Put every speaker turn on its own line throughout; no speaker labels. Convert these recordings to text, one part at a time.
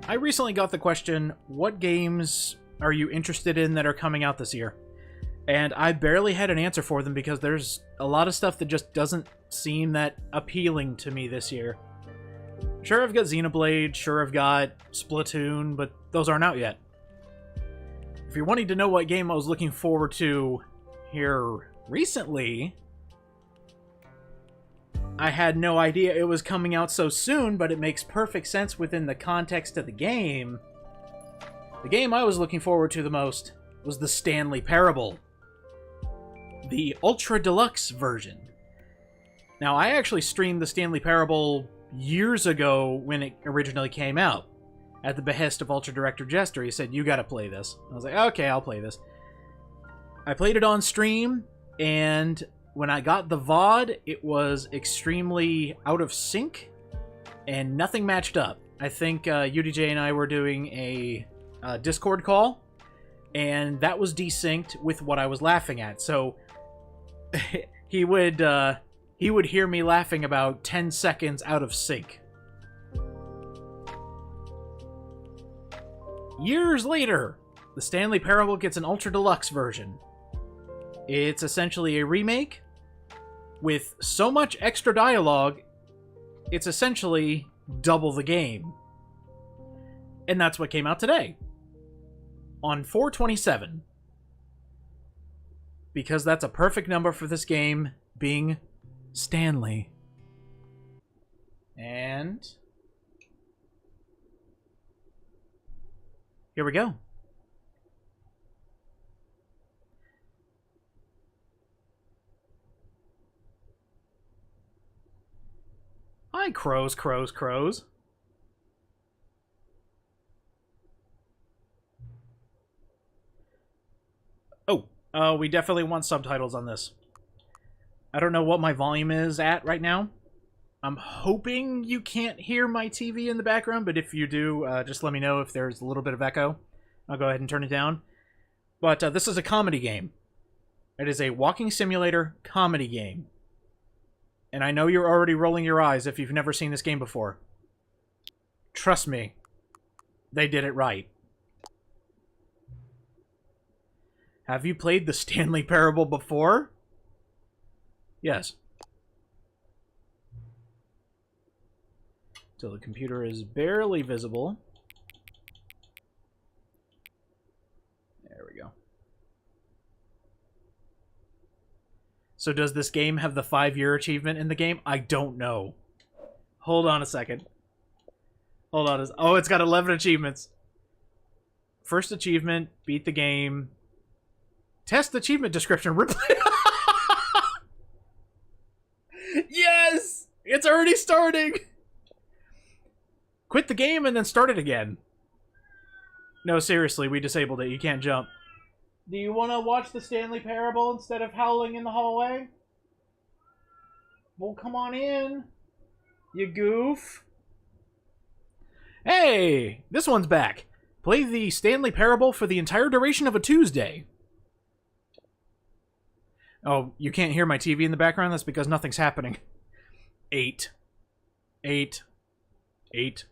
I recently got the question, what games are you interested in that are coming out this year? And I barely had an answer for them because there's a lot of stuff that just doesn't seem that appealing to me this year. Sure, I've got Xenoblade, sure I've got Splatoon, but those aren't out yet. If you're wanting to know what game I was looking forward to here recently, I had no idea it was coming out so soon, but it makes perfect sense within the context of the game. The game I was looking forward to the most was the Stanley Parable, the Ultra Deluxe version. Now, I actually streamed the Stanley Parable years ago when it originally came out, at the behest of Ultra Director Jester. He said, you gotta play this. I was like, okay, I'll play this. I played it on stream, and when I got the VOD, it was extremely out of sync, and nothing matched up. I think UDJ and I were doing a Discord call, and that was desynced with what I was laughing at. So he would hear me laughing about 10 seconds out of sync. Years later, the Stanley Parable gets an Ultra Deluxe version. It's essentially a remake with so much extra dialogue, it's essentially double the game. And that's what came out today, on 4/27. Because that's a perfect number for this game being Stanley. And here we go. Hi, crows, crows, crows. Oh, we definitely want subtitles on this. I don't know what my volume is at right now. I'm hoping you can't hear my TV in the background, but if you do, just let me know if there's a little bit of echo. I'll go ahead and turn it down. But this is a comedy game. It is a walking simulator comedy game. And I know you're already rolling your eyes if you've never seen this game before. Trust me, they did it right. Have you played the Stanley Parable before? Yes. So the computer is barely visible. There we go. So does this game have the 5-year achievement in the game? I don't know. Hold on a second. Hold on. Oh, it's got 11 achievements. First achievement, beat the game. Test achievement description. Replay. Yes! It's already starting! Quit the game and then start it again. No, seriously, we disabled it. You can't jump. Do you want to watch the Stanley Parable instead of howling in the hallway? Well, come on in, you goof. Hey, this one's back. Play the Stanley Parable for the entire duration of a Tuesday. Oh, you can't hear my TV in the background? That's because nothing's happening. 8. 8. 8.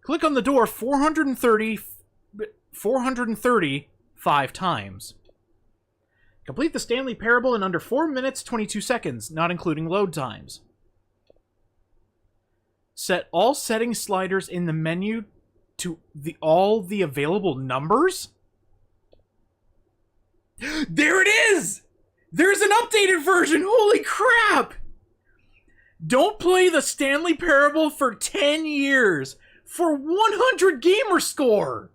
Click on the door 435 times. Complete the Stanley Parable in under 4 minutes, 22 seconds, not including load times. Set all setting sliders in the menu to all the available numbers? There it is! There's an updated version! Holy crap! Don't play the Stanley Parable for 10 years for 100 gamer score!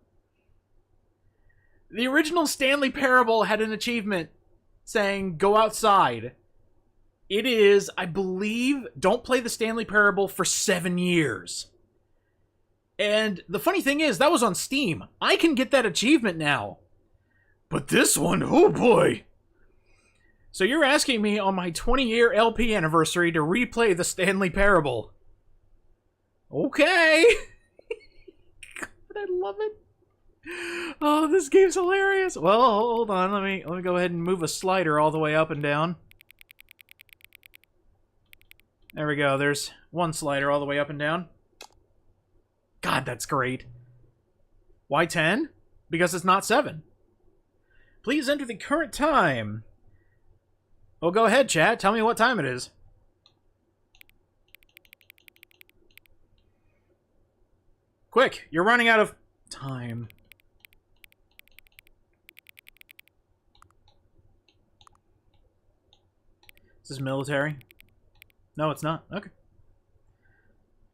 The original Stanley Parable had an achievement saying, go outside. It is, I believe, don't play the Stanley Parable for 7 years. And the funny thing is, that was on Steam. I can get that achievement now. But this one, oh boy. So you're asking me on my 20-year LP anniversary to replay the Stanley Parable. Okay. God, I love it. Oh, this game's hilarious. Well, hold on. Let me go ahead and move a slider all the way up and down. There we go. There's one slider all the way up and down. God, that's great. Why 10? Because it's not 7. Please enter the current time. Well, go ahead, chat. Tell me what time it is. Quick, you're running out of time. Is this military? No, it's not. Okay.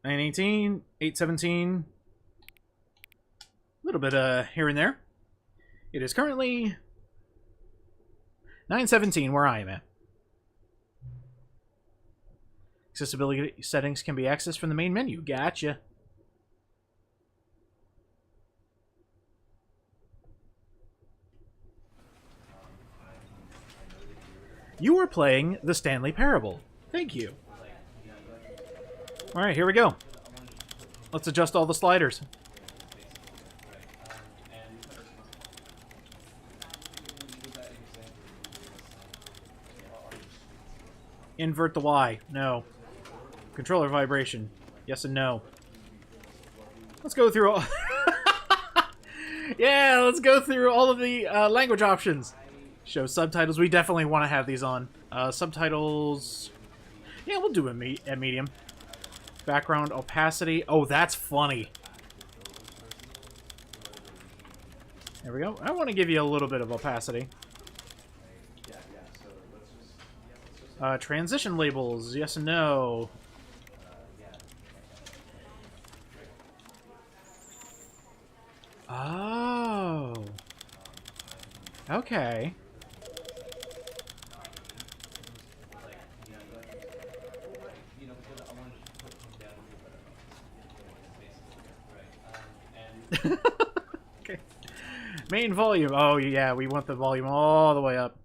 9:18, 8:17. A little bit here and there. It is currently 9:17 where I am at. Accessibility settings can be accessed from the main menu. Gotcha. You are playing the Stanley Parable. Thank you. Alright, here we go. Let's adjust all the sliders. Invert the Y. No. Controller vibration. Yes and no. Let's go through all... Yeah, let's go through all of the language options. Show subtitles. We definitely want to have these on. Subtitles... Yeah, we'll do it at medium. Background opacity. Oh, that's funny. There we go. I want to give you a little bit of opacity. Transition labels. Yes and no. Oh. Okay. Okay. Main volume. Oh, yeah, we want the volume all the way up.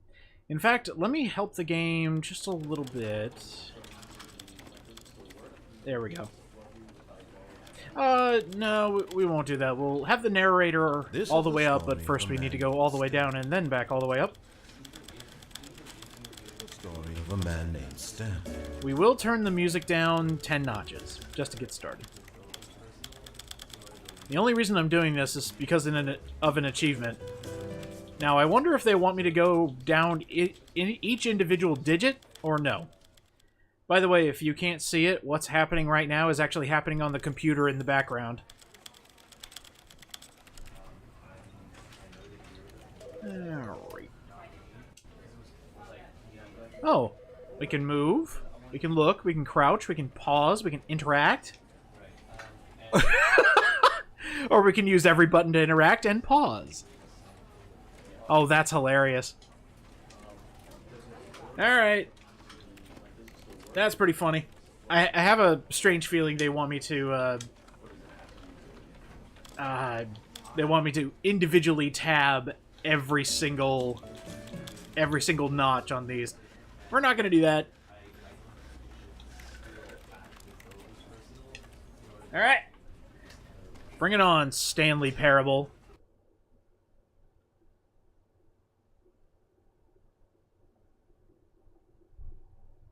In fact, let me help the game just a little bit. There we go. No, we won't do that. We'll have the narrator all the way up, but first we need to go all the way down and then back all the way up.
The story of a man named Stanley.
We will turn the music down 10 notches, just to get started. The only reason I'm doing this is because of an achievement. Now, I wonder if they want me to go down in each individual digit, or no. By the way, if you can't see it, what's happening right now is actually happening on the computer in the background. Alright. Oh, we can move, we can look, we can crouch, we can pause, we can interact. Or we can use every button to interact and pause. Oh, that's hilarious. Alright. That's pretty funny. I have a strange feeling they want me to, they want me to individually tab every single notch on these. We're not going to do that. Alright. Bring it on, Stanley Parable.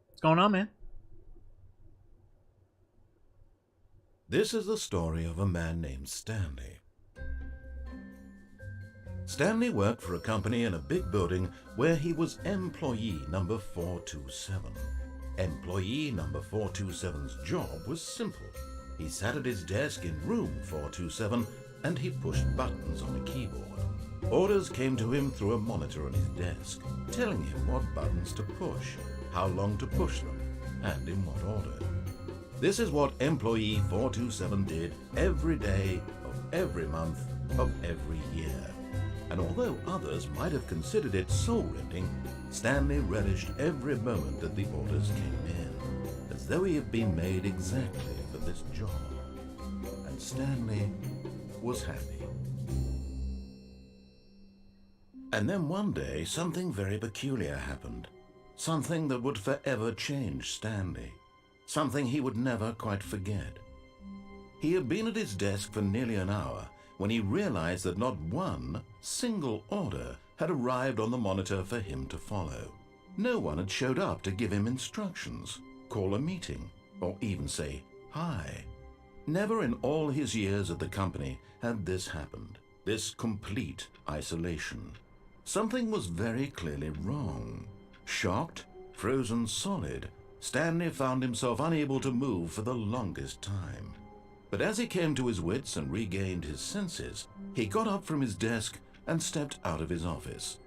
What's going on, man?
This is the story of a man named Stanley. Stanley worked for a company in a big building where he was employee number 427. Employee number 427's job was simple. He sat at his desk in room 427 and he pushed buttons on a keyboard. Orders came to him through a monitor on his desk, telling him what buttons to push, how long to push them, and in what order. This is what employee 427 did every day of every month of every year. And although others might have considered it soul-rending, Stanley relished every moment that the orders came in, as though he had been made exactly for this job. And Stanley was happy. And then one day, something very peculiar happened. Something that would forever change Stanley. Something he would never quite forget. He had been at his desk for nearly an hour when he realized that not one single order had arrived on the monitor for him to follow. No one had showed up to give him instructions, call a meeting, or even say hi. Never in all his years at the company had this happened, this complete isolation. Something was very clearly wrong. Shocked, frozen solid, Stanley found himself unable to move for the longest time. But as he came to his wits and regained his senses, he got up from his desk and stepped out of his office.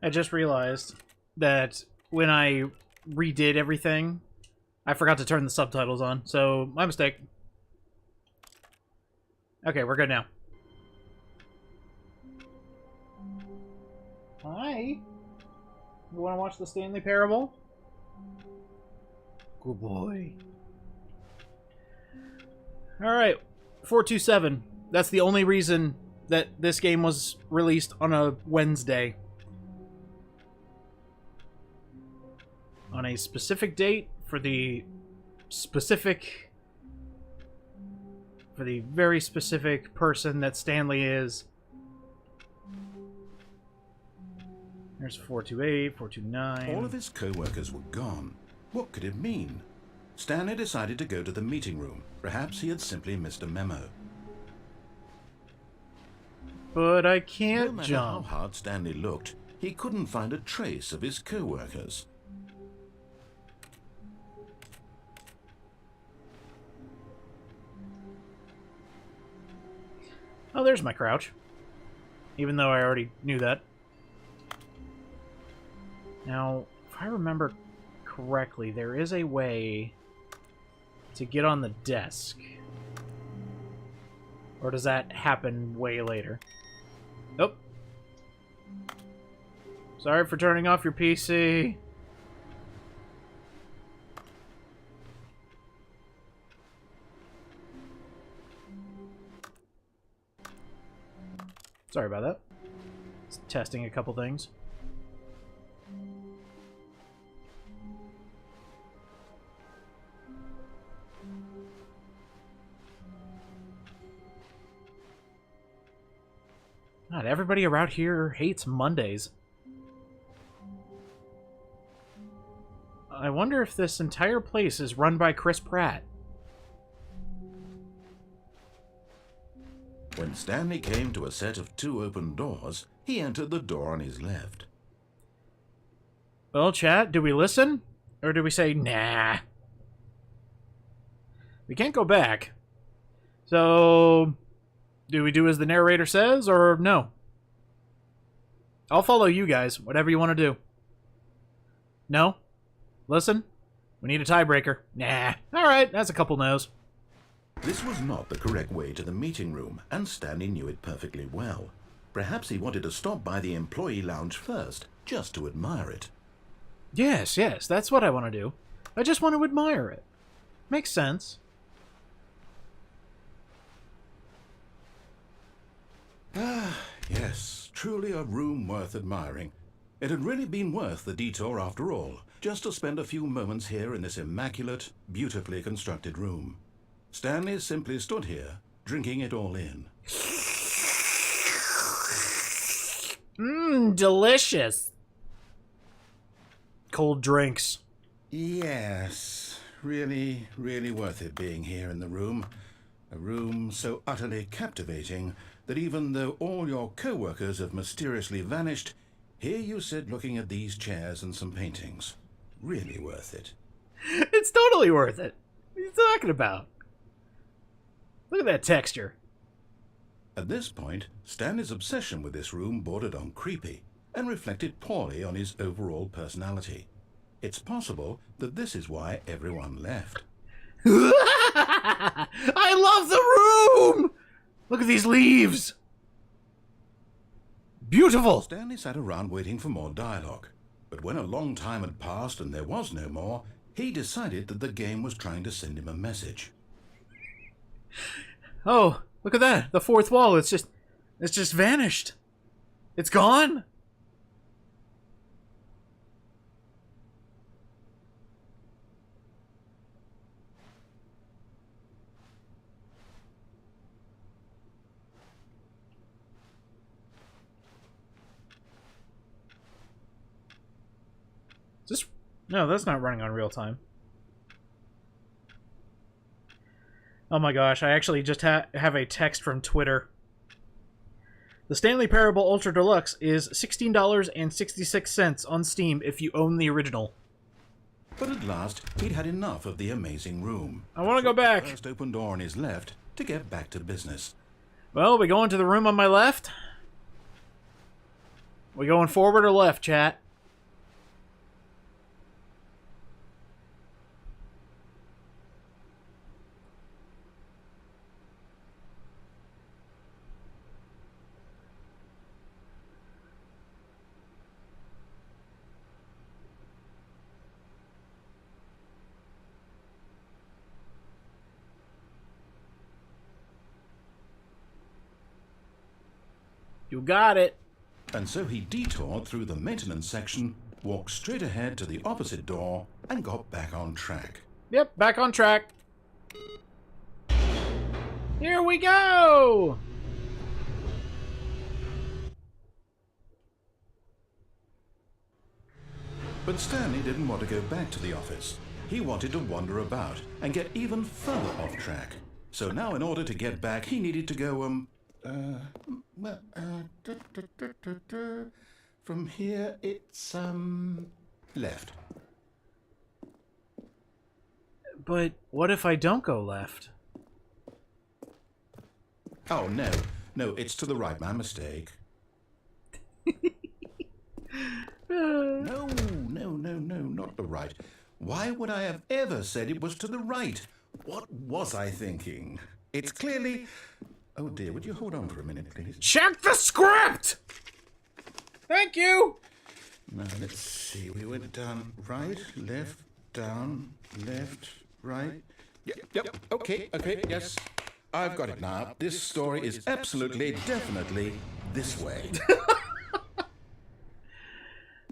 I just realized that when I redid everything, I forgot to turn the subtitles on, so my mistake. Okay, we're good now. Hi. You want to watch the Stanley Parable? Good boy. Alright, 427. That's the only reason that this game was released on a Wednesday. On a specific date for the very specific person that Stanley is. There's 428, 429.
All of his co-workers were gone. What could it mean? Stanley decided to go to the meeting room. Perhaps he had simply missed a memo.
But I can't
No matter
jump.
how hard Stanley looked, he couldn't find a trace of his co-workers.
Oh, there's my crouch. Even though I already knew that. Now, if I remember correctly, there is a way to get on the desk. Or does that happen way later? Nope. Sorry for turning off your PC. Sorry about that. Just testing a couple things. God, everybody around here hates Mondays. I wonder if this entire place is run by Chris Pratt.
When Stanley came to a set of 2 open doors, he entered the door on his left.
Well, chat, do we listen? Or do we say, nah? We can't go back. So, do we do as the narrator says, or no? I'll follow you guys, whatever you want to do. No? Listen? We need a tiebreaker. Nah. Alright, that's a couple no's.
This was not the correct way to the meeting room, and Stanley knew it perfectly well. Perhaps he wanted to stop by the employee lounge first, just to admire it.
Yes, that's what I want to do. I just want to admire it. Makes sense.
Ah, yes, truly a room worth admiring. It had really been worth the detour after all, just to spend a few moments here in this immaculate, beautifully constructed room. Stanley simply stood here, drinking it all in.
Delicious. Cold drinks.
Yes, really, really worth it being here in the room. A room so utterly captivating that even though all your co-workers have mysteriously vanished, here you sit looking at these chairs and some paintings. Really worth it.
It's totally worth it. What are you talking about? Look at that texture.
At this point, Stanley's obsession with this room bordered on creepy and reflected poorly on his overall personality. It's possible that this is why everyone left.
I love the room! Look at these leaves! Beautiful!
Stanley sat around waiting for more dialogue, but when a long time had passed and there was no more, he decided that the game was trying to send him a message.
Oh, look at that. The fourth wall, it's just vanished. It's gone. Is this... No, that's not running on real time. Oh my gosh, I actually just have a text from Twitter. The Stanley Parable Ultra Deluxe is $16.66 on Steam if you own the original.
But at last, he'd had enough of the amazing room.
I want to go back.
First open door on his left to get back to business.
Well, we going to the room on my left? We going forward or left, chat? You got it.
And so he detoured through the maintenance section, walked straight ahead to the opposite door, and got back on track.
Yep, back on track. Here we go!
But Stanley didn't want to go back to the office. He wanted to wander about and get even further off track. So now in order to get back, he needed to go, from here it's, left.
But what if I don't go left?
Oh, no. No, it's to the right. My mistake. No, not the right. Why would I have ever said it was to the right? What was I thinking? It's clearly... Oh dear, would you hold on for a minute, please?
Check the script! Thank you!
Now, let's see. We went down, right, left, down, left, right. Yep, okay, yes. I've got it now. This story is absolutely, definitely this way.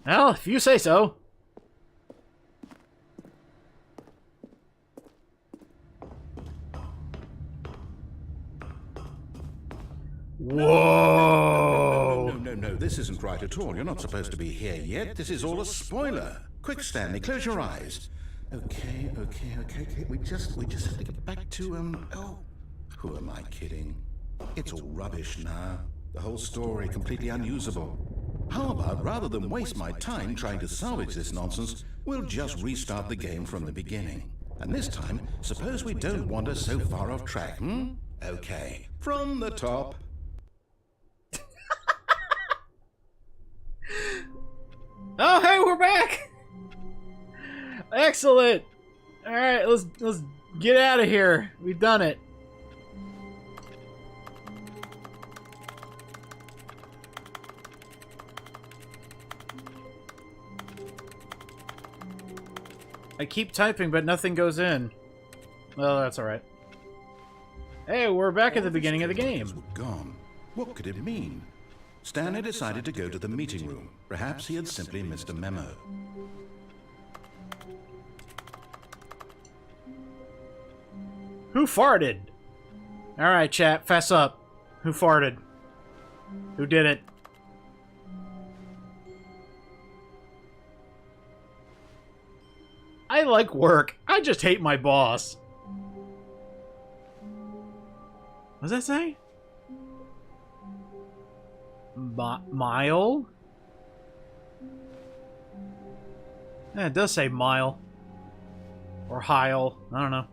Well, if you say so. Whoa!
No, this isn't right at all. You're not supposed to be here yet. This is all a spoiler. Quick, Stanley, close your eyes. Okay. We just have to get back to, oh, who am I kidding? It's all rubbish now. The whole story completely unusable. How about, rather than waste my time trying to salvage this nonsense, we'll just restart the game from the beginning. And this time, suppose we don't wander so far off track, Okay, from the top.
Oh, hey, we're back! Excellent! Alright, let's get out of here. We've done it. I keep typing, but nothing goes in. Well, that's alright. Hey, we're back at the beginning of the game.
Were gone. What could it mean? Stanley decided to go to the meeting room. Perhaps he had simply missed a memo.
Who farted? Alright, chat, fess up. Who farted? Who did it? I like work. I just hate my boss. What does that say? Mile? Yeah, it does say mile. Or Heil. I don't know.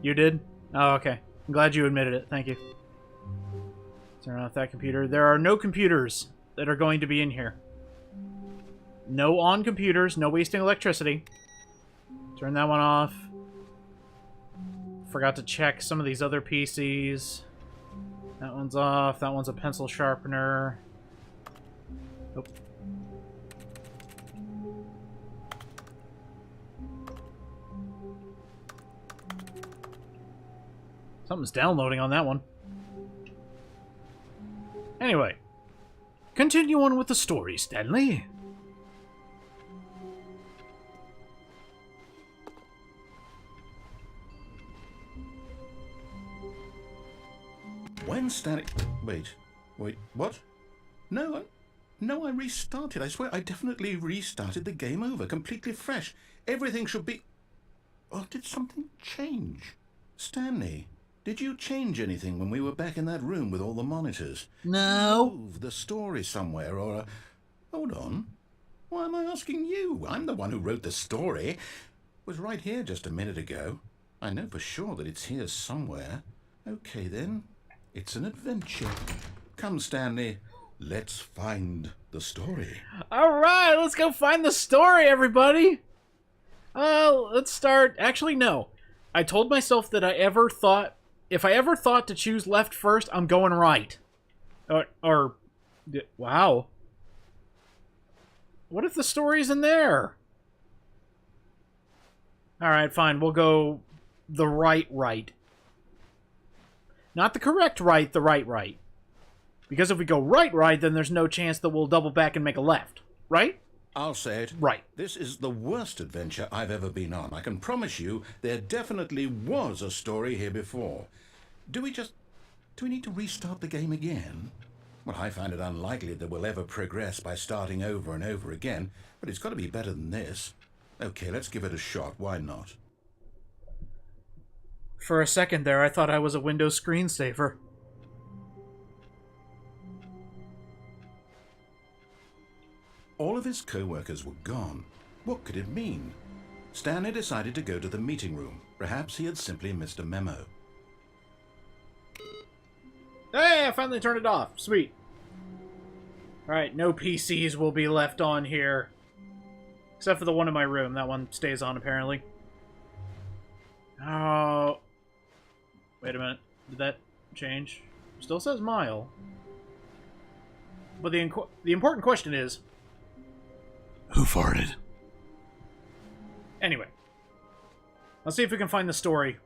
You did? Oh, okay. I'm glad you admitted it. Thank you. Turn off that computer. There are no computers that are going to be in here. No on computers. No wasting electricity. Turn that one off. Forgot to check some of these other PCs. That one's off. That one's a pencil sharpener. Nope. Something's downloading on that one. Anyway. Continue on with the story, Stanley.
When Stanley... Wait, what? No, I restarted. I swear I definitely restarted the game over, completely fresh. Everything should be... Oh, did something change? Stanley, did you change anything when we were back in that room with all the monitors?
No.
Move the story somewhere or... Hold on. Why am I asking you? I'm the one who wrote the story. It was right here just a minute ago. I know for sure that it's here somewhere. Okay, then. It's an adventure. Come, Stanley. Let's find the story.
All right, let's go find the story, everybody. Let's start... Actually, no. I told myself that if I ever thought to choose left first, I'm going right. Wow. What if the story's in there? Alright, fine. We'll go the right. Not the correct right, the right. Because if we go right, then there's no chance that we'll double back and make a left. Right?
I'll say it.
Right.
This is the worst adventure I've ever been on. I can promise you there definitely was a story here before. Do we need to restart the game again? Well, I find it unlikely that we'll ever progress by starting over and over again, but it's got to be better than this. Okay, let's give it a shot. Why not?
For a second there, I thought I was a Windows screensaver.
All of his co-workers were gone. What could it mean? Stanley decided to go to the meeting room. Perhaps he had simply missed a memo.
Hey, I finally turned it off. Sweet. Alright, no PCs will be left on here. Except for the one in my room. That one stays on, apparently. Oh. Wait a minute. Did that change? Still says mile. But the important question is...
Who farted?
Anyway. Let's see if we can find the story.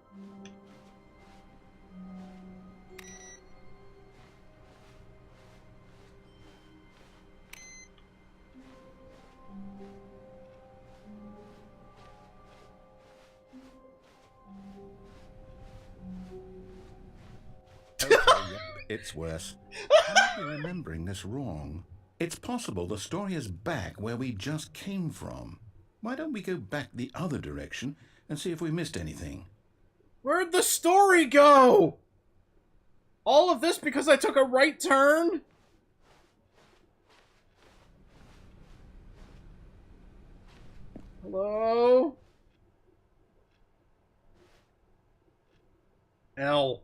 Okay, yep, it's worse. I might be remembering this wrong. It's possible the story is back where we just came from. Why don't we go back the other direction and see if we missed anything?
Where'd the story go? All of this because I took a right turn? Hello? L.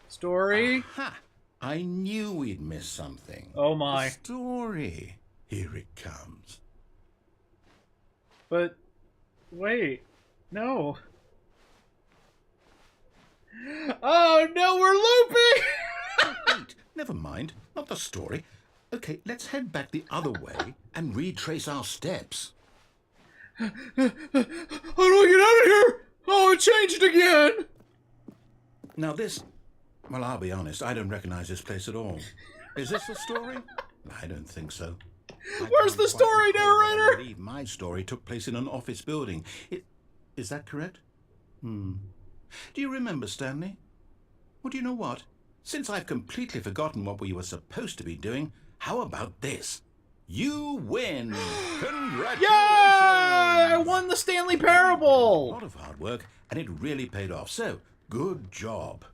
Story?
Aha! I knew we'd miss something.
Oh my.
The story. Here it comes.
But, wait. No. Oh no, we're looping!
Wait, never mind. Not the story. Okay, let's head back the other way and retrace our steps.
How do I get out of here? Oh, it changed again!
Now this... Well, I'll be honest, I don't recognize this place at all. Is this the story? I don't think so.
Where's the story, narrator?
I believe my story took place in an office building. Is that correct? Do you remember, Stanley? Well, do you know what? Since I've completely forgotten what we were supposed to be doing, how about this? You win! Congratulations!
Yay! I won the Stanley Parable!
A lot of hard work, and it really paid off. So, good job.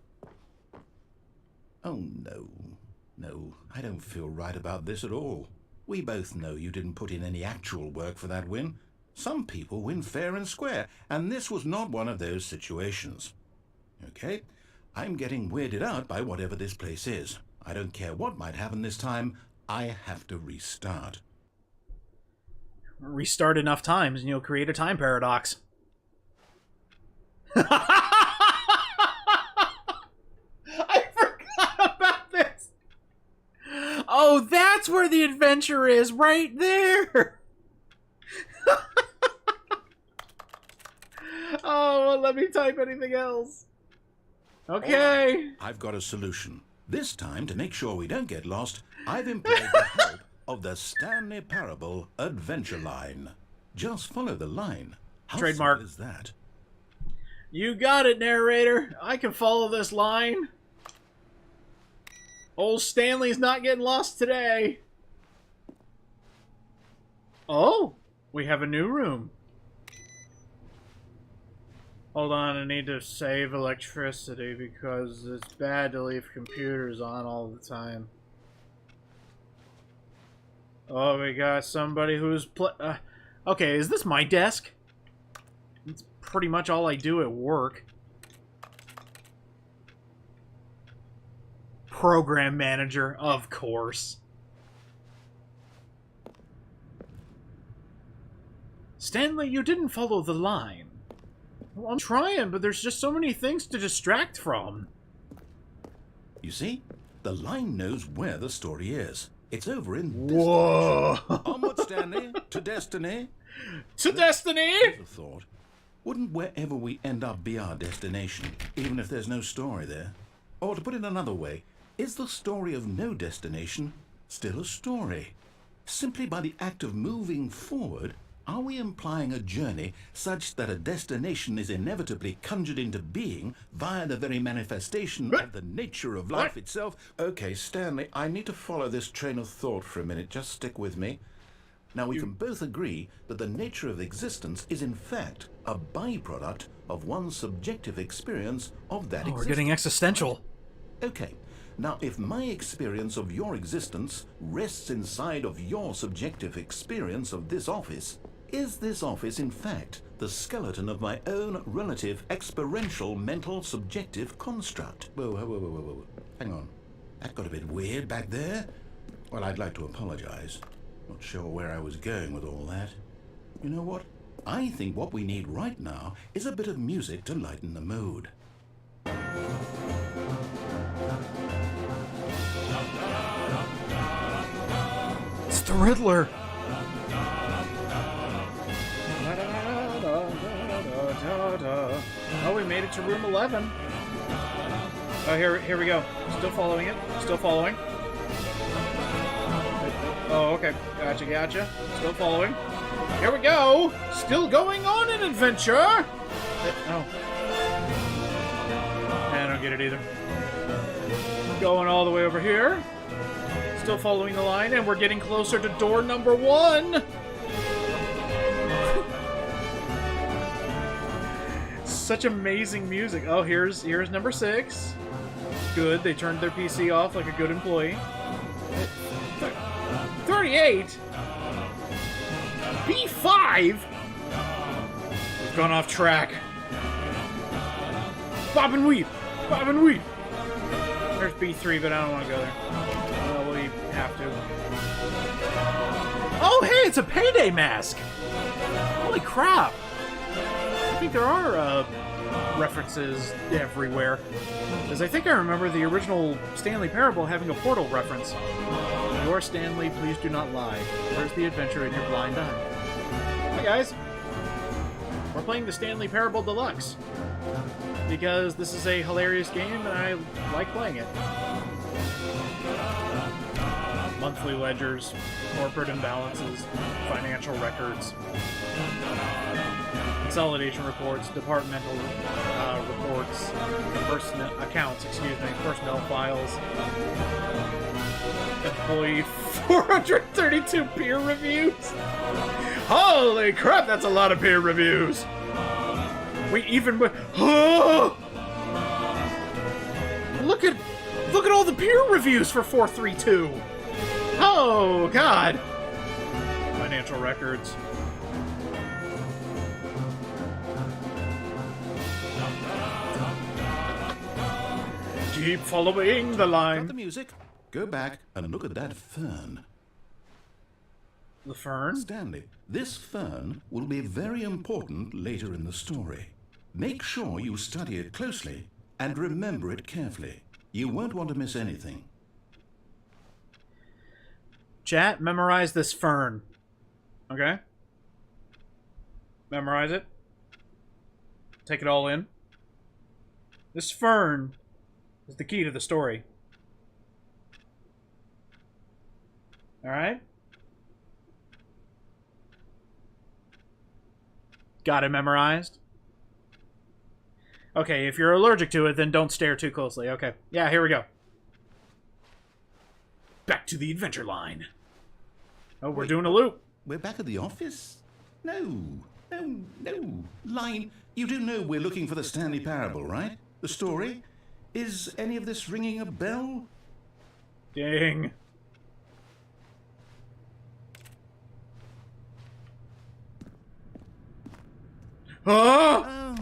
Oh, no. No, I don't feel right about this at all. We both know you didn't put in any actual work for that win. Some people win fair and square, and this was not one of those situations. Okay, I'm getting weirded out by whatever this place is. I don't care what might happen this time. I have to restart.
Restart enough times and you'll create a time paradox. I forgot about this! Oh, that's where the adventure is, right there! Oh, well, let me type anything else. Okay.
Right, I've got a solution. This time, to make sure we don't get lost, I've employed the help of the Stanley Parable Adventure Line. Just follow the line. How
Trademark.
simple is that?
You got it, narrator. I can follow this line. Old Stanley's not getting lost today. Oh! We have a new room. Hold on, I need to save electricity because it's bad to leave computers on all the time. Oh, we got somebody who's okay, is this my desk? It's pretty much all I do at work. Program manager, of course. Stanley, you didn't follow the line. Well, I'm trying, but there's just so many things to distract from.
You see? The line knows where the story is. It's over in this
Whoa!
direction. Onward, Stanley, to destiny.
To destiny!
Here's a thought. Wouldn't wherever we end up be our destination, even if there's no story there? Or to put it another way, is the story of no destination still a story? Simply by the act of moving forward, are we implying a journey such that a destination is inevitably conjured into being via the very manifestation of the nature of life itself? Okay, Stanley, I need to follow this train of thought for a minute. Just stick with me. Now, we can both agree that the nature of existence is in fact a byproduct of one's subjective experience of that existence.
We're getting existential.
Okay. Now, if my experience of your existence rests inside of your subjective experience of this office, is this office, in fact, the skeleton of my own relative experiential mental subjective construct? Whoa. Hang on. That got a bit weird back there. Well, I'd like to apologize. Not sure where I was going with all that. You know what? I think what we need right now is a bit of music to lighten the mood.
It's the Riddler. Oh, we made it to room 11. Oh, here we go. Still following it. Still following. Oh, okay. Gotcha. Still following. Here we go. Still going on an adventure. Oh. I don't get it either. Going all the way over here. Still following the line, and we're getting closer to door number 1. Such amazing music. Oh, here's number 6. Good. They turned their PC off like a good employee. 38? B5? We've gone off track. Bob and weave. There's B3, but I don't want to go there. Well, we have to. Oh, hey, it's a Payday mask. Holy crap. I think there are references everywhere. Because I think I remember the original Stanley Parable having a Portal reference. You're Stanley, please do not lie. Where's the adventure in your blind eye? Hi, guys. We're playing the Stanley Parable Deluxe. Because this is a hilarious game and I like playing it. Monthly ledgers, corporate imbalances, financial records, consolidation reports, departmental reports, personnel files, employee 432 peer reviews. Holy crap, that's a lot of peer reviews. We even oh! Look at all the peer reviews for 432. Oh God. Financial records. Keep following the line.
Got the music. Go back and look at that fern.
The fern?
Stanley, this fern will be very important later in the story. Make sure you study it closely and remember it carefully. You won't want to miss anything.
Chat, memorize this fern. Okay? Memorize it. Take it all in. This fern is the key to the story. Alright? Got it memorized? Okay, if you're allergic to it, then don't stare too closely. Okay. Yeah, here we go. Back to the adventure line. Oh, we're doing a loop.
we're back at the office? No. Line, you do know we're looking for the Stanley Parable, right? The story? Is any of this ringing a bell?
Dang. Huh?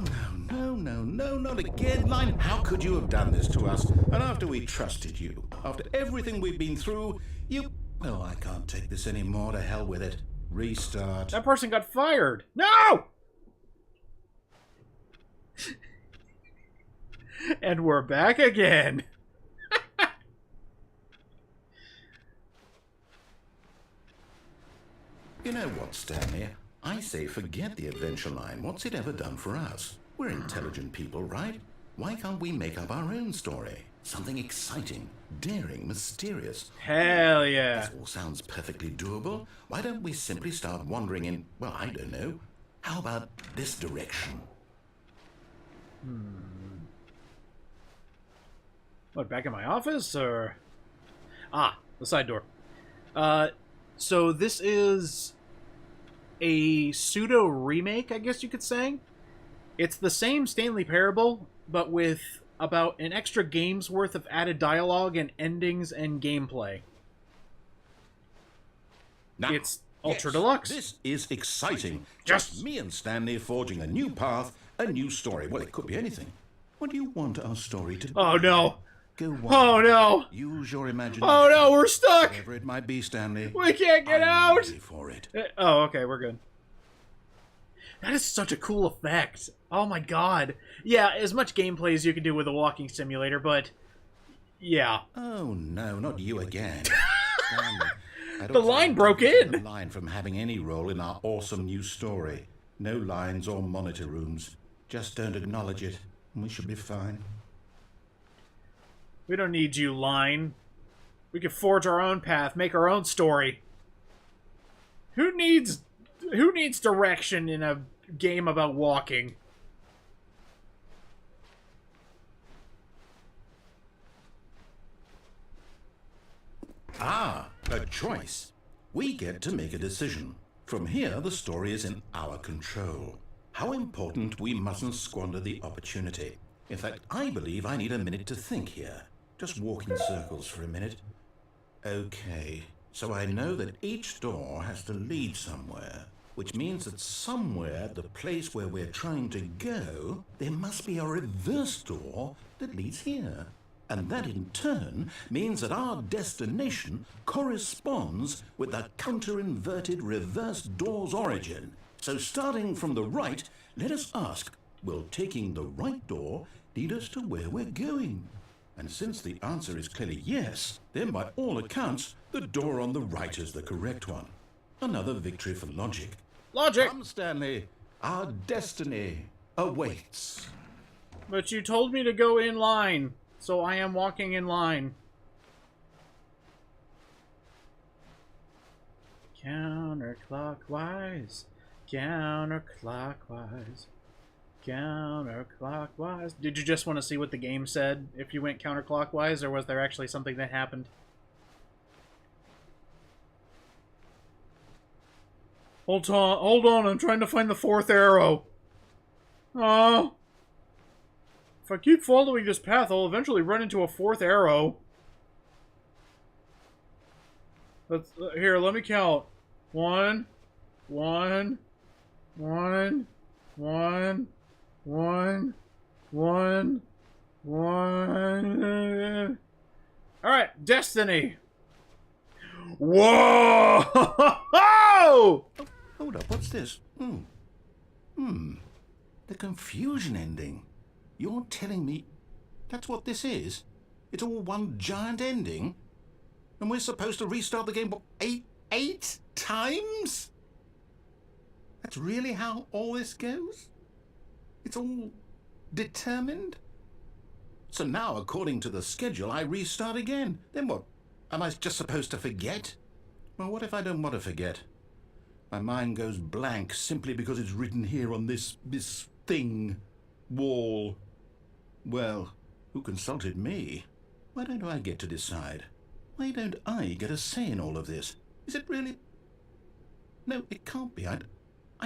Oh, no, not again, Line. How could you have done this to us? And after we trusted you, after everything we've been through, you... Oh, I can't take this anymore. To hell with it. Restart.
That person got fired. No! And we're back again.
You know what, Stanley? I say forget the adventure line. What's it ever done for us? We're intelligent people, right? Why can't we make up our own story? Something exciting, daring, mysterious.
Hell yeah.
This all sounds perfectly doable. Why don't we simply start wandering in, well, I don't know. How about this direction?
What, back in my office, or... Ah, the side door. So this is a pseudo-remake, I guess you could say. It's the same Stanley Parable, but with about an extra game's worth of added dialogue and endings and gameplay.
Now,
It's Ultra Deluxe.
This is exciting. Just me and Stanley forging a new path, a new story. Well, it could be anything. What do you want our story to be?
Oh no!
Go on.
Oh no!
Use your imagination.
Oh no, we're stuck!
Whatever it might be, Stanley.
We can't get
I'm
out!
ready for it.
Oh, okay, we're good. That is such a cool effect. Oh my god. Yeah, as much gameplay as you can do with a walking simulator, but... Yeah.
Oh no, not you again. Stanley,
The line broke in!
The line from having any role in our awesome new story. No lines or monitor rooms. Just don't acknowledge it, and we should be fine.
We don't need you, line. We can forge our own path, make our own story. Who needs direction in a game about walking?
Ah, a choice. We get to make a decision. From here, the story is in our control. How important we mustn't squander the opportunity. In fact, I believe I need a minute to think here. Just walk in circles for a minute. Okay, so I know that each door has to lead somewhere, which means that somewhere at the place where we're trying to go, there must be a reverse door that leads here. And that in turn means that our destination corresponds with the counter-inverted reverse door's origin. So starting from the right, let us ask, will taking the right door lead us to where we're going? And since the answer is clearly yes, then by all accounts, the door on the right is the correct one. Another victory for logic.
Logic!
Come, Stanley, our destiny awaits.
But you told me to go in line, so I am walking in line. Counterclockwise, counterclockwise, counterclockwise. Did you just want to see what the game said if you went counterclockwise, or was there actually something that happened? Hold on, I'm trying to find the fourth arrow. Oh. If I keep following this path, I'll eventually run into a fourth arrow. Here, let me count. One. Alright, Destiny. Whoa!
Oh, hold up, what's this? The confusion ending. You're telling me that's what this is? It's all one giant ending? And we're supposed to restart the game, what, eight times? That's really how all this goes? It's all determined? So now, according to the schedule, I restart again. Then what? Am I just supposed to forget? Well, what if I don't want to forget? My mind goes blank simply because it's written here on this thing, wall. Well, who consulted me? Why don't I get to decide? Why don't I get a say in all of this? Is it really... No, it can't be. I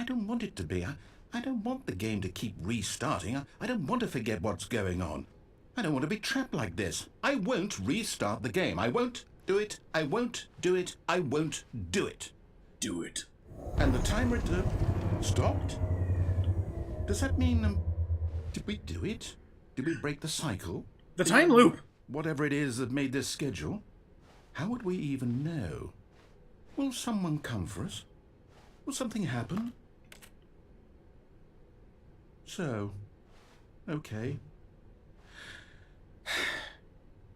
don't want it to be. I don't want the game to keep restarting. I don't want to forget what's going on. I don't want to be trapped like this. I won't restart the game. I won't do it. I won't do it. I won't do it.
Do it.
And the timer stopped? Does that mean, did we do it? Did we break the cycle?
The time loop!
Whatever it is that made this schedule. How would we even know? Will someone come for us? Will something happen? So, okay.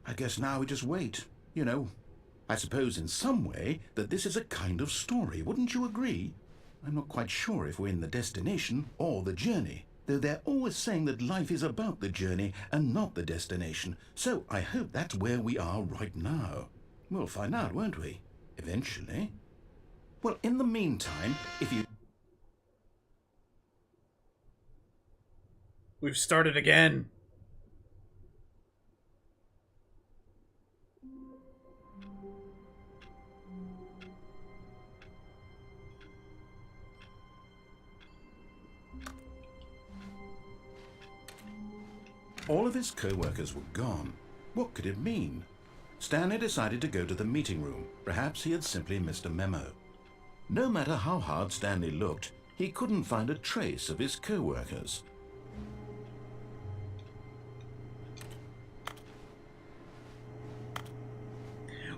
I guess now we just wait. You know, I suppose in some way that this is a kind of story, wouldn't you agree? I'm not quite sure if we're in the destination or the journey, though they're always saying that life is about the journey and not the destination, so I hope that's where we are right now. We'll find out, won't we? Eventually. Well, in the meantime, if you...
We've started again.
All of his co-workers were gone. What could it mean? Stanley decided to go to the meeting room. Perhaps he had simply missed a memo. No matter how hard Stanley looked, he couldn't find a trace of his co-workers.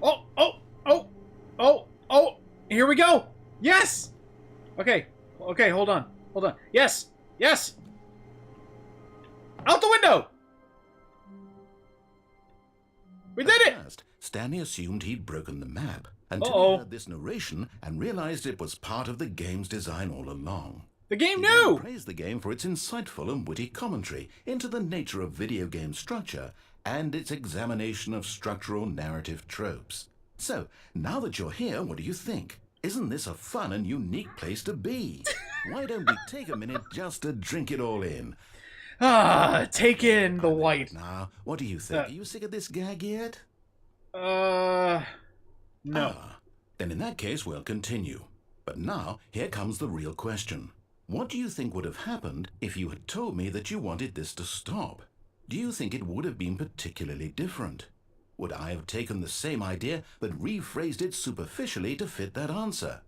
Oh! Here we go! Yes! Okay, hold on. Yes! Out the window! We did it!
First, Stanley assumed he'd broken the map, until he heard this narration and realized it was part of the game's design all along.
The game
He
knew!
then praised the game for its insightful and witty commentary into the nature of video game structure and its examination of structural narrative tropes. So, now that you're here, what do you think? Isn't this a fun and unique place to be? Why don't we take a minute just to drink it all in?
Take in the white.
Now, what do you think? Are you sick of this gag yet?
No.
Then in that case, we'll continue. But now, here comes the real question. What do you think would have happened if you had told me that you wanted this to stop? Do you think it would have been particularly different? Would I have taken the same idea but rephrased it superficially to fit that answer?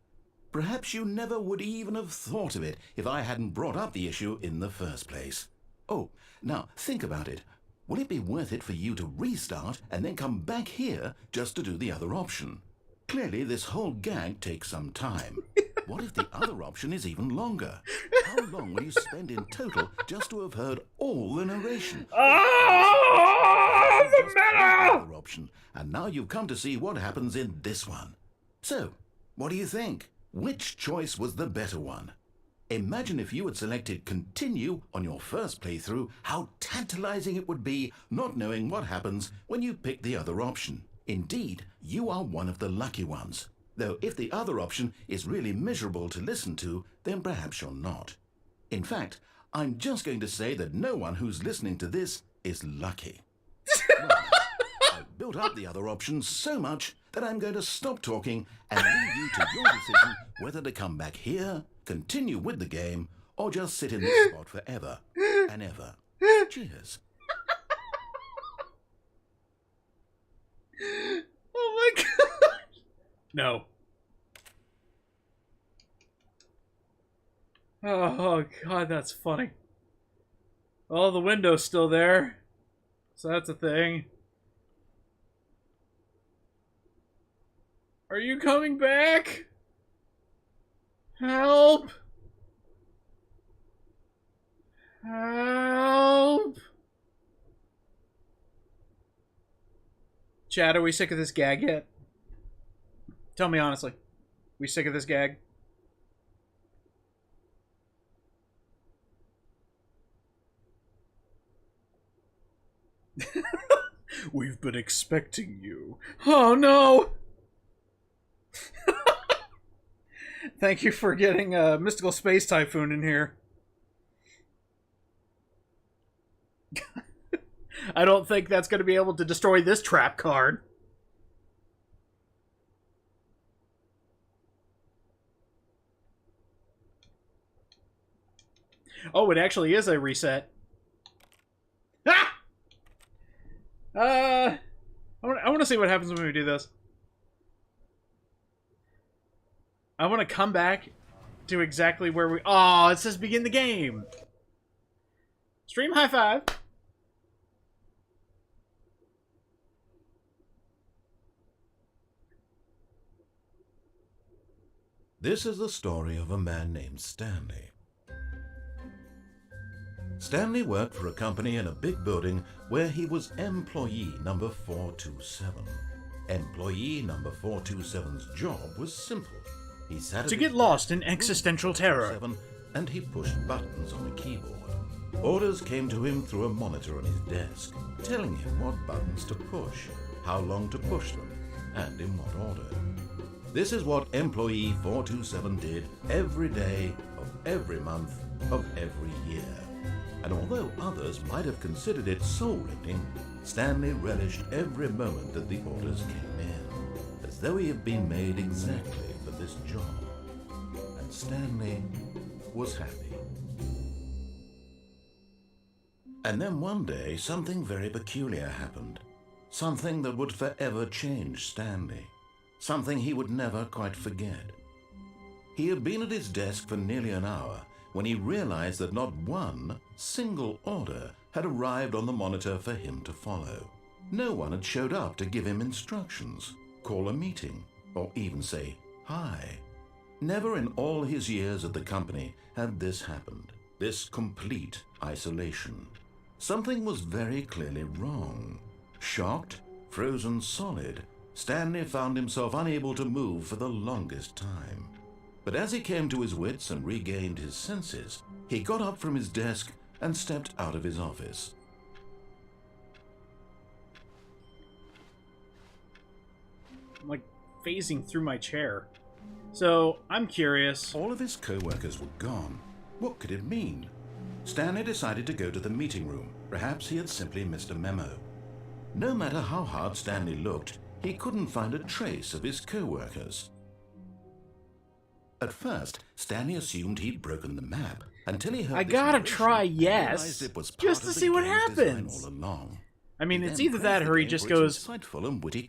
Perhaps you never would even have thought of it if I hadn't brought up the issue in the first place. Oh, now think about it. Will it be worth it for you to restart and then come back here just to do the other option? Clearly, this whole gag takes some time. What if the other option is even longer? How long will you spend in total just to have heard all the narration?
The meta!
Other option, and now you've come to see what happens in this one. So, what do you think? Which choice was the better one? Imagine if you had selected continue on your first playthrough, how tantalizing it would be not knowing what happens when you pick the other option. Indeed, you are one of the lucky ones. Though if the other option is really miserable to listen to, then perhaps you're not. In fact, I'm just going to say that no one who's listening to this is lucky. Well, I've built up the other options so much that I'm going to stop talking and leave you to your decision whether to come back here, continue with the game, or just sit in this spot forever and ever. Cheers.
Oh my god! No. Oh god, that's funny. Oh, the window's still there. So that's a thing. Are you coming back? Help! Help! Chad, are we sick of this gag yet? Tell me honestly. We sick of this gag? We've been expecting you. Oh no! Thank you for getting a Mystical Space Typhoon in here. I don't think that's going to be able to destroy this trap card. Oh, it actually is a reset. Ah! I want to see what happens when we do this. I want to come back to exactly where we... Oh, it says begin the game. Stream high five.
This is the story of a man named Stanley. Stanley worked for a company in a big building where he was employee number 427. Employee number 427's job was simple. He sat
To get lost in existential terror.
And he pushed buttons on a keyboard. Orders came to him through a monitor on his desk, telling him what buttons to push, how long to push them, and in what order. This is what employee 427 did every day of every month of every year. And although others might have considered it soul-rending, Stanley relished every moment that the orders came in, as though he had been made exactly for this job. And Stanley was happy. And then one day, something very peculiar happened. Something that would forever change Stanley. Something he would never quite forget. He had been at his desk for nearly an hour when he realized that not one single order had arrived on the monitor for him to follow. No one had showed up to give him instructions, call a meeting, or even say hi. Never in all his years at the company had this happened, this complete isolation. Something was very clearly wrong. Shocked, frozen solid, Stanley found himself unable to move for the longest time. But as he came to his wits and regained his senses, he got up from his desk and stepped out of his office.
I'm like phasing through my chair. So, I'm curious.
All of his co-workers were gone. What could it mean? Stanley decided to go to the meeting room. Perhaps he had simply missed a memo. No matter how hard Stanley looked, he couldn't find a trace of his co-workers. At first, Stanley assumed he'd broken the map until he heard
I gotta try yes, just to see what happens.
All along.
I mean, it's either that or he just goes,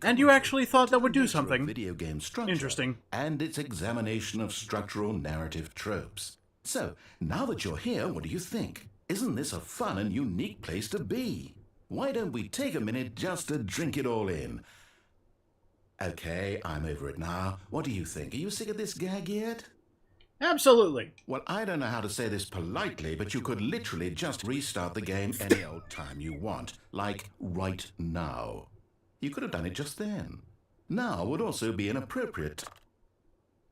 and you actually thought that would do something.
Video game structure
Interesting.
And its examination of structural narrative tropes. So, now that you're here, what do you think? Isn't this a fun and unique place to be? Why don't we take a minute just to drink it all in? Okay, I'm over it now. What do you think? Are you sick of this gag yet?
Absolutely.
Well, I don't know how to say this politely, but you could literally just restart the game any old time you want. Like, right now. You could have done it just then. Now would also be an appropriate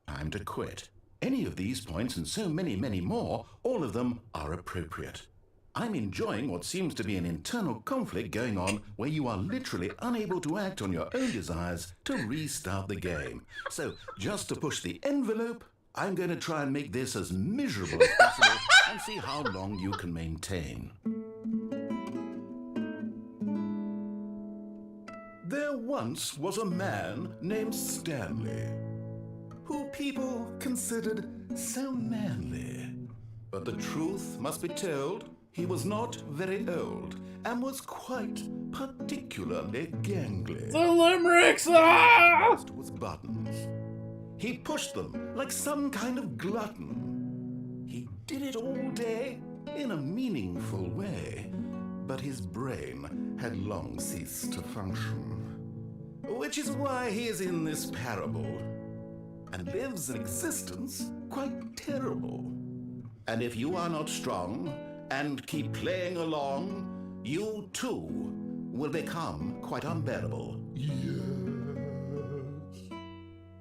time to quit. Any of these points and so many, many more, all of them are appropriate. I'm enjoying what seems to be an internal conflict going on where you are literally unable to act on your own desires to restart the game. So, just to push the envelope, I'm going to try and make this as miserable as possible and see how long you can maintain. There once was a man named Stanley, who people considered so manly. But the truth must be told, he was not very old and was quite particularly gangly.
The limericks! Ah!
Was buttons. He pushed them like some kind of glutton. He did it all day in a meaningful way, but his brain had long ceased to function. Which is why he is in this parable and lives an existence quite terrible. And if you are not strong and keep playing along, you too will become quite unbearable. Yes.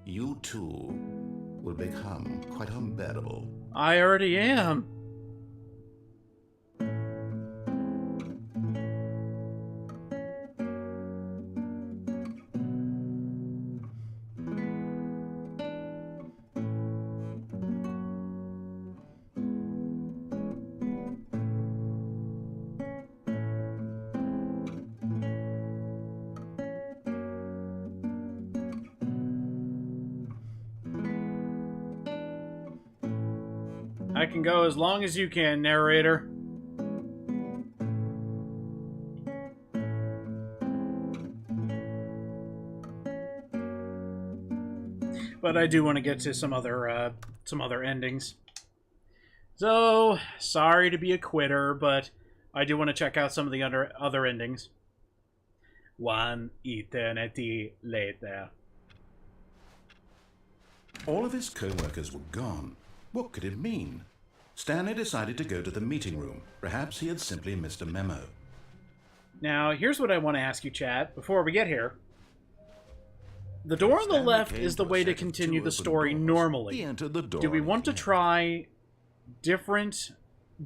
You too will become quite unbearable.
I already am. I can go as long as you can, narrator. But I do want to get to some other endings. So, sorry to be a quitter, but I do want to check out some of the other endings. One eternity later.
All of his co-workers were gone. What could it mean? Stanley decided to go to the meeting room. Perhaps he had simply missed a memo.
Now, here's what I want to ask you, chat, before we get here. The door on the left is the way to continue the story normally.
He entered the door.
Do we want to try different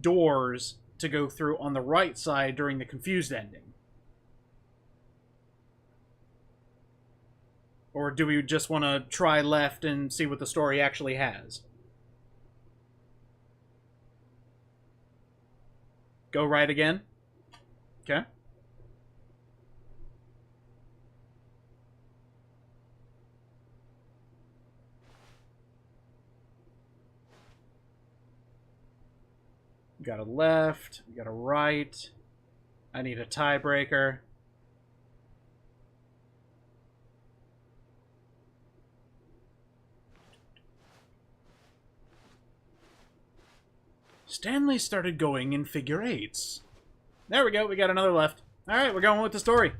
doors to go through on the right side during the confused ending? Or do we just want to try left and see what the story actually has? Go right again? Okay. We got a left, we got a right. I need a tiebreaker. Stanley started going in figure eights. There we go, we got another left. Alright, we're going with the story.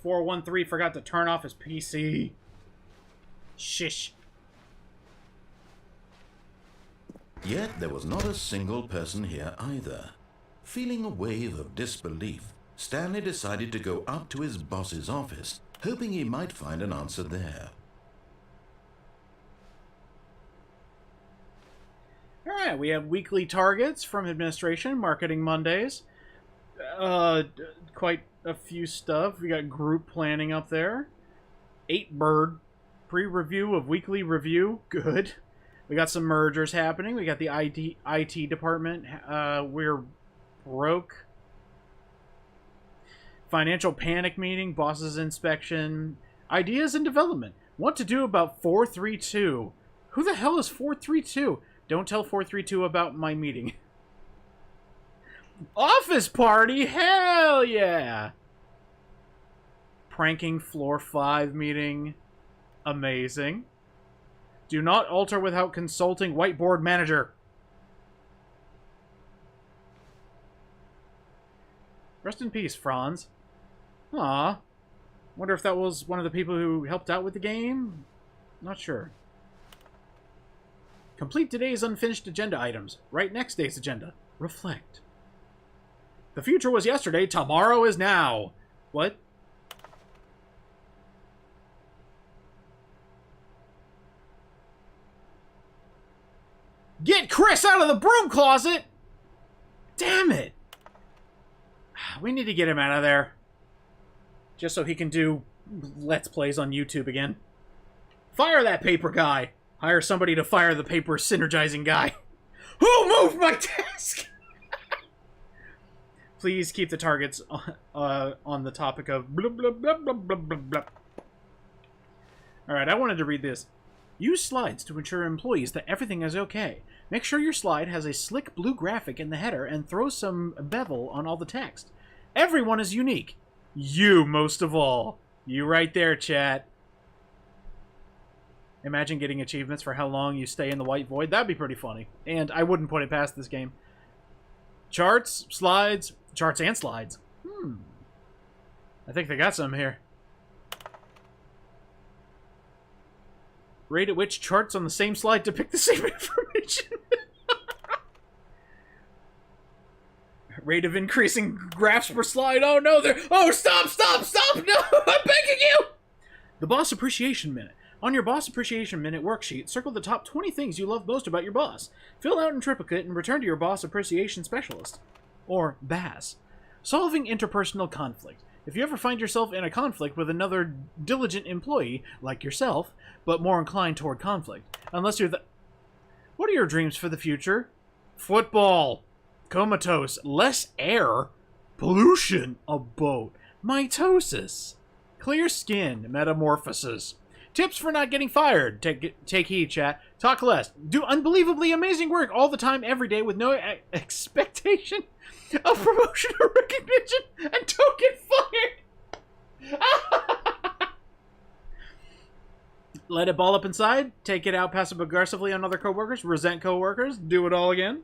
413 forgot to turn off his PC. Shish.
Yet there was not a single person here either. Feeling a wave of disbelief, Stanley decided to go up to his boss's office, hoping he might find an answer there.
Alright, we have weekly targets from administration, marketing Mondays. Quite a few stuff. We got group planning up there. 8-bird. Pre-review of weekly review. Good. We got some mergers happening. We got the IT department. We're broke. Financial panic meeting. Bosses inspection. Ideas and development. What to do about 432. Who the hell is 432? Don't tell 432 about my meeting. Office party? Hell yeah! Pranking floor 5 meeting. Amazing. Do not alter without consulting whiteboard manager. Rest in peace, Franz. Aw. Wonder if that was one of the people who helped out with the game? Not sure. Complete today's unfinished agenda items. Write next day's agenda. Reflect. The future was yesterday, tomorrow is now. What? Get Chris out of the broom closet! Damn it! We need to get him out of there. Just so he can do Let's Plays on YouTube again. Fire that paper guy! Hire somebody to fire the paper synergizing guy. Who moved my desk? Please keep the targets on the topic of blah, blah, blah, blah, blah, blah, blah. Alright, I wanted to read this. Use slides to ensure employees that everything is okay. Make sure your slide has a slick blue graphic in the header and throw some bevel on all the text. Everyone is unique. You most of all. You right there, chat. Imagine getting achievements for how long you stay in the white void. That'd be pretty funny. And I wouldn't put it past this game. Charts, slides, charts and slides. I think they got some here. Rate at which charts on the same slide depict the same information. Rate of increasing graphs per slide. Oh no, they're... Oh, stop, stop, stop! No, I'm begging you! The Boss Appreciation Minute. On your Boss Appreciation Minute worksheet, circle the top 20 things you love most about your boss. Fill out in triplicate and return to your Boss Appreciation Specialist. Or BAS. Solving interpersonal conflict. If you ever find yourself in a conflict with another diligent employee, like yourself, but more inclined toward conflict, unless you're the... What are your dreams for the future? Football. Comatose. Less air. Pollution. A boat. Mitosis. Clear skin. Metamorphosis. Tips for not getting fired. Take heed, chat. Talk less. Do unbelievably amazing work all the time, every day, with no expectation of promotion or recognition, and don't get fired. Let it ball up inside. Take it out passive-aggressively on other coworkers. Resent coworkers. Do it all again.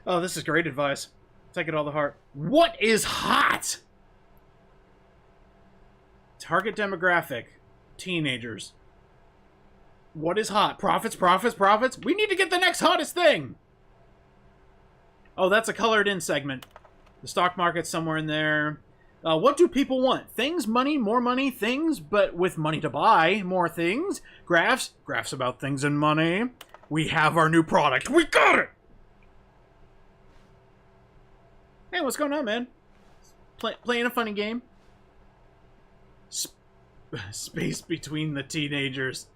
Oh, this is great advice. Take it all to heart. What is hot? Target demographic. Teenagers. What is hot? Profits, profits, profits? We need to get the next hottest thing! Oh, that's a colored-in segment. The stock market's somewhere in there. What do people want? Things, money, things, but with money to buy more things. Graphs about things and money. We have our new product. We got it! Hey, what's going on, man? Playing a funny game. Space between the teenagers.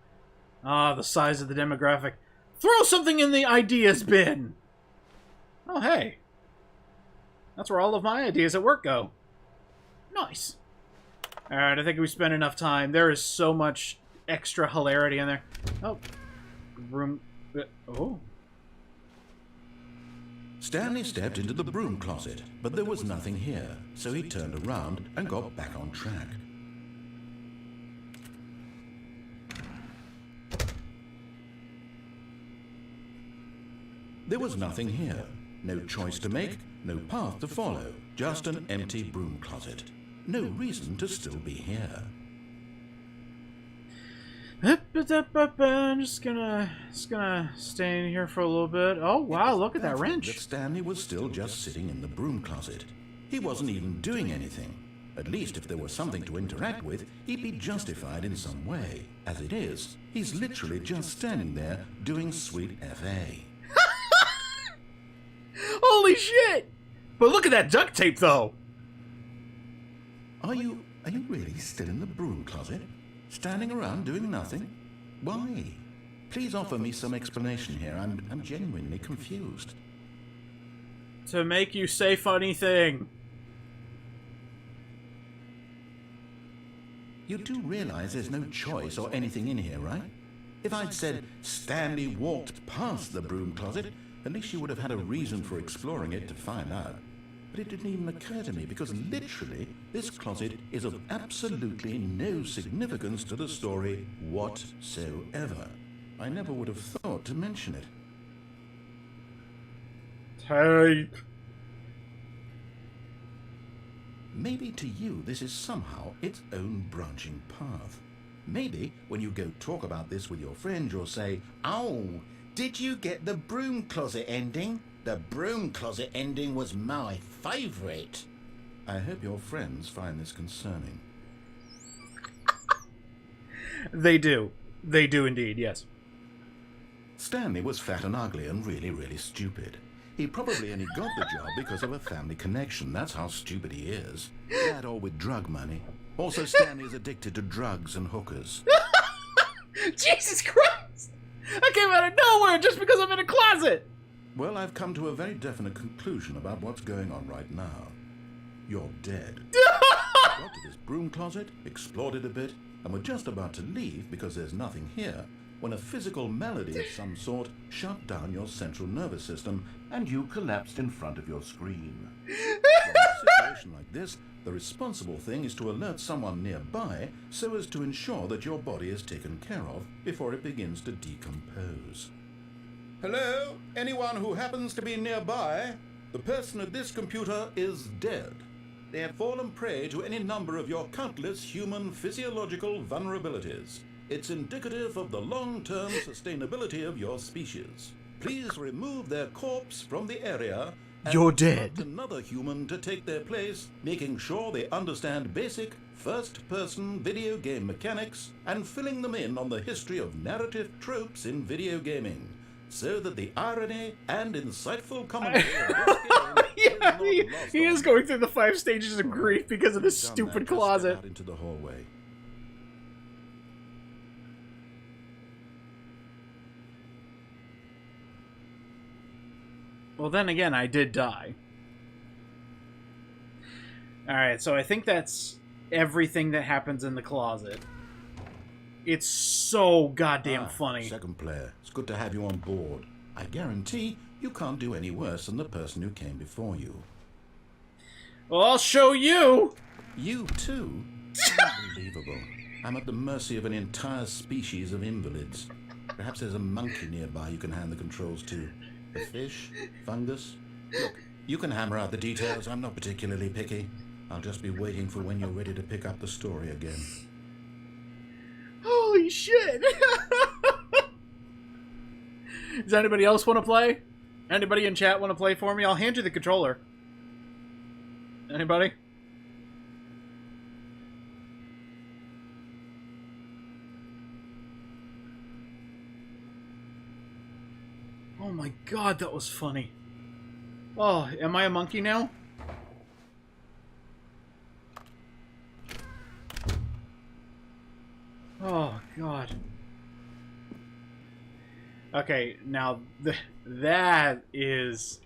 Ah, the size of the demographic. Throw something in the ideas bin! Oh, hey. That's where all of my ideas at work go. Nice. Alright, I think we spent enough time. There is so much extra hilarity in there. Oh. Broom. Oh.
Stanley stepped into the broom closet, but there was nothing here, so he turned around and got back on track. There was nothing here. No choice to make, no path to follow, just an empty broom closet. No reason to still be here.
I'm just gonna stay in here for a little bit. Oh wow, look at that wrench.
That Stanley was still just sitting in the broom closet. He wasn't even doing anything. At least if there was something to interact with, he'd be justified in some way. As it is, he's literally just standing there doing sweet FA.
Holy shit! But look at that duct tape, though.
Are you really still in the broom closet? Standing around doing nothing? Why? Please offer me some explanation here. I'm genuinely confused.
To make you say funny thing.
You do realize there's no choice or anything in here, right? If I'd said Stanley walked past the broom closet, at least you would have had a reason for exploring it to find out. But it didn't even occur to me because literally this closet is of absolutely no significance to the story whatsoever. I never would have thought to mention it.
Tape.
Maybe to you this is somehow its own branching path. Maybe when you go talk about this with your friend you'll say, "Oh, did you get the broom closet ending? The broom closet ending was my favourite." I hope your friends find this concerning.
They do. They do indeed, yes.
Stanley was fat and ugly and really, really stupid. He probably only got the job because of a family connection. That's how stupid he is. That or with drug money. Also, Stanley is addicted to drugs and hookers.
Jesus Christ! I came out of nowhere just because I'm in a closet!
Well, I've come to a very definite conclusion about what's going on right now. You're dead. Got to this broom closet, explored it a bit, and we're just about to leave because there's nothing here, when a physical malady of some sort shut down your central nervous system and you collapsed in front of your screen. In a situation like this, the responsible thing is to alert someone nearby so as to ensure that your body is taken care of before it begins to decompose. Hello? Anyone who happens to be nearby? The person at this computer is dead. They have fallen prey to any number of your countless human physiological vulnerabilities. It's indicative of the long-term sustainability of your species. Please remove their corpse from the area and
You're dead.
instruct another human to take their place, making sure they understand basic first-person video game mechanics and filling them in on the history of narrative tropes in video gaming, so that the irony and insightful commentary of this game
Yeah,
is not lost
he is
on
going through the 5 stages of grief because of this
Done
stupid
that, just step
closet.
out into the hallway.
Well, then again, I did die. Alright, so I think that's everything that happens in the closet. It's so goddamn funny.
Second player, it's good to have you on board. I guarantee you can't do any worse than the person who came before you.
Well, I'll show you!
You too? Unbelievable. I'm at the mercy of an entire species of invalids. Perhaps there's a monkey nearby you can hand the controls to. A fish? Fungus? Look, you can hammer out the details. I'm not particularly picky. I'll just be waiting for when you're ready to pick up the story again.
Holy shit! Does anybody else want to play? Anybody in chat want to play for me? I'll hand you the controller. Anybody? Oh my god, that was funny. Oh, am I a monkey now? Oh god. Okay, now that is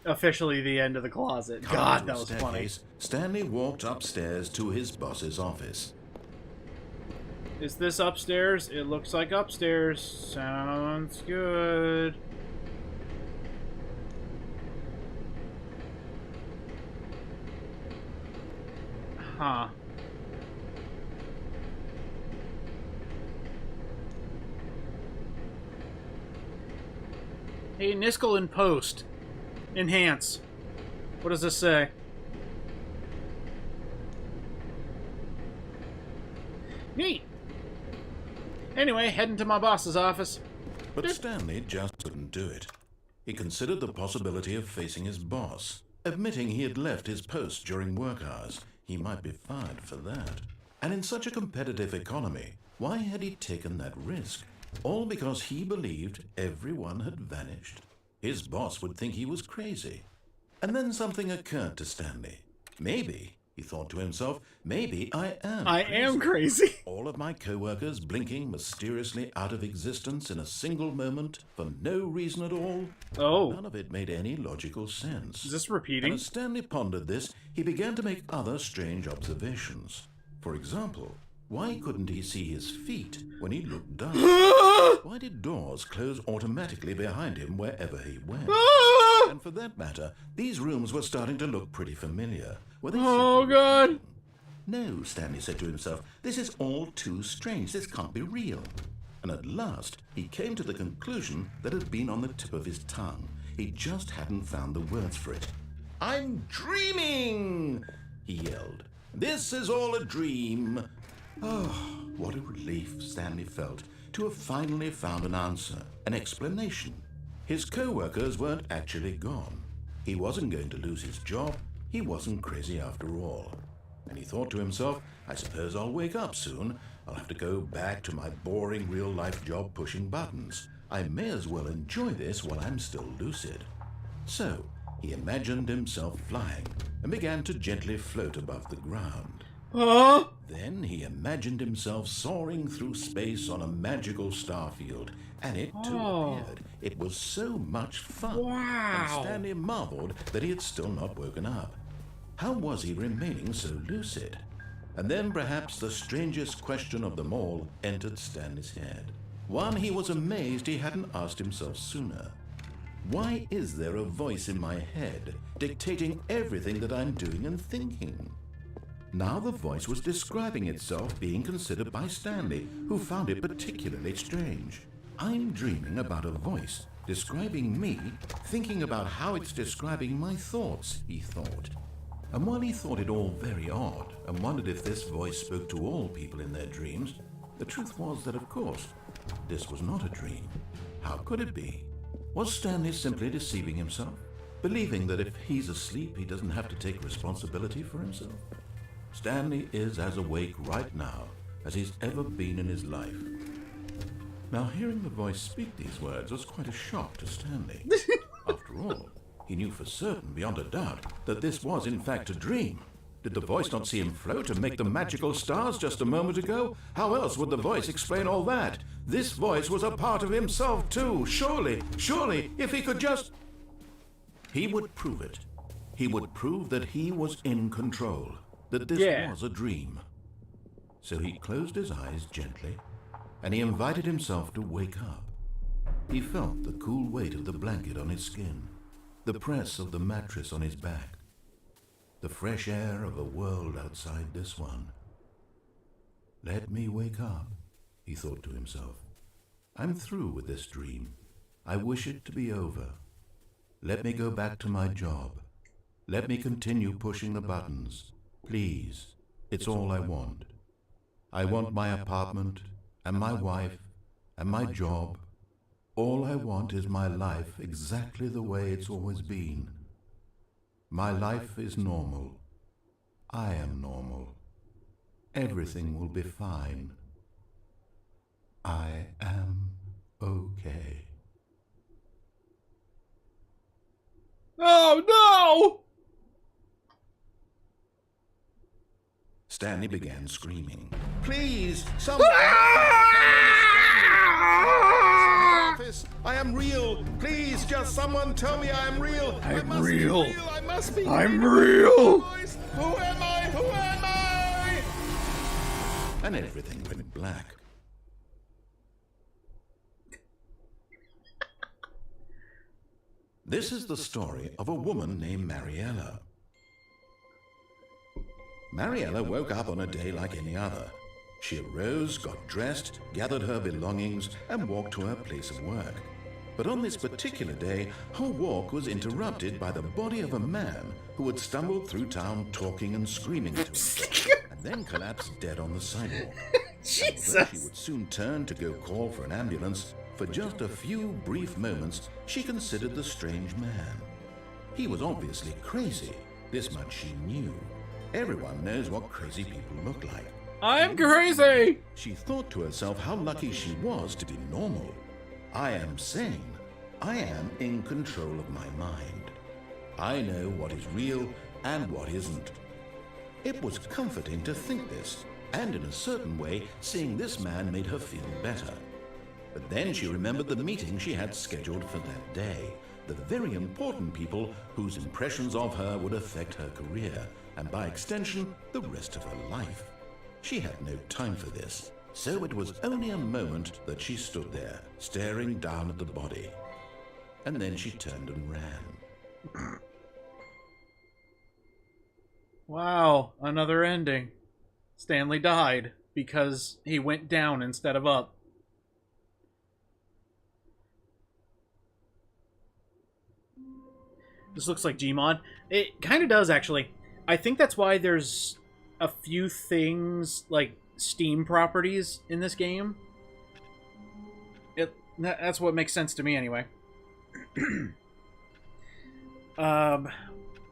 officially the end of the closet. God, that was funny.
Stanley walked upstairs to his boss's office.
Is this upstairs? It looks like upstairs. Sounds good. Huh. Hey, Niskel in post. Enhance. What does this say? Neat. Anyway, heading to my boss's office.
But Stanley just couldn't do it. He considered the possibility of facing his boss. Admitting he had left his post during work hours, he might be fired for that. And in such a competitive economy, why had he taken that risk? All because he believed everyone had vanished. His boss would think he was crazy. And then something occurred to Stanley. Maybe, he thought to himself, maybe I am
I am crazy.
All of my co-workers blinking mysteriously out of existence in a single moment for no reason at all.
Oh.
None of it made any logical sense.
Is this repeating?
And as Stanley pondered this, he began to make other strange observations. For example, why couldn't he see his feet when he looked down? Why did doors close automatically behind him wherever he went? And for that matter, these rooms were starting to look pretty familiar. Were they
Oh, God.
No, Stanley said to himself, this is all too strange. This can't be real. And at last, he came to the conclusion that had been on the tip of his tongue. He just hadn't found the words for it. I'm dreaming, he yelled. This is all a dream. Oh, what a relief Stanley felt to have finally found an answer, an explanation. His co-workers weren't actually gone. He wasn't going to lose his job. He wasn't crazy after all. And he thought to himself, I suppose I'll wake up soon. I'll have to go back to my boring real-life job pushing buttons. I may as well enjoy this while I'm still lucid. So, he imagined himself flying and began to gently float above the ground.
Huh?
Then he imagined himself soaring through space on a magical starfield, and it too appeared. It was so much fun.
Wow.
And Stanley marveled that he had still not woken up. How was he remaining so lucid? And then perhaps the strangest question of them all entered Stanley's head. One he was amazed he hadn't asked himself sooner. Why is there a voice in my head dictating everything that I'm doing and thinking? Now the voice was describing itself being considered by Stanley, who found it particularly strange. I'm dreaming about a voice describing me, thinking about how it's describing my thoughts, he thought. And while he thought it all very odd and wondered if this voice spoke to all people in their dreams, the truth was that, of course, this was not a dream. How could it be? Was Stanley simply deceiving himself, believing that if he's asleep, he doesn't have to take responsibility for himself? Stanley is as awake right now as he's ever been in his life. Now, hearing the voice speak these words was quite a shock to Stanley. After all, he knew for certain, beyond a doubt, that this was in fact a dream. Did the voice not see him float and make the magical stars just a moment ago? How else would the voice explain all that? This voice was a part of himself too. Surely, if he could just... He would prove it. He would prove that he was in control, that this was a dream. So he closed his eyes gently and he invited himself to wake up. He felt the cool weight of the blanket on his skin, the press of the mattress on his back, the fresh air of a world outside this one. Let me wake up, he thought to himself. I'm through with this dream. I wish it to be over. Let me go back to my job. Let me continue pushing the buttons. Please, it's all I want. I want my apartment, and my wife, and my job. All I want is my life exactly the way it's always been. My life is normal. I am normal. Everything will be fine. I am okay.
Oh no!
Stanley began screaming. Please, someone! I am real. Please, just someone tell me I am real.
I'm real.
I must be.
I'm real.
Who am I? Who am I? And everything went black. This is the story of a woman named Mariella. Mariella woke up on a day like any other. She arose, got dressed, gathered her belongings, and walked to her place of work. But on this particular day, her walk was interrupted by the body of a man who had stumbled through town talking and screaming to himself, and then collapsed dead on the sidewalk.
Jesus!
Although she would soon turn to go call for an ambulance, for just a few brief moments, she considered the strange man. He was obviously crazy. This much she knew. Everyone knows what crazy people look like.
I'm crazy!
She thought to herself how lucky she was to be normal. I am sane. I am in control of my mind. I know what is real and what isn't. It was comforting to think this, and in a certain way, seeing this man made her feel better. But then she remembered the meeting she had scheduled for that day, the very important people whose impressions of her would affect her career, and by extension, the rest of her life. She had no time for this, so it was only a moment that she stood there, staring down at the body. And then she turned and ran.
Wow, another ending. Stanley died because he went down instead of up. This looks like Gmod. It kind of does, actually. I think that's why there's a few things, like Steam properties in this game. That's what makes sense to me, anyway. What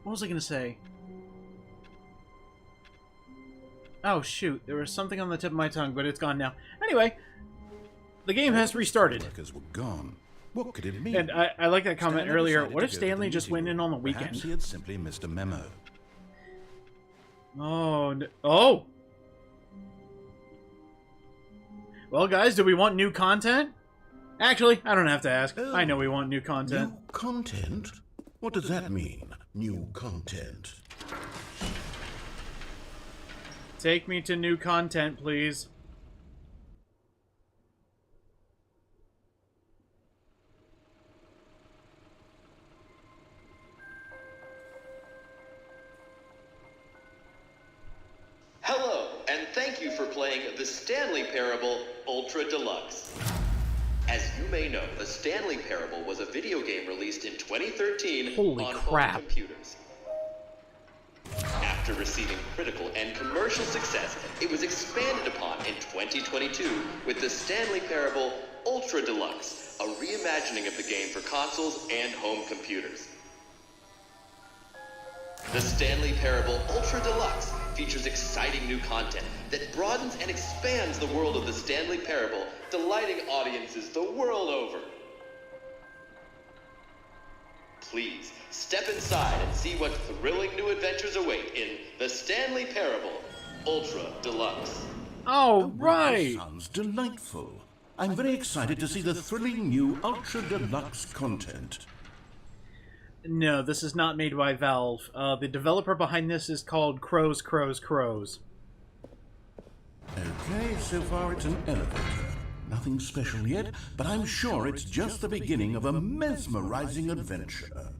was I going to say? Oh, shoot. There was something on the tip of my tongue, but it's gone now. Anyway, the game has restarted.
Workers were gone. What could it mean?
And I like that comment
Stanley
earlier.
decided
What
to
if
go to
Stanley
the
just
meeting
went in on the
room.
weekend?
Perhaps he had simply missed a memo.
Oh, oh! Well, guys, do we want new content? Actually, I don't have to ask.
Oh,
I know we want new content.
New content? What does that mean, new content?
Take me to new content, please.
Hello, and thank you for playing The Stanley Parable Ultra Deluxe. As you may know, The Stanley Parable was a video game released in 2013
Holy
on
crap.
home computers. After receiving critical and commercial success, it was expanded upon in 2022 with The Stanley Parable Ultra Deluxe, a reimagining of the game for consoles and home computers. The Stanley Parable Ultra Deluxe features exciting new content that broadens and expands the world of the Stanley Parable, delighting audiences the world over. Please, step inside and see what thrilling new adventures await in The Stanley Parable Ultra Deluxe.
Oh, right!
Sounds delightful. I'm very excited to see the thrilling new Ultra Deluxe content.
No, this is not made by Valve. The developer behind this is called Crows.
Okay, so far it's an elevator. nothing special yet, but I'm sure it's just the beginning of a mesmerizing adventure.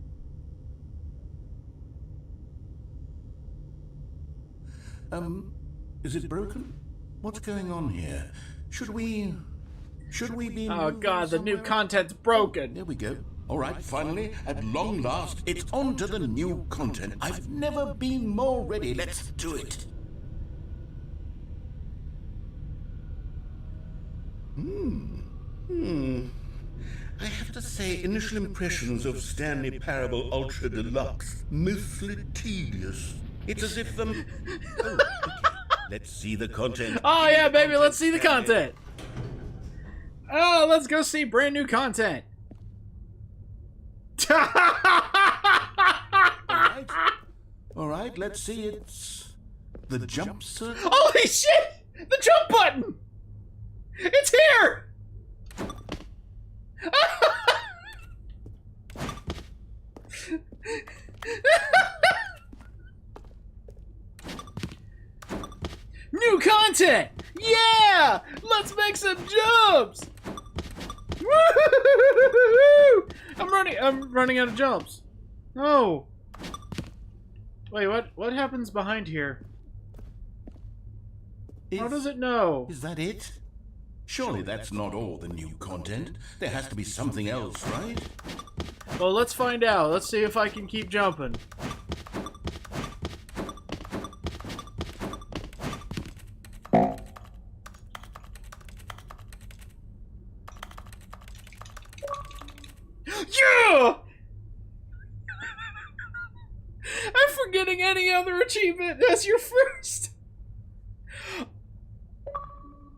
Is it broken? What's going on here? Should we be...
Oh god, the new content's broken.
There we go. All right, finally, at long last, it's on to the new content. I've never been more ready. Let's do it. I have to say, initial impressions of Stanley Parable Ultra Deluxe, mostly tedious. It's as if them... Oh, okay. Let's see the content.
Oh yeah, baby, let's see the content. Oh, let's go see brand new content.
All right, let's see. It's the jump circle.
Holy shit! The jump button! It's here! New content! Yeah! Let's make some jumps! Woo! I'm running out of jumps. No. Wait, what happens behind here? How does it know?
Is that it? Surely that's not all the new content. There has to be something else, right?
Well, let's find out. Let's see if I can keep jumping. Yeah! I'm forgetting any other achievement. That's your first.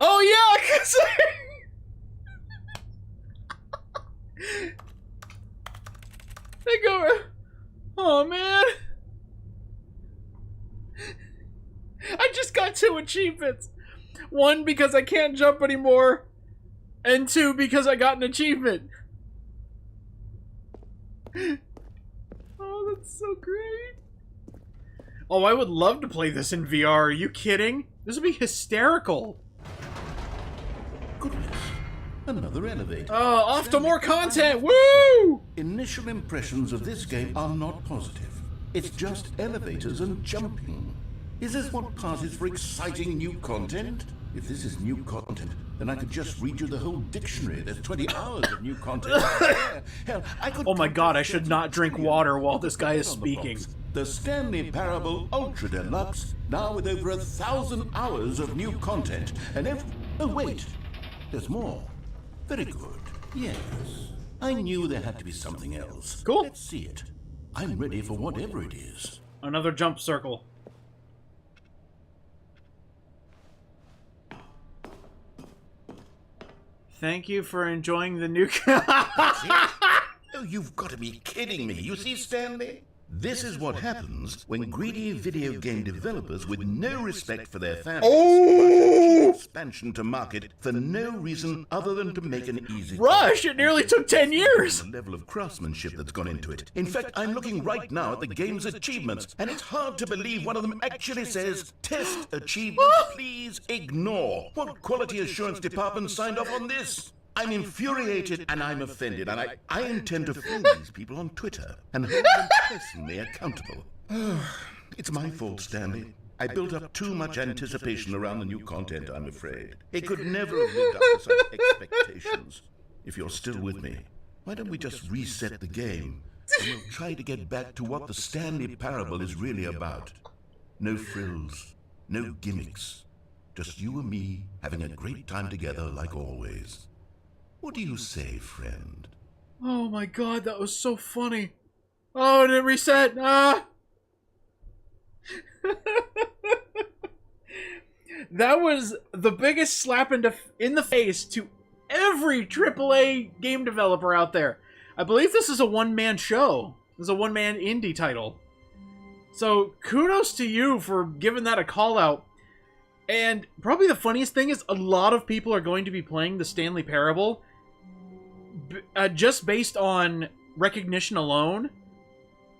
Oh yeah, cause they go. Oh man, I just got 2 achievements. 1 because I can't jump anymore, and 2 because I got an achievement. Oh, that's so great. Oh, I would love to play this in VR. Are you kidding? This would be hysterical.
Goodness. Another elevator.
Off to more content! Woo!
Initial impressions of this game are not positive. It's just elevators and jumping. Is this what passes for exciting new content? If this is new content, then I could just read you the whole dictionary. There's 20 hours of new content. Hell, I could...
Oh my god, I should not drink water while this guy is speaking.
The Stanley Parable Ultra Deluxe, now with over 1,000 hours of new content. And oh wait, there's more. Very good. Yes. I knew there had to be something else.
Cool.
Let's see it. I'm ready for whatever it is.
Another jump circle. Thank you for enjoying the new...
Oh, you've got to be kidding me. You see, Stanley? This is what happens when greedy video game developers with no respect for their fans expansion to market for no reason other than to make an easy...
Rush! It nearly took 10 years!
The level of craftsmanship that's gone into it. In fact, I'm looking right now at the game's achievements, and it's hard to believe one of them actually says, "Test achievement, please ignore." What quality assurance department signed off on this? I'm infuriated and I'm offended, and I intend to phone these people on Twitter and hold them personally accountable. It's my fault, Stanley. I built up too much anticipation around the new content, I'm afraid. It could never have lived up to such expectations. If you're still with me, why don't we just reset the game and we'll try to get back to what the Stanley Parable is really about. No frills, no gimmicks. Just you and me having a great time together like always. What do you say, friend?
Oh my god, that was so funny. Oh, and it reset. Ah! That was the biggest slap in the face to every AAA game developer out there. I believe this is a one-man show. This is a one-man indie title. So, kudos to you for giving that a call-out. And probably the funniest thing is a lot of people are going to be playing the Stanley Parable just based on recognition alone.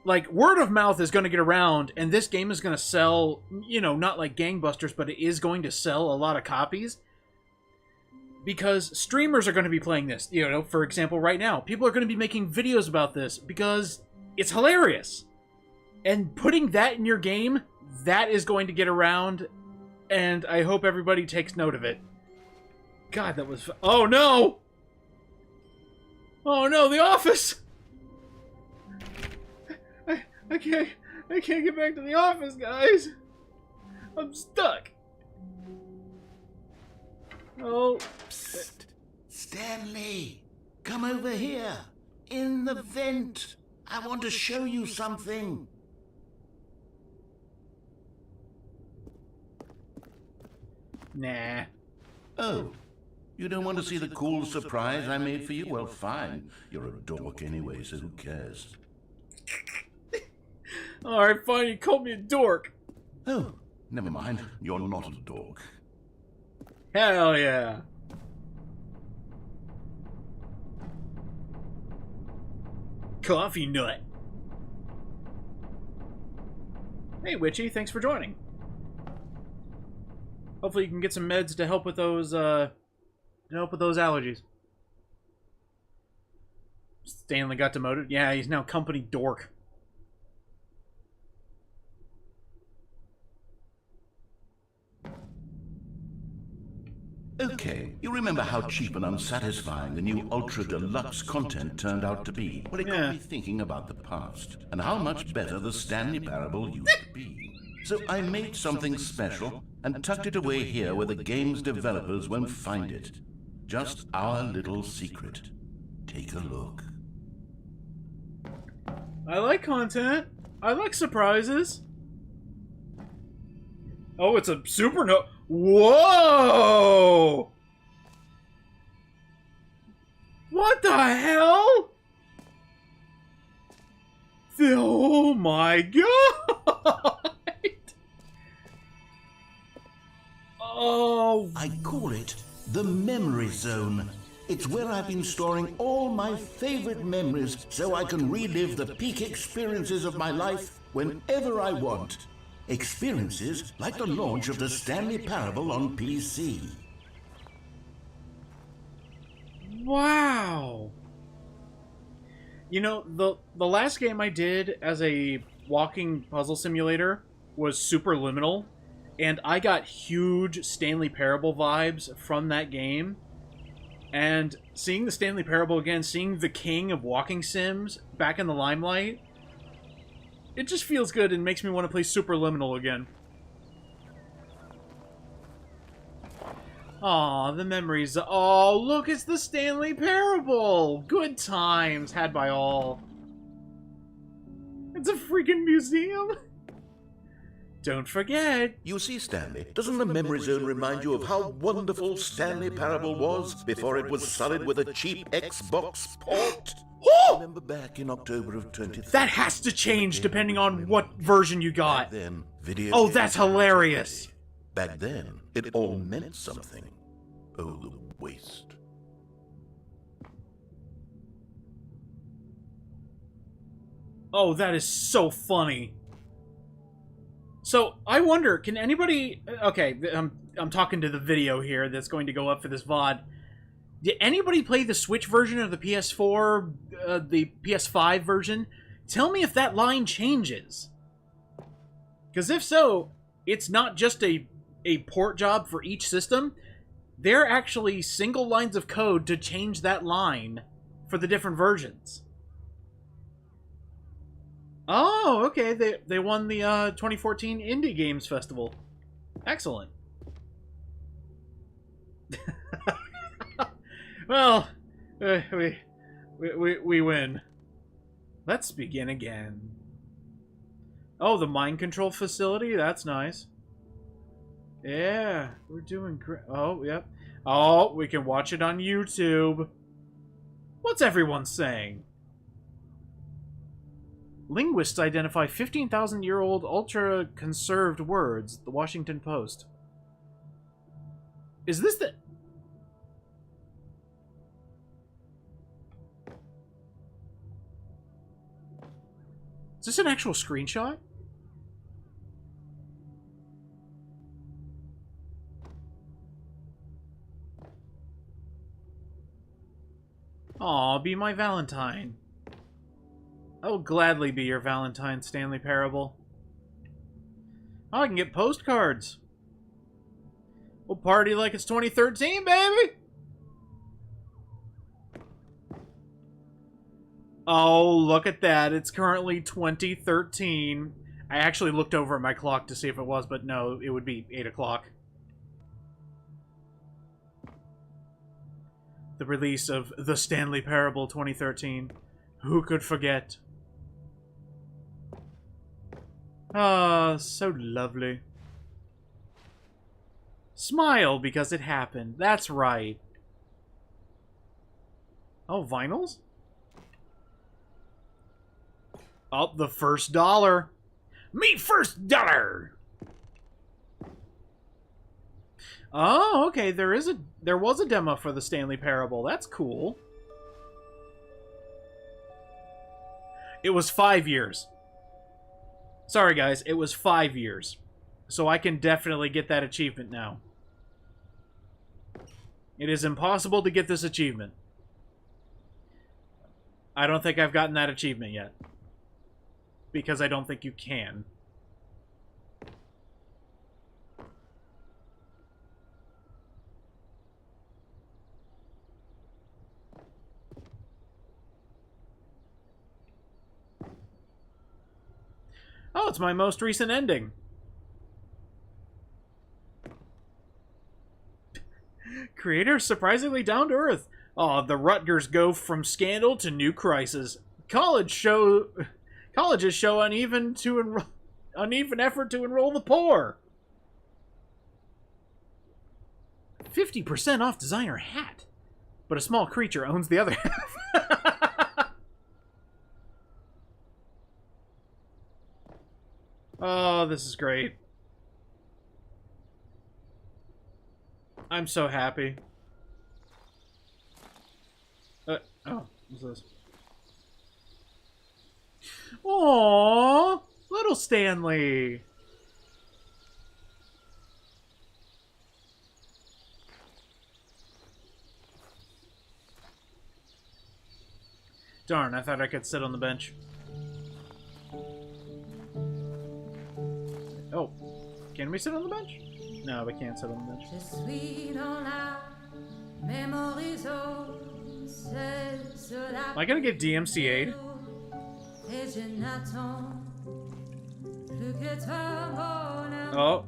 Like, word of mouth is going to get around, and this game is going to sell, you know, not like gangbusters, but it is going to sell a lot of copies. because streamers are going to be playing this. You know, for example, right now, people are going to be making videos about this because it's hilarious. And putting that in your game, that is going to get around, and I hope everybody takes note of it. God, that was... Oh, no! Oh, no, The Office! I can't get back to the office, guys! I'm stuck! Oh...
Psst. Stanley! Come over here! In the vent! I want to show you something!
Nah.
Oh, you don't want to see the cool surprise I made for you? Well, fine. You're a dork anyway, so who cares?
Alright, fine, you called me a dork.
Oh, never mind. You're not a dork.
Hell yeah. Coffee nut. Hey, Witchy, thanks for joining. Hopefully you can get some meds to help with those, allergies. Stanley got demoted. Yeah, he's now company dork.
Okay, you remember how cheap and unsatisfying the new Ultra Deluxe content turned out to be? Well, it got me thinking about the past, and how much better the Stanley Parable used to be. So I made something special, and tucked it away here where the game's developers won't find it. Just our little secret. Take a look.
I like content. I like surprises. Oh, it's a supernova. Whoa! What the hell? Oh my god! Oh.
I call it the Memory Zone. It's where I've been storing all my favorite memories so I can relive the peak experiences of my life whenever I want. Experiences like the launch of the Stanley Parable on PC.
Wow. You know, the last game I did as a walking puzzle simulator was Superliminal, and I got huge Stanley Parable vibes from that game. And seeing the Stanley Parable again, seeing the king of walking sims back in the limelight, it just feels good and makes me want to play Superliminal again. Aw, the memories. Oh, look, it's the Stanley Parable! Good times had by all. It's a freaking museum! Don't forget.
You see, Stanley, doesn't the Memory Zone remind you of how wonderful Stanley Parable was before it was sullied with a cheap Xbox port? Remember back in October of 2013?
That has to change depending on what version you got.
Back then, video
Oh, that's hilarious.
Back then, it all meant something. Oh, the waste.
Oh, that is so funny. So, I wonder, can anybody... Okay, I'm talking to the video here that's going to go up for this VOD. Did anybody play the Switch version of the PS4, the PS5 version? Tell me if that line changes. Because if so, it's not just a port job for each system. They're actually single lines of code to change that line for the different versions. Oh, okay. They won the 2014 Indie Games Festival. Excellent. Well, we win. Let's begin again. Oh, the mind control facility? That's nice. Yeah, we're doing great. Oh, yep. Oh, we can watch it on YouTube. What's everyone saying? Linguists identify 15,000-year-old ultra-conserved words. The Washington Post. Is this the... Is this an actual screenshot? Aw, be my Valentine. I will gladly be your Valentine, Stanley Parable. Oh, I can get postcards. We'll party like it's 2013, baby! Oh, look at that. It's currently 2013. I actually looked over at my clock to see if it was, but no, it would be 8 o'clock. The release of The Stanley Parable 2013. Who could forget? Ah, so lovely. Smile because it happened. That's right. Oh, vinyls? Oh, the first dollar. Me first dollar! Oh, okay, there was a demo for the Stanley Parable. That's cool. It was 5 years. Sorry, guys, it was 5 years. So I can definitely get that achievement now. It is impossible to get this achievement. I don't think I've gotten that achievement yet. Because I don't think you can. Oh, it's my most recent ending. Creator surprisingly down to earth. Oh, the Rutgers go from scandal to new crisis. Colleges show uneven effort to enroll the poor. 50% off designer hat, but a small creature owns the other half. Oh, this is great. I'm so happy. Oh, what's this? Aww, little Stanley. Darn, I thought I could sit on the bench. Oh, can we sit on the bench? No, we can't sit on the bench. Am I gonna get DMCA'd? Oh,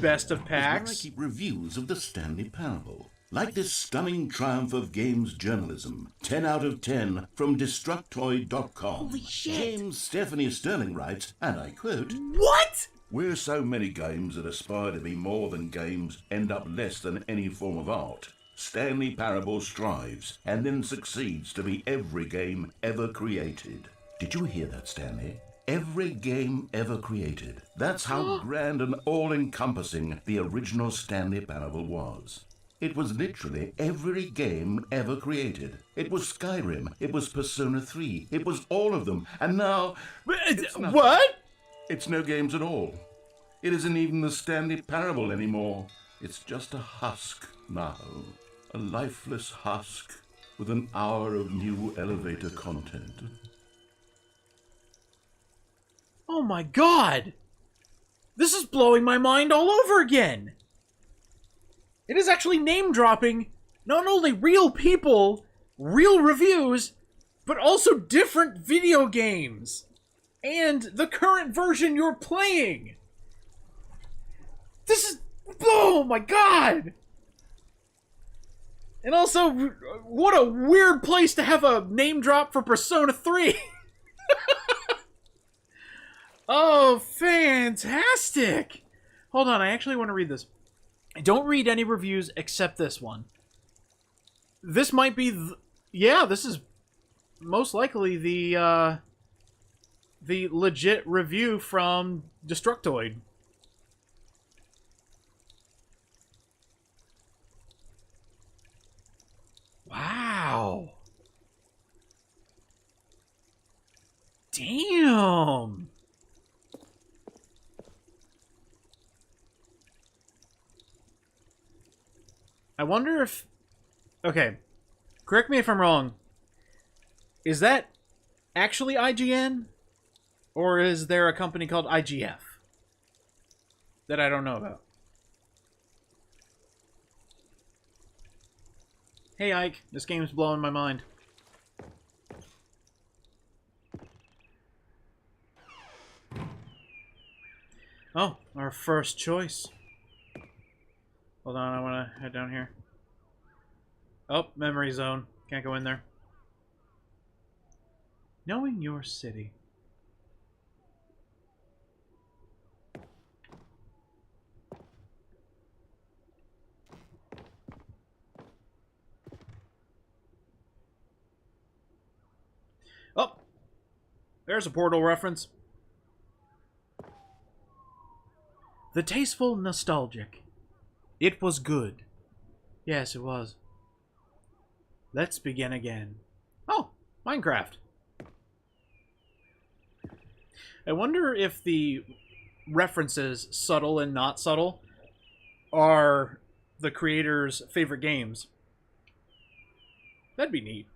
best of packs.
I keep reviews of the Stanley Parable. Like this stunning triumph of games journalism. 10 out of 10 from Destructoid.com.
Holy shit.
James Stephanie Sterling writes, and I quote,
What?
"Where so many games that aspire to be more than games end up less than any form of art, Stanley Parable strives and then succeeds to be every game ever created." Did you hear that, Stanley? Every game ever created. That's how grand and all-encompassing the original Stanley Parable was. It was literally every game ever created. It was Skyrim. It was Persona 3. It was all of them. And now...
What?
It's no games at all. It isn't even the Stanley Parable anymore. It's just a husk now. A lifeless husk with an hour of new elevator content.
Oh my god! This is blowing my mind all over again! It is actually name-dropping not only real people, real reviews, but also different video games! And the current version you're playing! This is... oh my god! And also, what a weird place to have a name drop for Persona 3! Oh, fantastic! Hold on, I actually want to read this. Don't read any reviews except this one. This might be... yeah, this is most likely the legit review from Destructoid. Wow. Damn. I wonder if... okay. Correct me if I'm wrong. Is that actually IGN? Or is there a company called IGF that I don't know about? Hey Ike, this game's blowing my mind. Oh, our first choice. Hold on, I want to head down here. Oh, memory zone. Can't go in there. Knowing your city. Oh! There's a Portal reference. The tasteful nostalgic. It was good. Yes, it was. Let's begin again. Oh, Minecraft. I wonder if the references, subtle and not subtle, are the creator's favorite games. That'd be neat.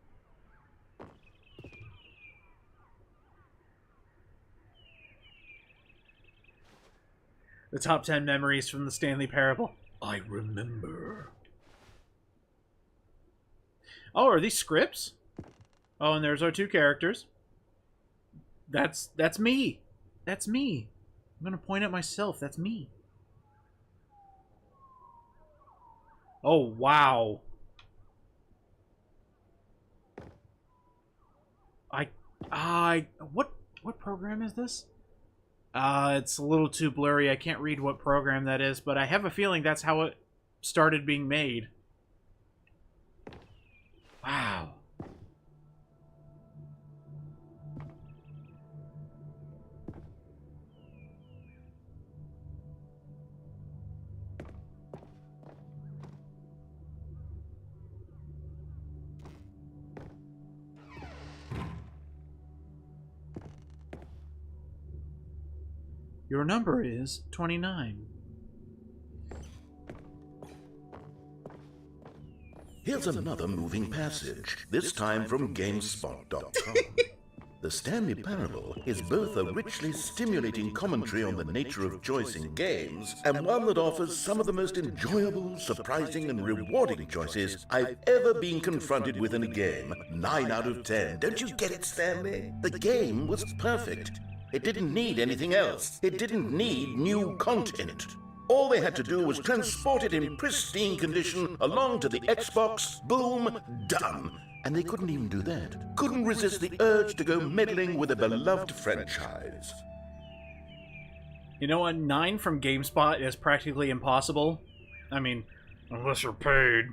The top 10 memories from the Stanley Parable. I remember. Oh, are these scripts? Oh, and there's our two characters. That's me. That's me. I'm gonna point at myself. That's me. Oh, wow. What program is this? It's a little too blurry. I can't read what program that is, but I have a feeling that's how it started being made. Wow. Your number is 29.
Here's another moving passage, this time from GameSpot.com. The Stanley Parable is both a richly stimulating commentary on the nature of choice in games, and one that offers some of the most enjoyable, surprising, and rewarding choices I've ever been confronted with in a game. 9 out of 10. Don't you get it, Stanley? The game was perfect. It didn't need anything else. It didn't need new content. All they had to do was transport it in pristine condition along to the Xbox. Boom, done. And they couldn't even do that. Couldn't resist the urge to go meddling with a beloved franchise.
You know what? 9 from GameSpot is practically impossible. I mean, unless you're paid.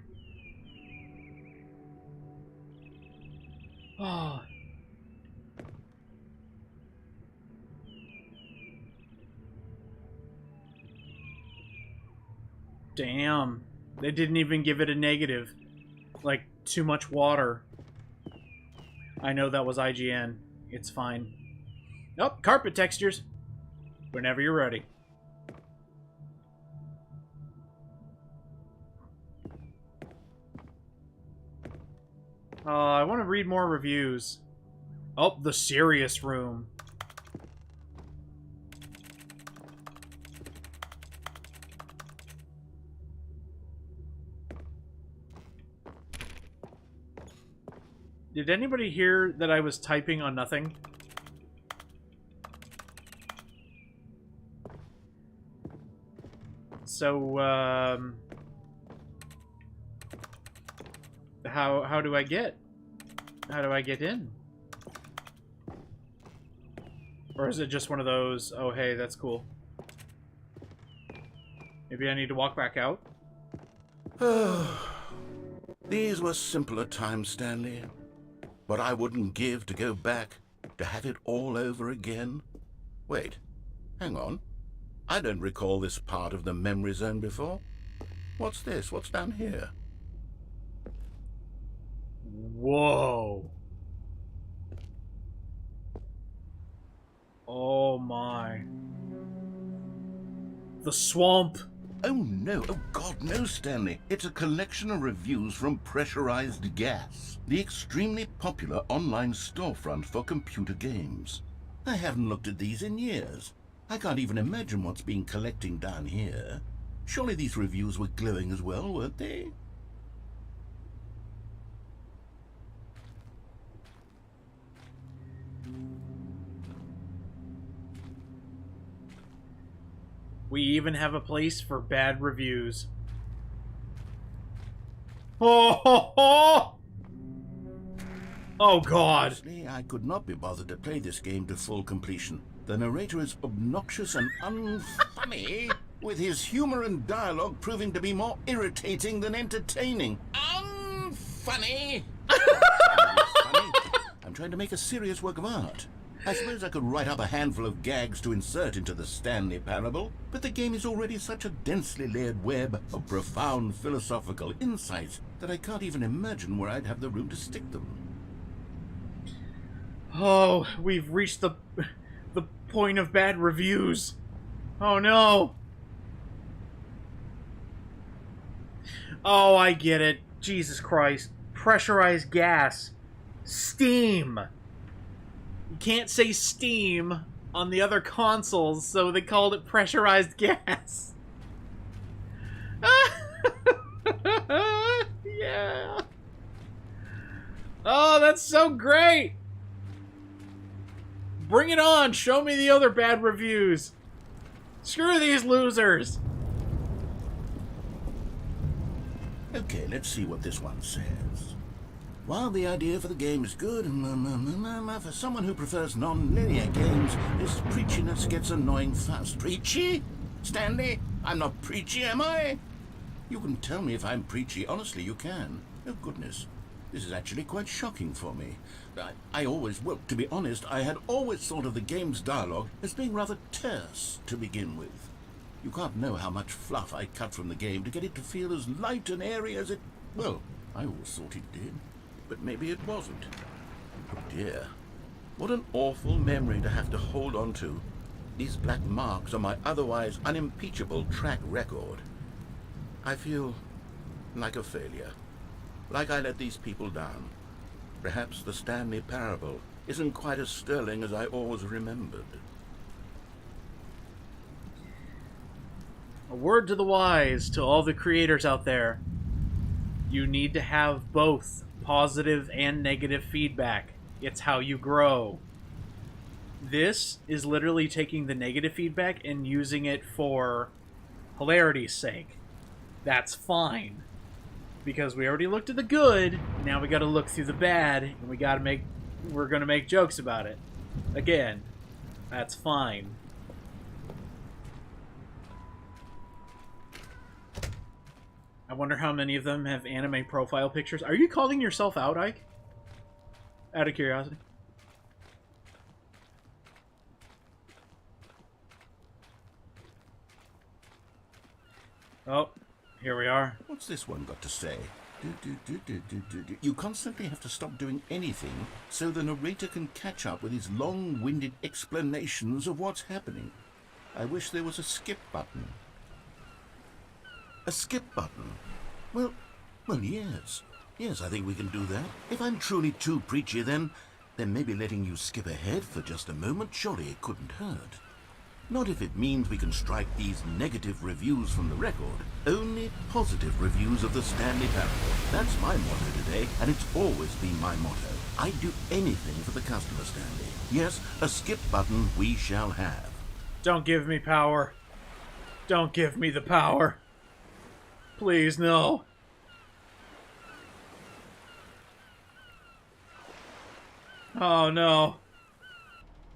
Oh. Damn. They didn't even give it a negative. Like, too much water. I know that was IGN. It's fine. Nope, carpet textures. Whenever you're ready. I want to read more reviews. Oh, the serious room. Did anybody hear that I was typing on nothing? So, how do I get? How do I get in? Or is it just one of those, oh hey, that's cool. Maybe I need to walk back out?
These were simpler times, Stanley. What I wouldn't give to go back, to have it all over again. Wait, hang on. I don't recall this part of the memory zone before. What's this? What's down here?
Whoa. Oh my. The swamp.
Oh no, oh God, no, Stanley. It's a collection of reviews from Pressurized Gas, the extremely popular online storefront for computer games. I haven't looked at these in years. I can't even imagine what's been collecting down here. Surely these reviews were glowing as well, weren't they?
We even have a place for bad reviews. Oh, ho, ho! Oh God.
Honestly, I could not be bothered to play this game to full completion. The narrator is obnoxious and unfunny, with his humor and dialogue proving to be more irritating than entertaining. Unfunny! Funny. I'm trying to make a serious work of art. I suppose I could write up a handful of gags to insert into the Stanley Parable, but the game is already such a densely layered web of profound philosophical insights that I can't even imagine where I'd have the room to stick them.
Oh, we've reached the point of bad reviews. Oh no. Oh, I get it. Jesus Christ. Pressurized gas. Steam. You can't say Steam on the other consoles, so they called it pressurized gas. Yeah. Oh, that's so great. Bring it on. Show me the other bad reviews. Screw these losers.
Okay, let's see what this one says. While the idea for the game is good, for someone who prefers non-linear games, this preachiness gets annoying fast. Preachy? Stanley, I'm not preachy, am I? You can tell me if I'm preachy. Honestly, you can. Oh, goodness. This is actually quite shocking for me. Well, to be honest, I had always thought of the game's dialogue as being rather terse to begin with. You can't know how much fluff I cut from the game to get it to feel as light and airy as it... Well, I always thought it did. But maybe it wasn't. Oh dear. What an awful memory to have to hold on to. These black marks on my otherwise unimpeachable track record. I feel like a failure. Like I let these people down. Perhaps the Stanley Parable isn't quite as sterling as I always remembered.
A word to the wise, to all the creators out there. You need to have both positive and negative feedback. It's how you grow. This is literally taking the negative feedback and using it for hilarity's sake. That's fine. Because we already looked at the good, now we gotta look through the bad, and we're gonna make jokes about it. Again, that's fine. I wonder how many of them have anime profile pictures. Are you calling yourself out, Ike? Out of curiosity. Oh, here we are.
What's this one got to say? You constantly have to stop doing anything so the narrator can catch up with his long-winded explanations of what's happening. I wish there was a skip button. A skip button? Well, yes. Yes, I think we can do that. If I'm truly too preachy, then maybe letting you skip ahead for just a moment, surely it couldn't hurt. Not if it means we can strike these negative reviews from the record. Only positive reviews of the Stanley Parable. That's my motto today, and it's always been my motto. I'd do anything for the customer, Stanley. Yes, a skip button we shall have.
Don't give me power. Don't give me the power. Please, no. Oh, no.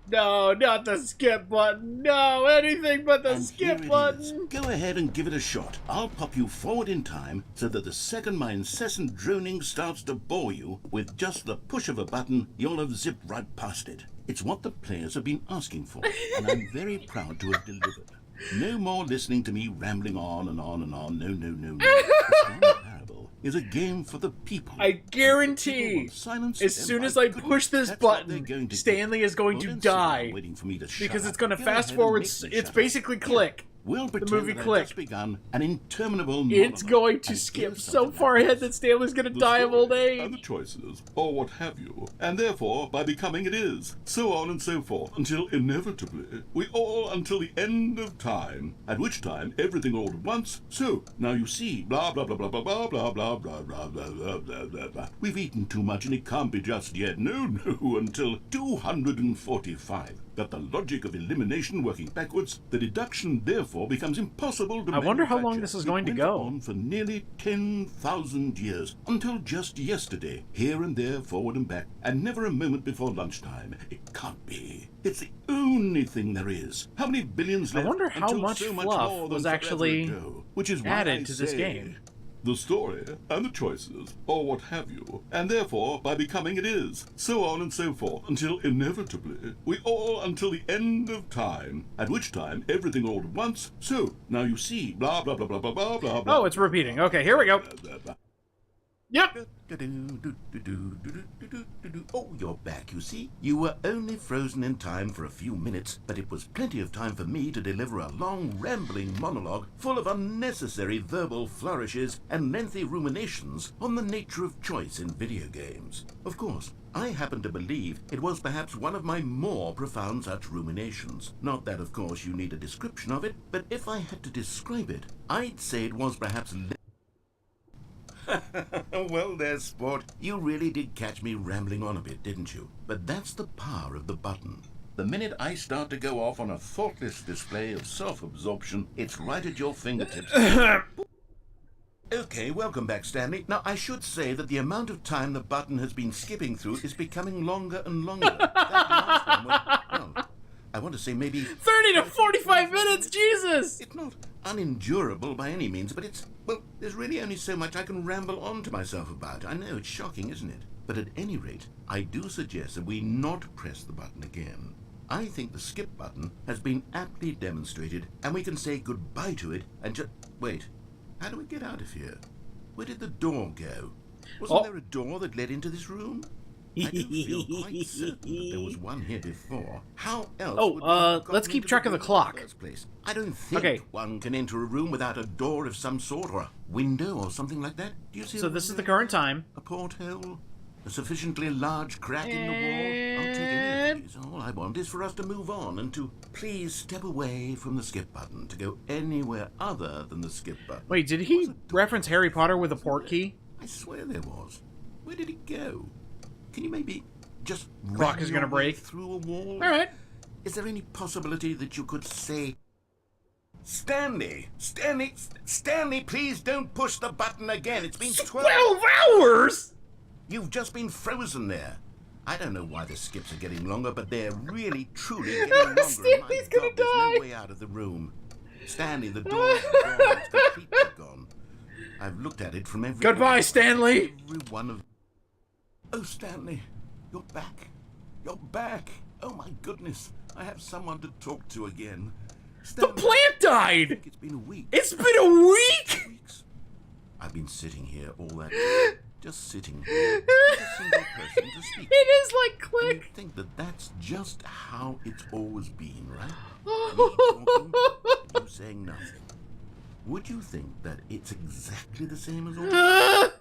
No, not the skip button. No, anything but the skip button.
Go ahead and give it a shot. I'll pop you forward in time so that the second my incessant droning starts to bore you, with just the push of a button, you'll have zipped right past it. It's what the players have been asking for, and I'm very proud to have delivered. No more listening to me rambling on and on and on. No. The Stanley Parable is a game for the people.
I guarantee, as soon as I push this button, Stanley is going to die.
Waiting for me to shut
because
up.
it's going to
Go
fast
ahead and
forward.
make me
It's
shut
basically
up.
click.
We'll pretend
movie
that
click.
has just begun an interminable
It's
monologue,
going to
and
skip
here's
so
something
far
that
ahead
happens.
that Stanley's gonna
The
die of old
story and the
age.
choices, or what have you, and therefore by becoming it is, so on and so forth, until inevitably we all until the end of time, at which time everything all at once. So now you see, blah blah blah blah blah blah blah blah blah blah blah blah blah blah blah. We've eaten too much and it can't be just yet. No, until 245. Got the logic of elimination working backwards. The deduction therefore becomes impossible to
I wonder how long
manufacture.
this is going to
It
go.
went on for nearly 10,000 years, until just yesterday, here and there, forward and back, and never a moment before lunchtime. It can't be. It's the only thing there is. How many billions left?
I wonder how
until
much
so much
fluff
more than
was
forever
actually
ago, which is why
added
I
to this
say,
game.
the story and the choices, or what have you, and therefore by becoming it is, so on and so forth, until inevitably we all until the end of time, at which time everything all at once. So now you see, blah blah blah blah blah blah blah.
Oh, it's repeating. Okay, here we go. Yep.
Oh, you're back, you see. You were only frozen in time for a few minutes, but it was plenty of time for me to deliver a long, rambling monologue full of unnecessary verbal flourishes and lengthy ruminations on the nature of choice in video games. Of course, I happen to believe it was perhaps one of my more profound such ruminations. Not that, of course, you need a description of it, but if I had to describe it, I'd say it was perhaps... Well there, sport. You really did catch me rambling on a bit, didn't you? But that's the power of the button. The minute I start to go off on a thoughtless display of self-absorption, it's right at your fingertips. Okay, welcome back, Stanley. Now, I should say that the amount of time the button has been skipping through is becoming longer and longer. That last one was, well, I want to say maybe...
30 to 45 minutes, Jesus!
It's not unendurable by any means, but it's... Well, there's really only so much I can ramble on to myself about. I know, it's shocking, isn't it? But at any rate, I do suggest that we not press the button again. I think the skip button has been aptly demonstrated, and we can say goodbye to it and just... Wait, how do we get out of here? Where did the door go? Wasn't there a door that led into this room? I do feel quite certain that there was one here before. How else would we have gotten
let's keep
into
track
the
of the
room in
clock.
first place? I don't think one can enter a room without a door of some sort, or a window, or something like that. Do you see?
So this is the current time.
A porthole? A sufficiently large crack in the wall? I'll take any of these. All I want is for us to move on and to please step away from the skip button, to go anywhere other than the skip button.
Wait, did he reference Harry Potter with a port key?
I swear there was. Where did it go? Can you maybe just
Clock
ram
is gonna
your way
break.
through a wall?
All right.
Is there any possibility that you could say, Stanley, please don't push the button again. It's been
12 hours?
You've just been frozen there. I don't know why the skips are getting longer, but they're really, truly getting longer.
Stanley's gonna
There's
die.
no way out of the room. Stanley, the door is gone. It's completely gone. I've looked at it from every...
Goodbye, Stanley.
Every one of... Oh, Stanley, you're back. You're back. Oh, my goodness. I have someone to talk to again.
The
Stanley,
plant
I
died.
think it's been a week.
It's been a week.
Weeks. I've been sitting here all that time. Just sitting here. Not a single person to speak.
It is like
And
click.
you think that that's just how it's always been, right? Me talking, and you saying nothing. Would you think that it's exactly the same as always?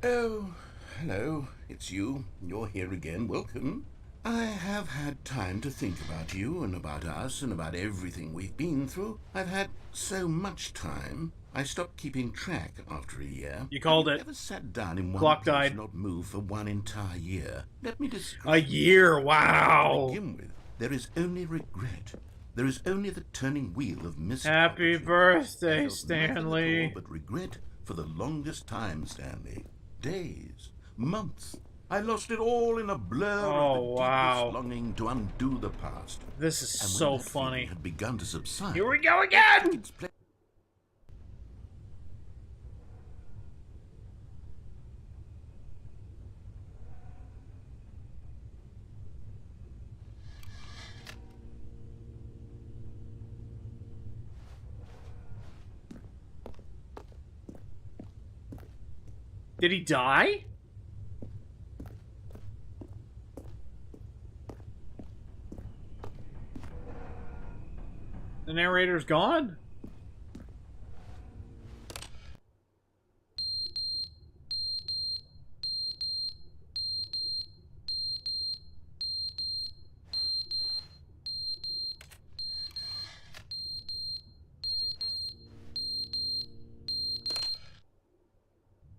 Oh, hello. It's you. You're here again. Welcome. I have had time to think about you and about us and about everything we've been through. I've had so much time. I stopped keeping track after a year.
You called
Have
it.
you ever sat down in one
Clock
place
died.
and not moved for one entire year? Let me
A
describe.
year.
To
Wow.
begin with, there is only regret. There is only the turning wheel of missed
Happy
opportunities.
birthday,
I felt nothing at
Stanley.
all but regret for the longest time, Stanley. Days, months. I lost it all in a blur
Oh,
of the
wow.
deepest longing to undo the past.
This is
And when
so
that feeling
funny.
had begun to subside,
Here we go again.
its pla-
Did he die? The narrator's gone?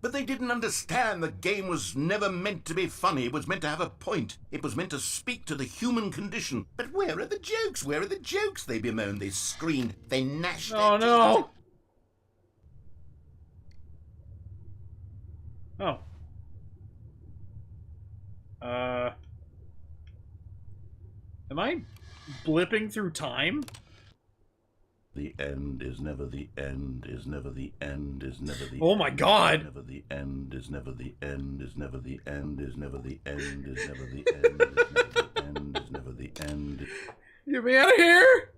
But they didn't understand the game was never meant to be funny. It was meant to have a point. It was meant to speak to the human condition. But where are the jokes? Where are the jokes? They bemoaned, they screamed, they gnashed
Oh,
their
no!
teeth.
Oh. Am I blipping through time?
The end is never the end, is never the end, is never the
Oh my god!
never the end, is never the end, is never the end, is never the end, is never the end, is never the end, is never the end.
Get me out of here!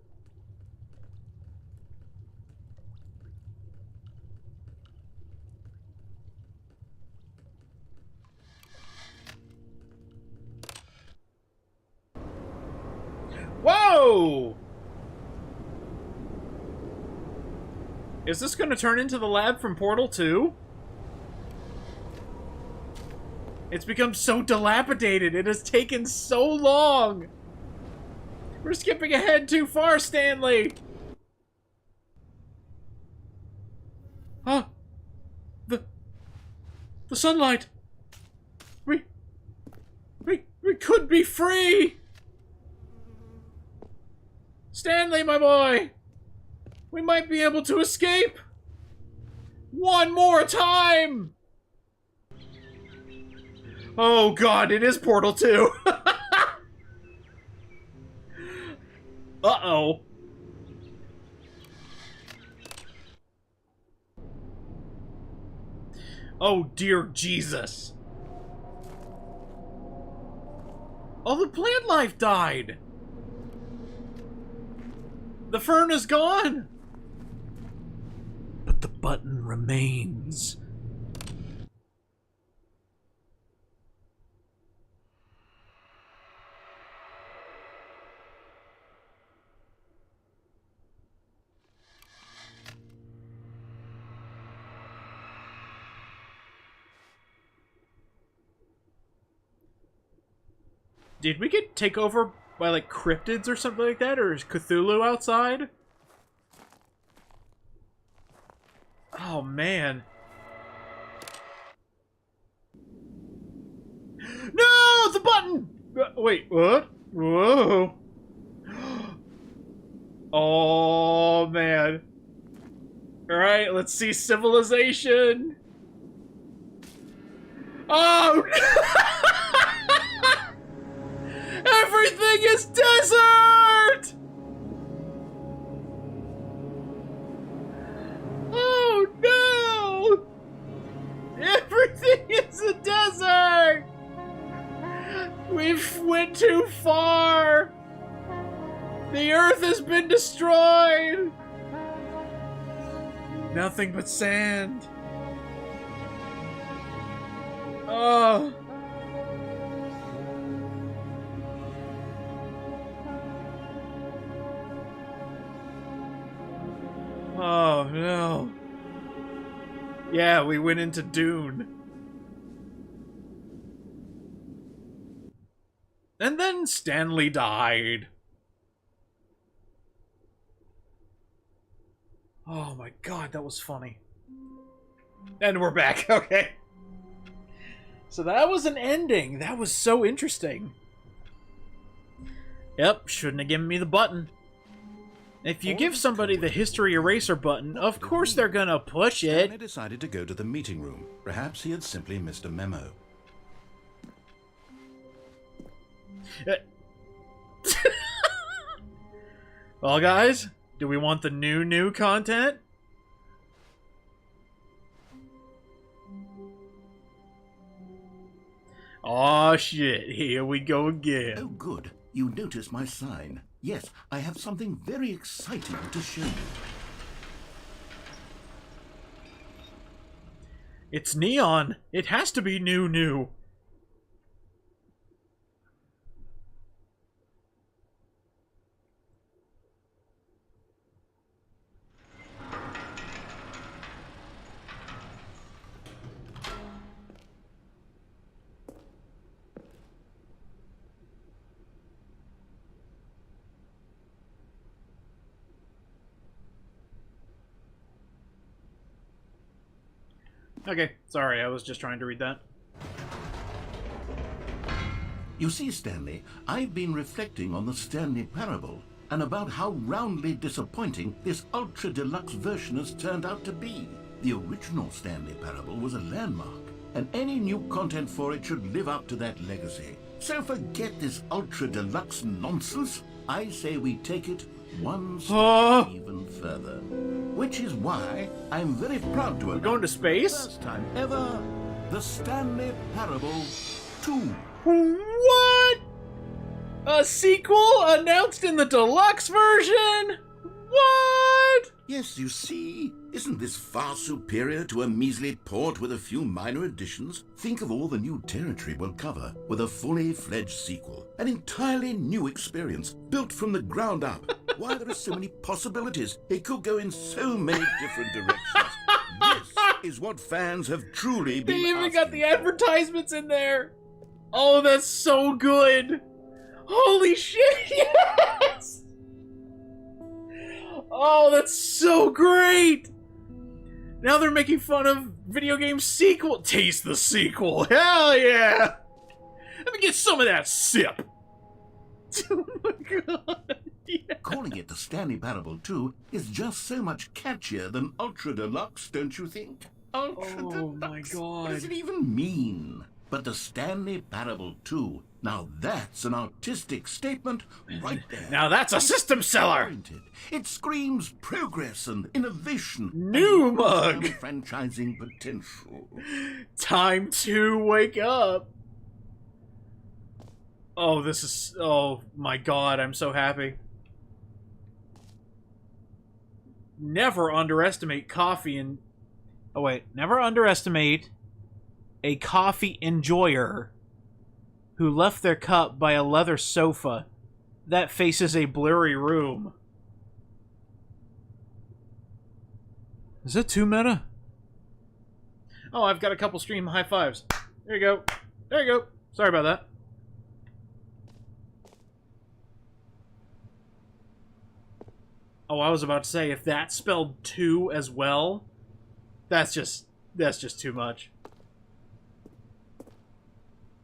Whoa! Is this gonna turn into the lab from Portal 2? It's become so dilapidated. It has taken so long. We're skipping ahead too far, Stanley. Huh? The sunlight. We could be free. Stanley, my boy. We might be able to escape. One more time. Oh god, it is Portal 2. Uh-oh. Oh dear Jesus. Oh, the plant life died. The fern is gone. But the button remains. Did we get taken over by, like, cryptids or something like that? Or is Cthulhu outside? Oh, man. No! The button! Wait, what? Whoa. Oh, man. Alright, let's see civilization. Oh, everything is desert! Oh no! Everything is a desert! We've went too far! The earth has been destroyed! Nothing but sand. Oh. Oh no. Yeah, we went into Dune. And then Stanley died. Oh my god, that was funny. And we're back, okay. So that was an ending. That was so interesting. Yep, shouldn't have given me the button. If you give somebody the history eraser button, of course they're gonna push
Stanley
it.
decided to go to the meeting room. Perhaps he had simply missed a memo.
Well, guys, do we want the new content? Aw, shit. Here we go again.
Oh, good. You noticed my sign. Yes, I have something very exciting to show you.
It's neon. It has to be new. Okay, sorry, I was just trying to read that.
You see, Stanley, I've been reflecting on the Stanley Parable and about how roundly disappointing this Ultra Deluxe version has turned out to be. The original Stanley Parable was a landmark, and any new content for it should live up to that legacy. So forget this Ultra Deluxe nonsense. I say we take it one step even further. Which is why I'm very proud to announce
Going to space?
first time ever, the Stanley Parable 2.
What? A sequel announced in the deluxe version? What?
Yes, you see, isn't this far superior to a measly port with a few minor additions? Think of all the new territory we'll cover with a fully fledged sequel. An entirely new experience, built from the ground up. Why, there are so many possibilities. It could go in so many different directions. This is what fans have truly been
They even got the
asking for.
advertisements in there. Oh, that's so good. Holy shit, yes! Oh, that's so great! Now they're making fun of video game sequel. Taste the sequel. Hell yeah! Let me get some of that sip. Oh my god. Yeah.
Calling it the Stanley Parable 2 is just so much catchier than Ultra Deluxe, don't you think? Ultra
Oh
Deluxe.
my God.
What does it even mean? But the Stanley Parable 2, now that's an artistic statement right there.
Now that's a system seller.
Pointed. It screams progress and innovation.
New
and
mug.
long-term franchising potential.
Time to wake up. Oh, this is... Oh my god, I'm so happy. Never underestimate coffee and... Oh wait, never underestimate a coffee enjoyer who left their cup by a leather sofa that faces a blurry room. Is that too meta? Oh, I've got a couple stream high fives. There you go. There you go. Sorry about that. Oh, I was about to say, if that spelled two as well, that's just too much.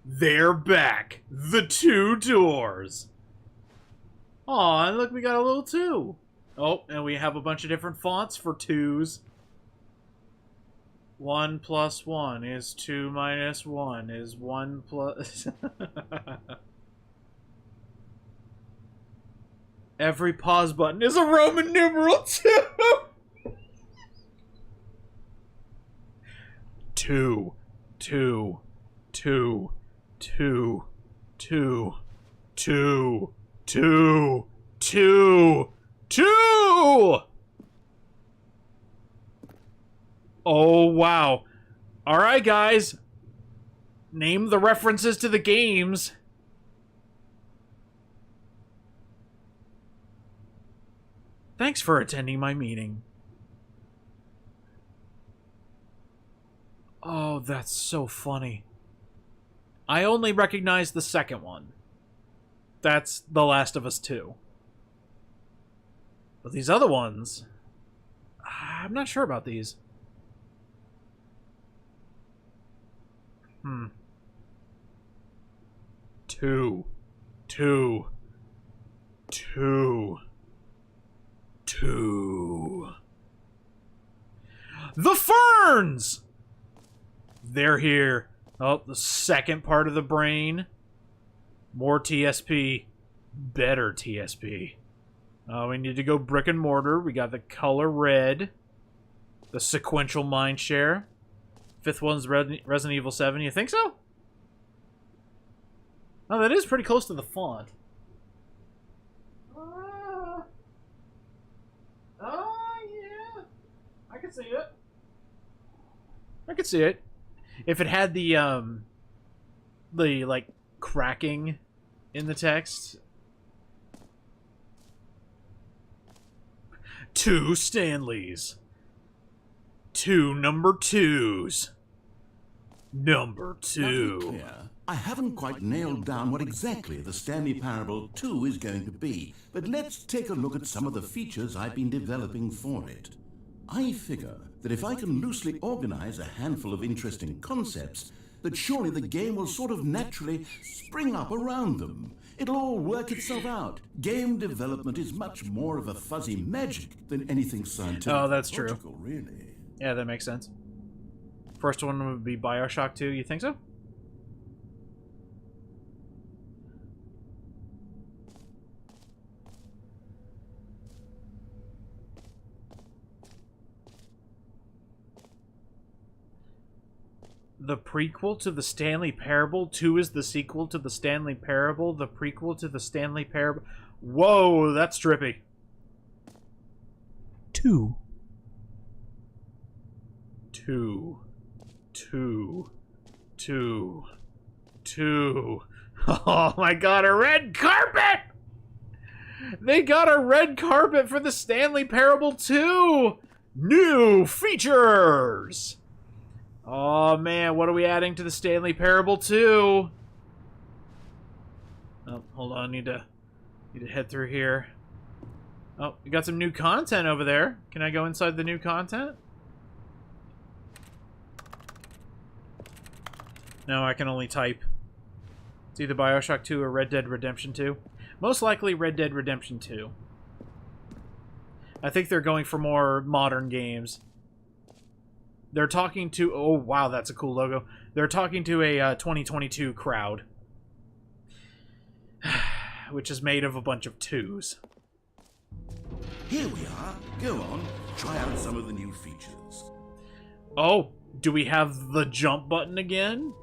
They're back. The two doors. Aw, and look, we got a little two. Oh, and we have a bunch of different fonts for twos. 1 plus 1 is 2 minus 1 is 1 plus... Every pause button is a Roman numeral 2! 2, 2, 2, 2, 2, 2, 2, 2, 2! Oh, wow. Alright, guys. Name the references to the games. Thanks for attending my meeting. Oh, that's so funny. I only recognize the second one. That's The Last of Us 2. But these other ones... I'm not sure about these. Two. The Ferns! They're here. Oh, the second part of the brain. More TSP. Better TSP. We need to go brick and mortar. We got the color red. The sequential mind share. Fifth one's Resident Evil 7. You think so? Oh, that is pretty close to the font. Yeah. I can see it. I could see it. If it had the like cracking in the text. 2 Stanleys. 2 number 2s. Number 2.
Clear. I haven't quite nailed down what exactly the Stanley Parable 2 is going to be, but let's take a look at some of the features I've been developing for it. I figure that if I can loosely organize a handful of interesting concepts, that surely the game will sort of naturally spring up around them. It'll all work itself out. Game development is much more of a fuzzy magic than anything scientific.
Oh, that's true.
Logical, really.
Yeah, that makes sense. First one would be BioShock 2, you think so? The prequel to the Stanley Parable? 2 is the sequel to the Stanley Parable? The prequel to the Stanley Parable? Whoa, that's trippy. 2. Oh my god, a red carpet! They got a red carpet for the Stanley Parable 2! New features! Oh man, what are we adding to the Stanley Parable 2? Oh, hold on, need to head through here. Oh, we got some new content over there. Can I go inside the new content? No, I can only type. It's either BioShock 2 or Red Dead Redemption 2. Most likely Red Dead Redemption 2. I think they're going for more modern games. They're talking to... Oh, wow, that's a cool logo. They're talking to a 2022 crowd. Which is made of a bunch of 2s.
Here we are. Go on. Try out some of the new features.
Oh, do we have the jump button again?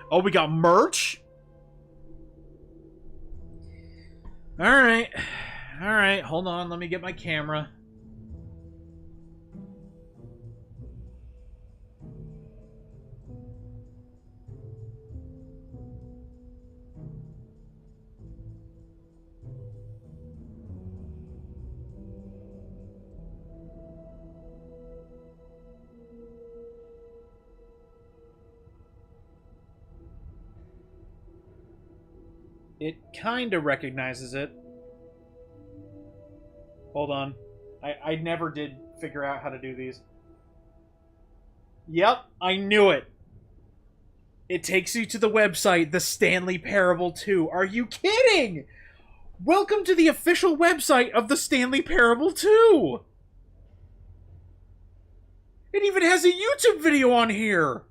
Oh, we got merch? Alright. Alright, hold on. Let me get my camera. It kind of recognizes it. Hold on. I never did figure out how to do these. Yep, I knew it. It takes you to the website, The Stanley Parable 2. Are you kidding? Welcome to the official website of The Stanley Parable 2. It even has a YouTube video on here.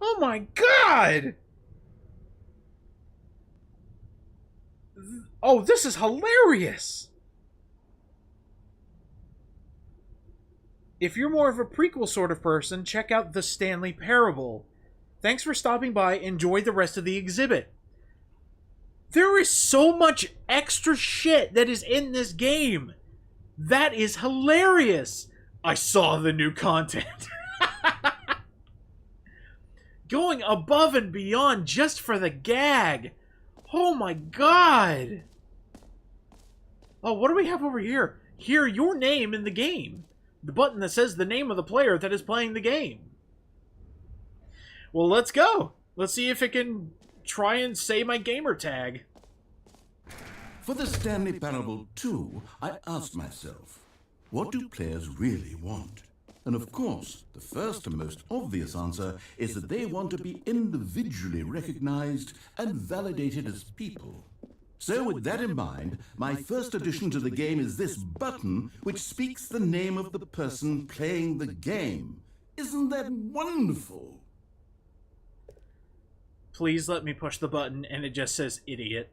Oh my god! Oh, this is hilarious! If you're more of a prequel sort of person, check out The Stanley Parable. Thanks for stopping by. Enjoy the rest of the exhibit. There is so much extra shit that is in this game. That is hilarious. I saw the new content. Going above and beyond just for the gag. Oh my god. Oh, what do we have over here? Hear your name in the game. The button that says the name of the player that is playing the game. Well, let's go. Let's see if it can try and say my gamer tag.
For the Stanley Parable 2, I asked myself, what do players really want? And of course, the first and most obvious answer is that they want to be individually recognized and validated as people. So with that in mind, my first addition to the game is this button which speaks the name of the person playing the game. Isn't that wonderful?
Please let me push the button and it just says idiot.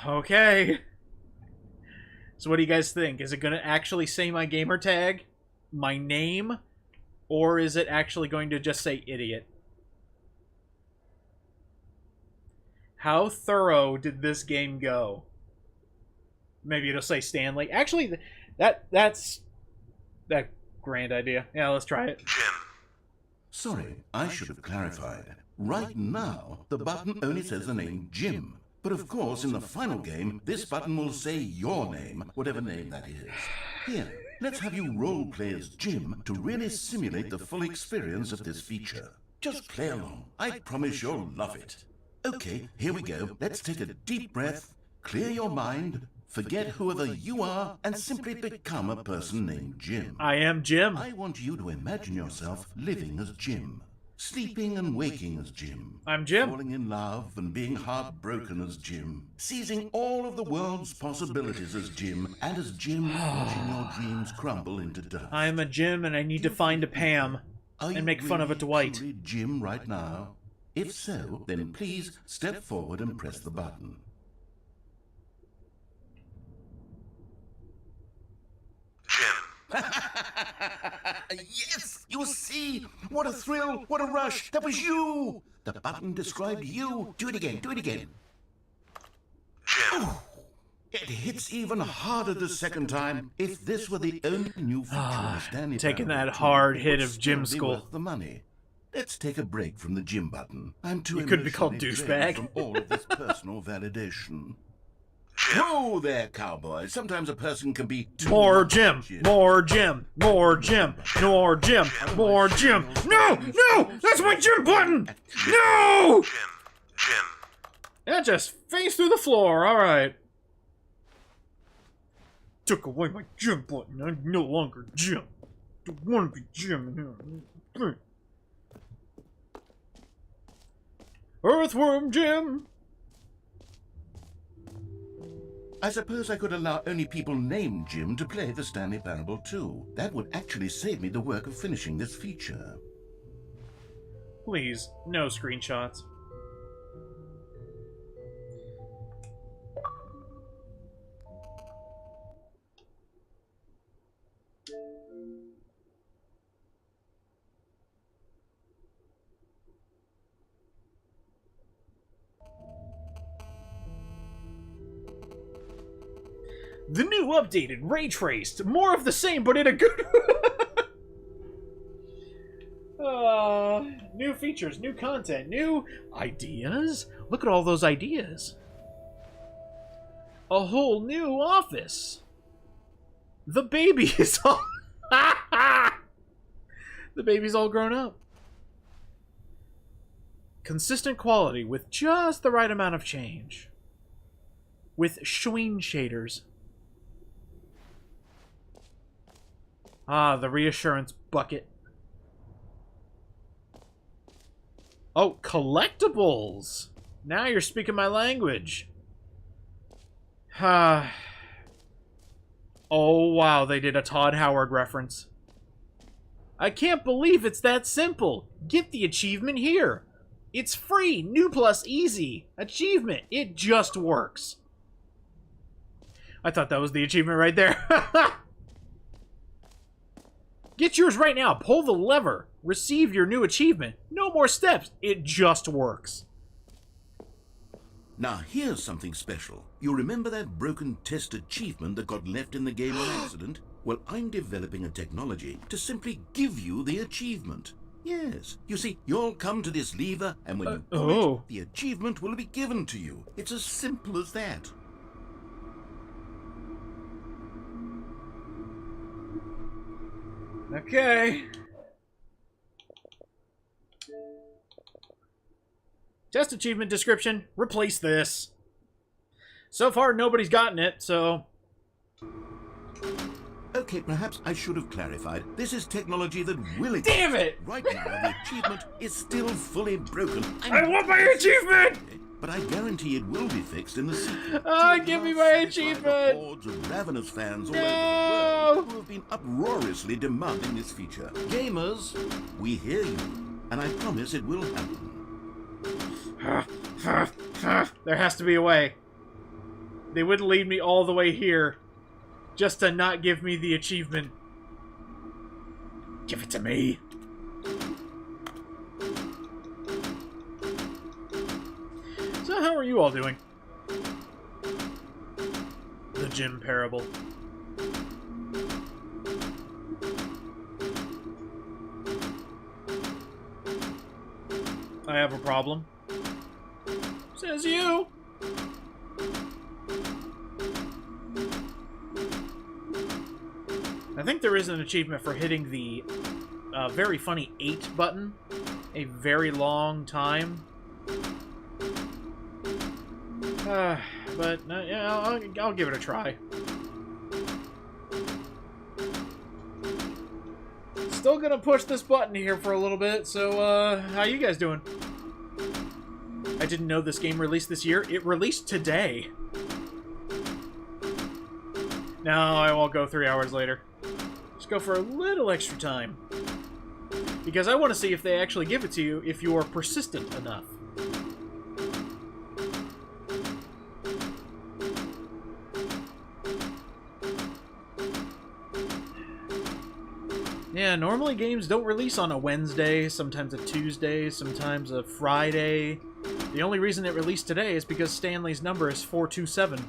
Okay. So what do you guys think? Is it going to actually say my gamer tag? My name? Or is it actually going to just say idiot? How thorough did this game go? Maybe it'll say Stanley. Actually, that's that grand idea. Yeah, let's try it.
Jim. Sorry, I should have clarified. Right now, the button only says the name Jim. But of course, in the final game, this button will say your name, whatever name that is. Here, let's have you role-play as Jim to really simulate the full experience of this feature. Just play along. I promise you'll love it. Okay, here we go. Let's take a deep breath Clear your mind, forget whoever you are, and simply become a person named Jim.
I am Jim.
I want you to imagine yourself living as Jim, sleeping and waking as Jim.
I'm Jim.
Falling in love and being heartbroken as Jim. Seizing all of the world's possibilities as Jim, and as Jim, watching your dreams crumble into dust.
I am a Jim, and I need to find a Pam and make fun of a Dwight.
Truly Jim right now? If so, then please step forward and press the button. Yes! You see! What a thrill! What a rush! That was you! The button described you. Do it again. Do it again. Jim. It hits even harder the second time. If this were the only new feature in the Stanley
Taking
Parable
that
2,
hard
it
hit
would
of
still
Jim
be
Skull.
worth the money. Let's take a break from the Jim button. I'm too
You could be called
emotionally
douchebag.
drained from all of this personal validation. Whoa there, cowboy. Sometimes a person can be too
More
much
Jim! More Jim! More Jim! More Jim! More Jim! No! No! That's my Jim button! No!
Jim.
That just phased through the floor. All right. Took away my Jim button. I'm no longer Jim. Don't want to be Jim. Earthworm Jim.
I suppose I could allow only people named Jim to play the Stanley Parable 2. That would actually save me the work of finishing this feature.
Please, no screenshots. The new updated ray traced, more of the same, but in a good. New features, new content, new ideas. Look at all those ideas. A whole new office. The baby is all. The baby's all grown up. Consistent quality with just the right amount of change. With Schween shaders. Ah, the reassurance bucket. Oh, collectibles! Now you're speaking my language. Oh, wow, they did a Todd Howard reference. I can't believe it's that simple. Get the achievement here. It's free, new plus easy. Achievement, it just works. I thought that was the achievement right there. Get yours right now. Pull the lever. Receive your new achievement. No more steps. It just works.
Now here's something special. You remember that broken test achievement that got left in the game on accident? Well, I'm developing a technology to simply give you the achievement. Yes. You see, you'll come to this lever, and when you pull it, the achievement will be given to you. It's as simple as that.
Okay. Test achievement description. Replace this. So far, nobody's gotten it, so...
Okay, perhaps I should have clarified. This is technology that will exist.
Damn it!
Right now, the achievement is still fully broken.
I want my achievement!
But I guarantee it will be fixed in the sequel.
Give me my achievement!
Hordes of ravenous fans all
No!
over the world who have been uproariously demanding this feature. Gamers, we hear you, and I promise it will happen.
There has to be a way. They wouldn't lead me all the way here just to not give me the achievement. Give it to me. So how are you all doing? The Jim Parable. I have a problem. Says you. I think there is an achievement for hitting the very funny 8 button a very long time. But, yeah, I'll give it a try. Still gonna push this button here for a little bit, so, how you guys doing? I didn't know this game released this year. It released today. No, I won't go 3 hours later. Just go for a little extra time. Because I want to see if they actually give it to you if you are persistent enough. Yeah, normally games don't release on a Wednesday, sometimes a Tuesday, sometimes a Friday. The only reason it released today is because Stanley's number is 427,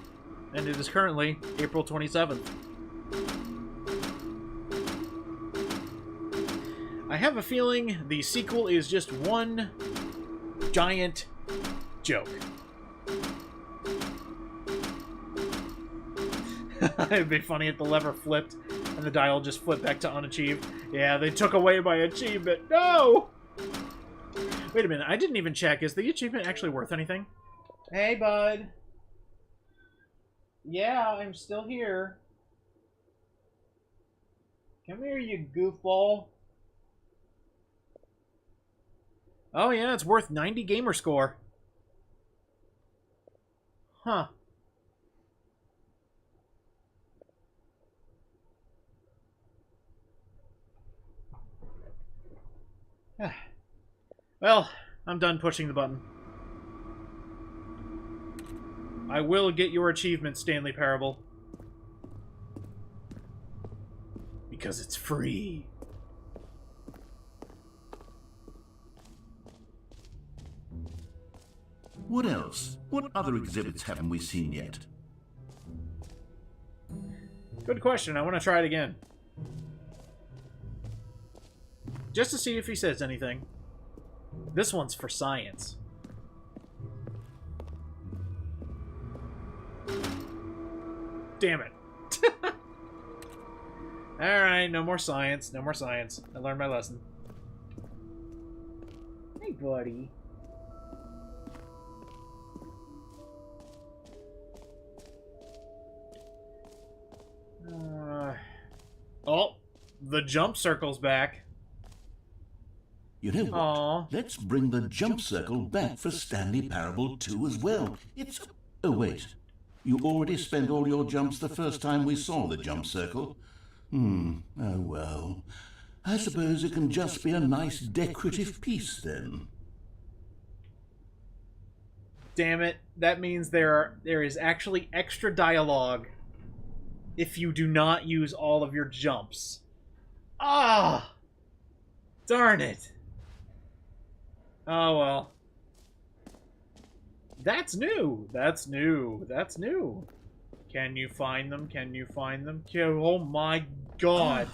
and it is currently April 27th. I have a feeling the sequel is just one giant joke. It'd be funny if the lever flipped and the dial just flipped back to unachieved. Yeah, they took away my achievement. No! Wait a minute, I didn't even check. Is the achievement actually worth anything? Hey, bud. Yeah, I'm still here. Come here, you goofball. Oh yeah, it's worth 90 gamer score. Huh. Well, I'm done pushing the button. I will get your achievement, Stanley Parable. Because it's free.
What else? What other exhibits haven't we seen yet?
Good question. I want to try it again. Just to see if he says anything. This one's for science. Damn it. Alright, no more science. No more science. I learned my lesson. Hey, buddy. Oh, the jump circle's back.
You know what?
Aww.
Let's bring the jump circle back for Stanley Parable 2 as well. It's... Oh, wait. You already spent all your jumps the first time we saw the jump circle. Oh, well. I suppose it can just be a nice decorative piece, then.
Damn it. That means there is actually extra dialogue if you do not use all of your jumps. Ah! Darn it. Oh, well. That's new. That's new. That's new. Can you find them? Can you find them? Oh my god.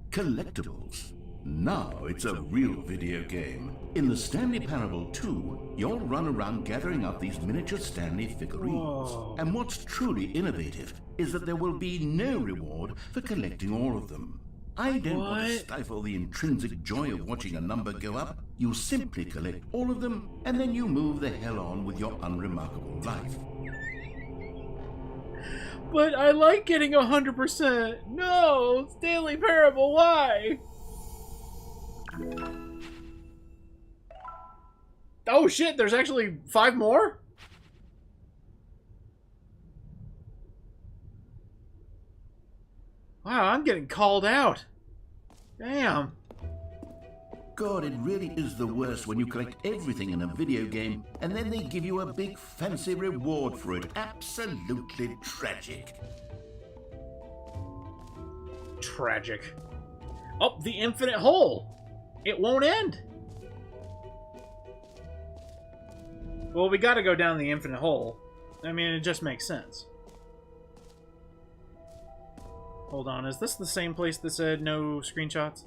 Collectibles. Now it's a real video game. In the Stanley Parable 2, you'll run around gathering up these miniature Stanley figurines.
Whoa.
And what's truly innovative is that there will be no reward for collecting all of them. I don't want to stifle the intrinsic joy of watching a number go up. You simply collect all of them, and then you move the hell on with your unremarkable life.
But I like getting 100%. No! Stanley Parable, why? Oh shit, there's actually 5 more? Wow, I'm getting called out. Damn.
God, it really is the worst when you collect everything in a video game and then they give you a big fancy reward for it. Absolutely tragic.
Tragic. Oh, the infinite hole. It won't end. Well, we gotta go down the infinite hole. I mean, it just makes sense. Hold on, is this the same place that said no screenshots?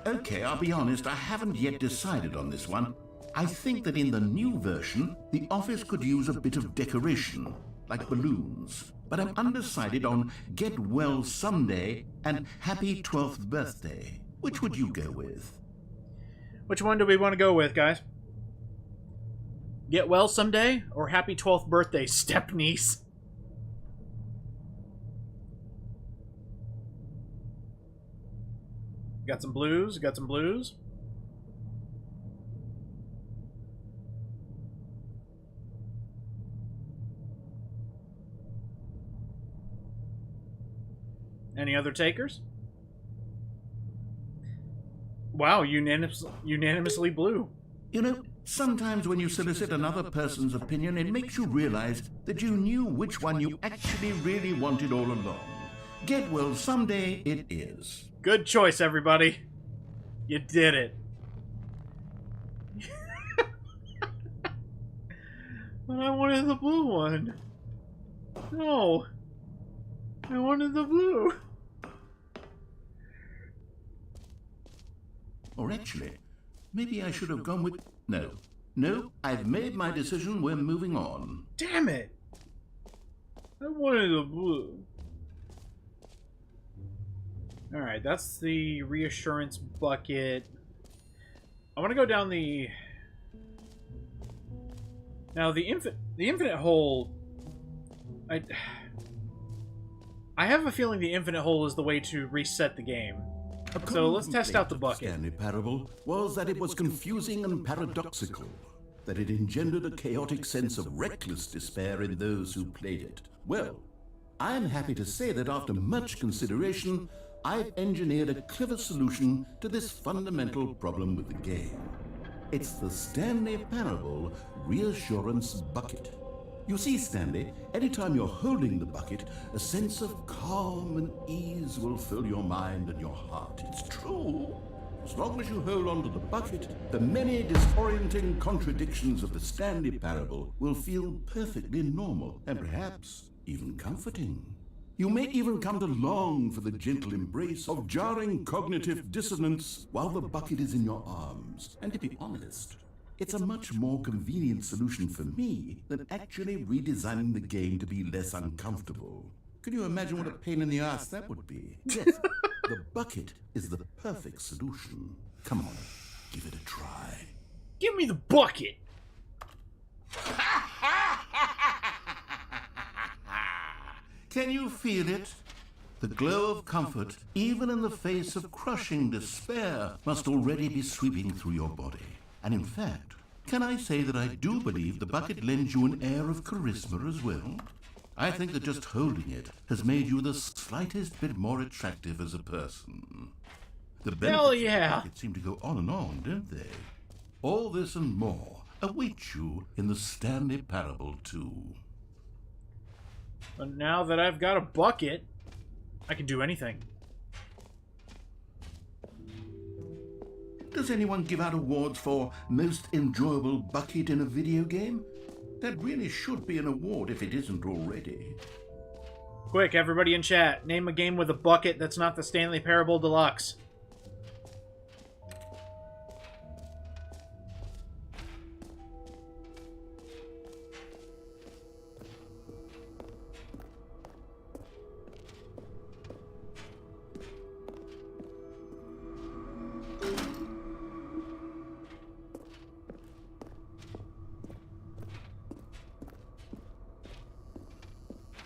Okay, I'll be honest, I haven't yet decided on this one. I think that in the new version, the office could use a bit of decoration, like balloons. But I'm undecided on Get Well Someday and Happy 12th Birthday. Which would you go with?
Which one do we want to go with, guys? Get well someday, or happy 12th birthday, step-niece. Got some blues, got some blues. Any other takers? Wow, unanimously blue.
You know, sometimes when you solicit another person's opinion, it makes you realize that you knew which one you actually really wanted all along. Get well someday it is.
Good choice, everybody. You did it. But I wanted the blue one. No. I wanted the blue.
Or actually, maybe I should have gone with... No, I've made my decision. We're moving on.
Damn it. I wanted the blue. Alright, that's the reassurance bucket. I want to go down the... Now, the infinite hole... I have a feeling the infinite hole is the way to reset the game. So let's test out the bucket.
Stanley Parable was that it was confusing and paradoxical, that it engendered a chaotic sense of reckless despair in those who played it. Well, I'm happy to say that after much consideration, I've engineered a clever solution to this fundamental problem with the game. It's the Stanley Parable Reassurance Bucket. You see, Stanley, anytime you're holding the bucket, a sense of calm and ease will fill your mind and your heart. It's true. As long as you hold on to the bucket, the many disorienting contradictions of the Stanley Parable will feel perfectly normal and perhaps even comforting. You may even come to long for the gentle embrace of jarring cognitive dissonance while the bucket is in your arms. And to be honest, it's a much more convenient solution for me than actually redesigning the game to be less uncomfortable. Can you imagine what a pain in the ass that would be? Yes, the bucket is the perfect solution. Come on, give it a try.
Give me the bucket!
Can you feel it? The glow of comfort, even in the face of crushing despair, must already be sweeping through your body. And in fact, can I say that I do believe the bucket lends you an air of charisma as well? I think that just holding it has made you the slightest bit more attractive as a person. The
Hell
benefits
yeah!
of the bucket seem to go on and on, don't they? All this and more await you in the Stanley Parable 2.
But now that I've got a bucket, I can do anything.
Does anyone give out awards for most enjoyable bucket in a video game? That really should be an award if it isn't already.
Quick, everybody in chat, name a game with a bucket that's not the Stanley Parable Deluxe.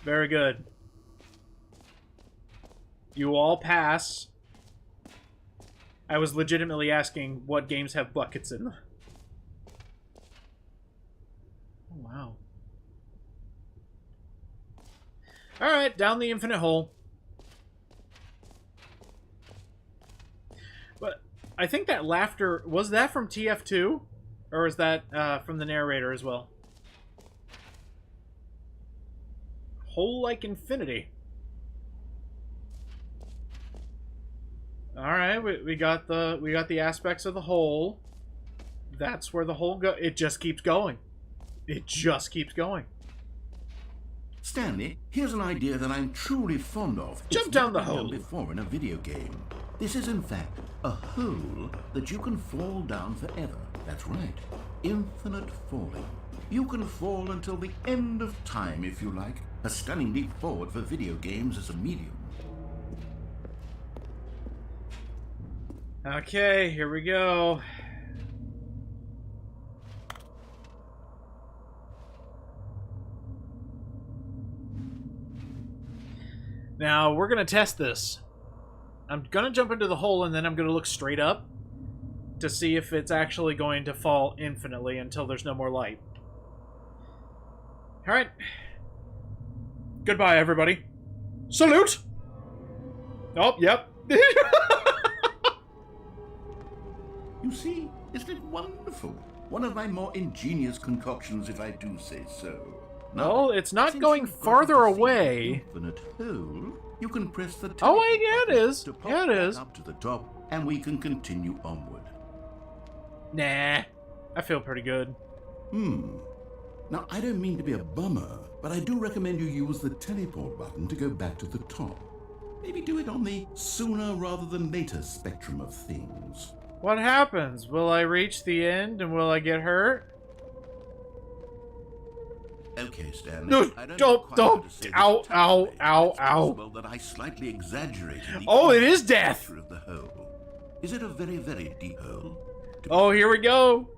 Very good. You all pass. I was legitimately asking what games have buckets in them. Oh, wow. Alright, down the infinite hole. But I think that laughter... Was that from TF2? Or was that from the narrator as well? Hole like infinity. All right, we got the aspects of the hole. That's where the hole go. It just keeps going. It just keeps going.
Stanley, here's an idea that I'm truly fond of.
Jump down the hole.
Done before in a video game. This is in fact a hole that you can fall down forever. That's right. Infinite falling. You can fall until the end of time if you like. A stunning leap forward for video games as a medium.
Okay, here we go. Now, we're going to test this. I'm going to jump into the hole, and then I'm going to look straight up to see if it's actually going to fall infinitely until there's no more light. Alright. Goodbye, everybody. Salute! Oh, yep.
You see, isn't it wonderful? One of my more ingenious concoctions, if I do say so.
Well, it's not
since
going
you've got
farther
to see
away.
the infinite hole, you can press the
Oh,
teleport
yeah, it
button
is.
to pop
Yeah, it
back
is.
up to the top, and we can continue onward.
Nah. I feel pretty good.
Now, I don't mean to be a bummer, but I do recommend you use the teleport button to go back to the top. Maybe do it on the sooner rather than later spectrum of things.
What happens? Will I reach the end and will I get hurt?
Okay, Stanley.
No,
I
don't,
know quite how to say this
ow,
tactfully.
ow,
It's
ow.
possible that I slightly exaggerated the
Oh, it is death!
nature of the hole. Is it a very, very deep hole? To be
Oh, here we go.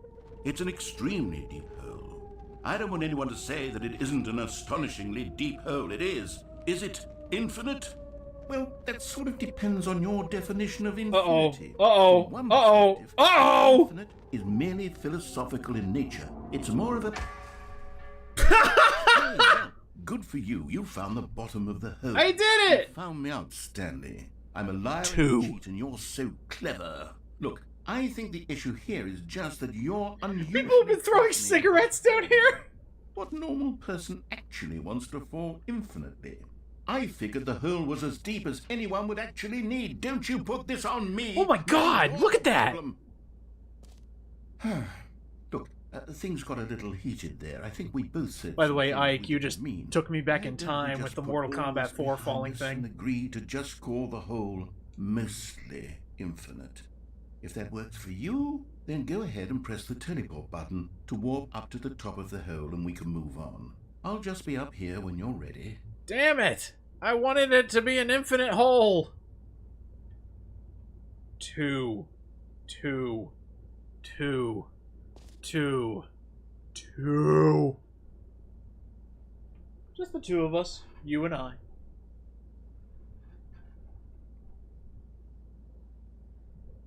It's an extremely deep hole. I don't want anyone to say that it isn't an astonishingly deep hole. It is. Is it infinite? Well, that sort of depends on your definition of infinity.
Uh-oh.
From one
Uh-oh.
perspective,
Uh-oh.
Infinite is merely philosophical in nature. It's more of a... Oh, well, good for you. You found the bottom of the hole.
I did it!
You found me out, Stanley. I'm a liar
Two.
and a cheat, and you're so clever. Look, I think the issue here is just that you're unusually...
People have been throwing
fascinating.
cigarettes down here.
What normal person actually wants to fall infinitely? I figured the hole was as deep as anyone would actually need. Don't you put this on me.
Oh my God, look at that.
Look, things got a little heated there. I think we both said...
By the way,
something we
IQ
didn't
just
mean.
took me back
Why
in
don't we
time
just
with the
put
Mortal
all
Kombat
this
4
behind
falling
us and
thing.
agree to just call the hole mostly infinite. If that works for you, then go ahead and press the teleport button to warp up to the top of the hole and we can move on. I'll just be up here when you're ready.
Damn it! I wanted it to be an infinite hole. Two. Just the two of us, you and I.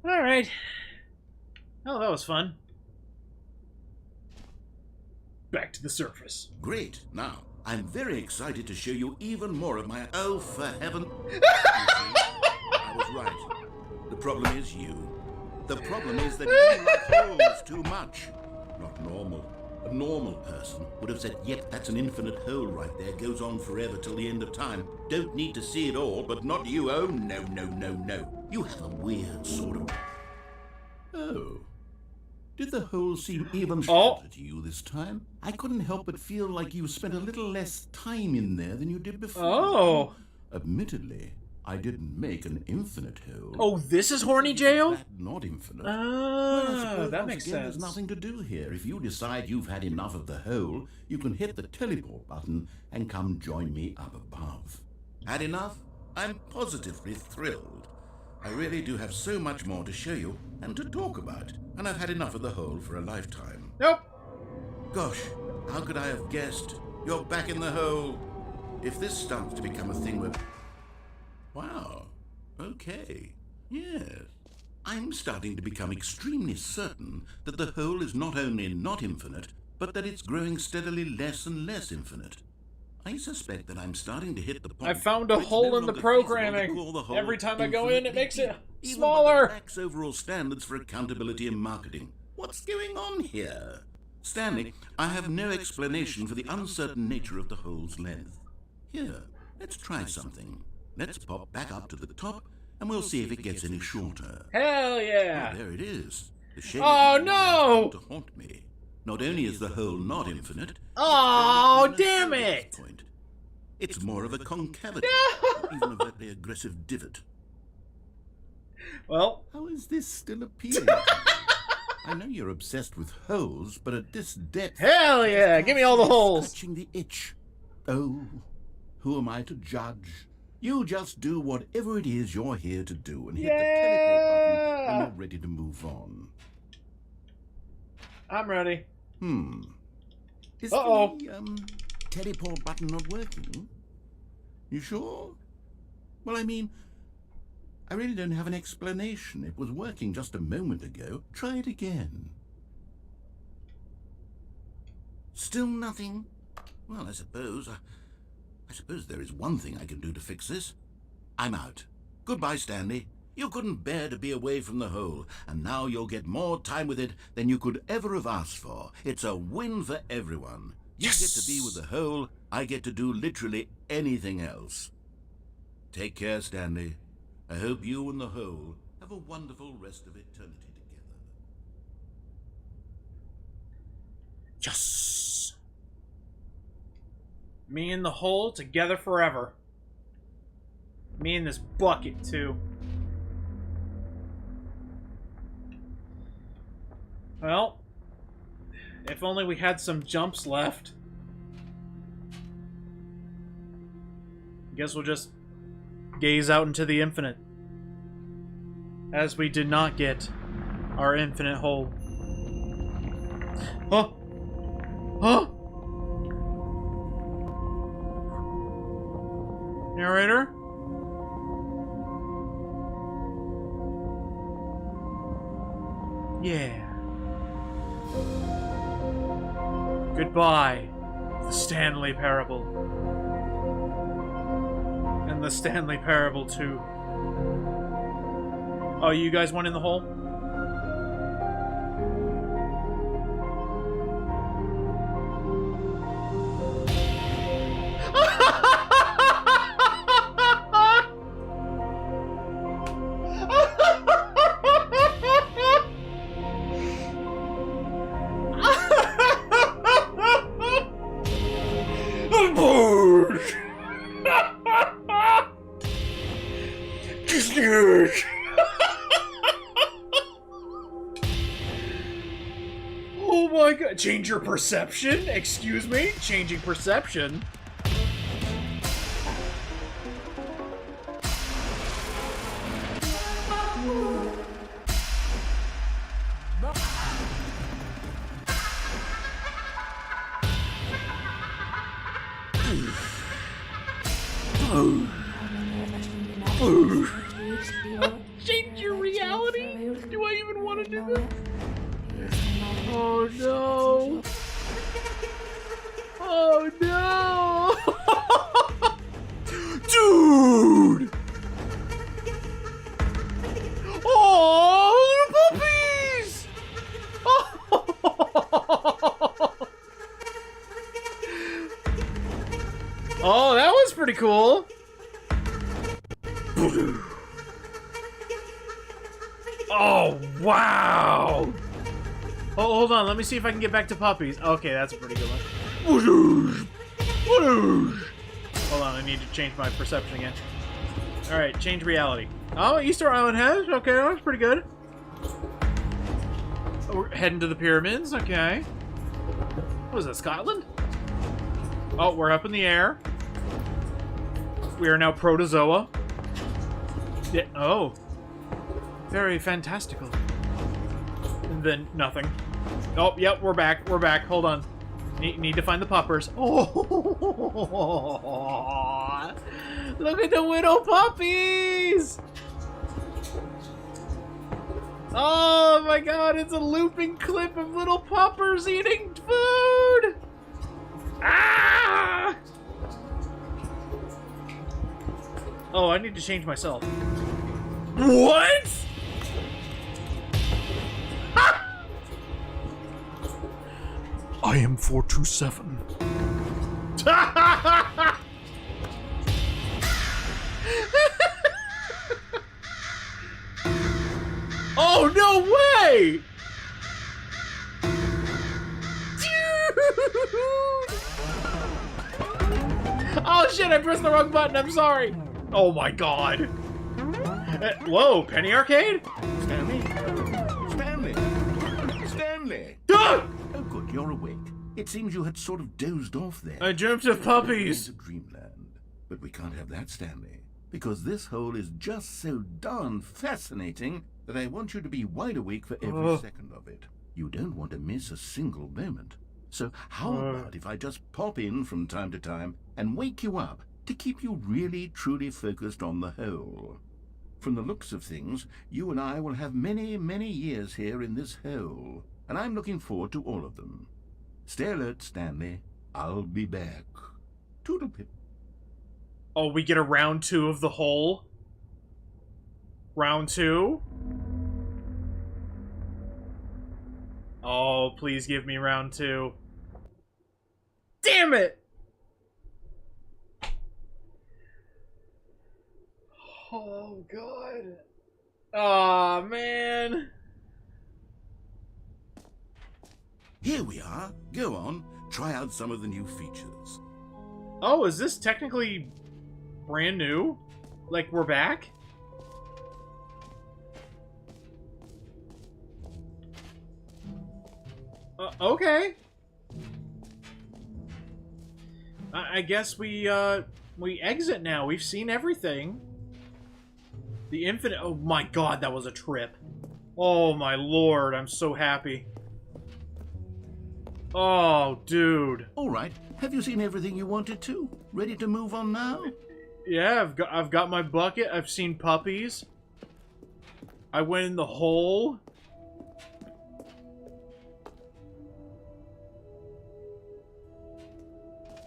Alright. Oh, that was fun. Back to the surface.
Great. Now, I'm very excited to show you even more of my... Oh, for heaven... You see, I was right. The problem is you. The problem is that you like holes too much. Not normal. A normal person would have said, yep, that's an infinite hole right there. Goes on forever till the end of time. Don't need to see it all, but not you. Oh, no, no, no, no. You have a weird sort of... Oh. Did the hole seem even shorter to you this time? I couldn't help but feel like you spent a little less time in there than you did before.
Oh.
Admittedly, I didn't make an infinite hole.
Oh, this is Horny Jail?
That not infinite. Well, I
Ah,
suppose
that
once
makes
again,
sense.
There's nothing to do here. If you decide you've had enough of the hole, you can hit the teleport button and come join me up above. Had enough? I'm positively thrilled. I really do have so much more to show you and to talk about, and I've had enough of the hole for a lifetime.
Nope.
Gosh, how could I have guessed? You're back in the hole. If this starts to become a thing with... Wow. Okay. Yes. I'm starting to become extremely certain that the hole is not only not infinite, but that it's growing steadily less and less infinite. I suspect that I'm starting to hit the point...
I found a
where it's
hole
no
in the
longer feasible to
programming.
call the hole
Every time I go in, it
infinitely
makes it
deep, even
smaller.
by the lax overall standards for accountability and marketing. What's going on here? Stanley, I have no explanation for the uncertain nature of the hole's length. Here, let's try something. Let's pop back up to the top, and we'll see if it gets any shorter.
Hell yeah.
Oh, there it is. The shape
Oh,
of the hole
no!
has come to haunt me. Not only is the hole not infinite...
Oh,
it's
damn
at
it!
this point. It's more of a concavity, even a very aggressive divot.
Well,
How is this still appealing? I know you're obsessed with holes, but at this depth...
hell yeah. Give me all the holes.
Scratching the itch. Oh, who am I to judge? You just do whatever it is you're here to do and hit the teleport button when you're ready to move on.
I'm ready.
Is
Uh-oh.
the teleport button not working? You sure? Well, I mean, I really don't have an explanation. It was working just a moment ago. Try it again. Still nothing? Well, I suppose there is one thing I can do to fix this. I'm out. Goodbye, Stanley. You couldn't bear to be away from the hole, and now you'll get more time with it than you could ever have asked for. It's a win for everyone. You get to be with the hole, I get to do literally anything else. Take care, Stanley. I hope you and the hole have a wonderful rest of eternity together.
Yes! Me and the hole together forever. Me and this bucket, too. Well, if only we had some jumps left. Guess we'll just gaze out into the infinite. As we did not get our infinite hole. Huh? Huh? Narrator? Yeah. Goodbye, the Stanley Parable. And the Stanley Parable 2. Oh, you guys went in the hole? Oh my god. Change your perception? Excuse me? Changing perception? Change your reality? Do I even want to do this? Oh no! Oh no! Dude! Oh, little puppies! Oh, that was pretty cool. Oh, wow! Oh, hold on. Let me see if I can get back to puppies. Okay, that's a pretty good one. Hold on. I need to change my perception again. Alright, change reality. Oh, Easter Island has? Okay, that's pretty good. Oh, we're heading to the pyramids. Okay. What is that, Scotland? Oh, we're up in the air. We are now protozoa. Yeah. Oh. Very fantastical. And then nothing. Oh, yep, we're back. We're back. Hold on. Need to find the puppers. Oh, look at the widow puppies! Oh my god, it's a looping clip of little puppers eating food! Ah! Oh, I need to change myself. What? I am 427. Oh, no way! Dude! Oh shit, I pressed the wrong button, I'm sorry. Oh my god. Whoa, Penny Arcade?
Stanley? Stanley? Stanley!
Ah!
Oh good, you're awake. It seems you had sort of dozed off there.
I dreamt of puppies.
Into dreamland. But we can't have that, Stanley. Because this hole is just so darn fascinating that I want you to be wide awake for every second of it. You don't want to miss a single moment. So how about if I just pop in from time to time and wake you up to keep you really, truly focused on the whole. From the looks of things, you and I will have many, many years here in this hole, and I'm looking forward to all of them. Stay alert, Stanley. I'll be back. Toodlepip.
Oh, we get a round 2 of the hole? Round 2? Oh, please give me round 2. Damn it! Oh, God. Aw, man.
Here we are. Go on. Try out some of the new features.
Oh, is this technically brand new? Like, we're back? Okay. I guess we exit now. We've seen everything. The infinite... Oh my god, that was a trip. Oh my lord, I'm so happy. Oh, dude.
All right. Have you seen everything you wanted to? Ready to move on now?
Yeah, I've got my bucket. I've seen puppies. I went in the hole.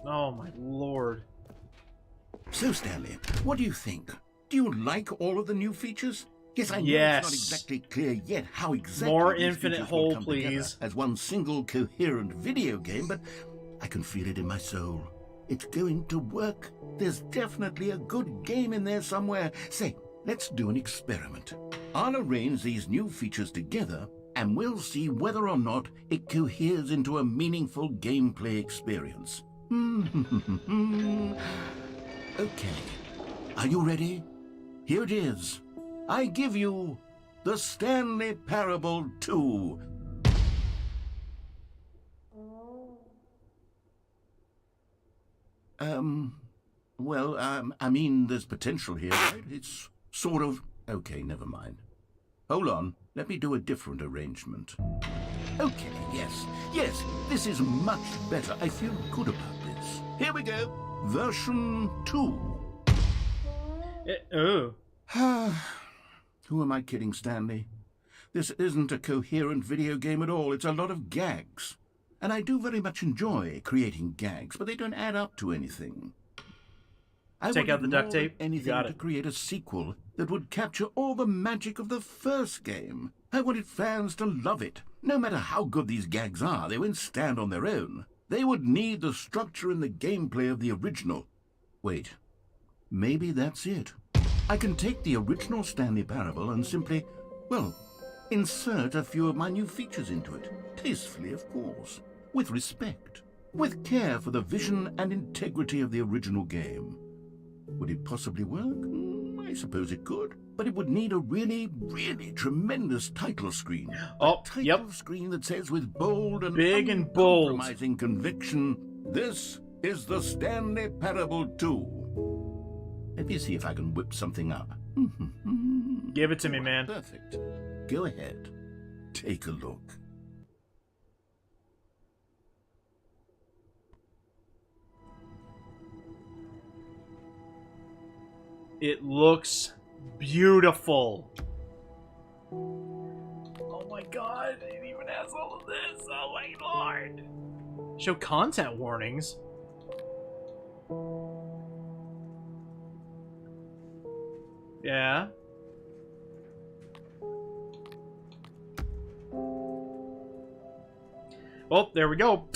Oh my lord.
So, Stanley, what do you think? Do you like all of the new features? Yes, I know
Yes.
it's not exactly clear yet how exactly
More
these
infinite
features will
hole,
come together
please.
as one single coherent video game, but I can feel it in my soul. It's going to work. There's definitely a good game in there somewhere. Say, let's do an experiment. I'll arrange these new features together, and we'll see whether or not it coheres into a meaningful gameplay experience. Okay. Are you ready? Here it is. I give you the Stanley Parable 2. I mean, there's potential here, right? It's sort of... Okay, never mind. Hold on. Let me do a different arrangement. Okay, yes, this is much better. I feel good about this. Here we go. Version 2.
Oh.
Who am I kidding, Stanley? This isn't a coherent video game at all. It's a lot of gags. And I do very much enjoy creating gags, but they don't add up to anything. I
Take out the duct tape.
Anything
Got
to
it.
create a sequel that would capture all the magic of the first game. I wanted fans to love it. No matter how good these gags are, they won't stand on their own. They would need the structure and the gameplay of the original. Wait, maybe that's it. I can take the original Stanley Parable and simply, well, insert a few of my new features into it. Tastefully, of course. With respect. With care for the vision and integrity of the original game. Would it possibly work? I suppose it could. But it would need a really, really tremendous title screen.
Oh,
a title
yep.
screen that says with bold and
Big and bold.
uncompromising conviction, this is the Stanley Parable 2. Let me see if I can whip something up.
Give it to me, man.
Perfect. Go ahead. Take a look.
It looks beautiful. Oh my god, it even has all of this. Oh my lord. Show content warnings. Yeah. Oh, there we go.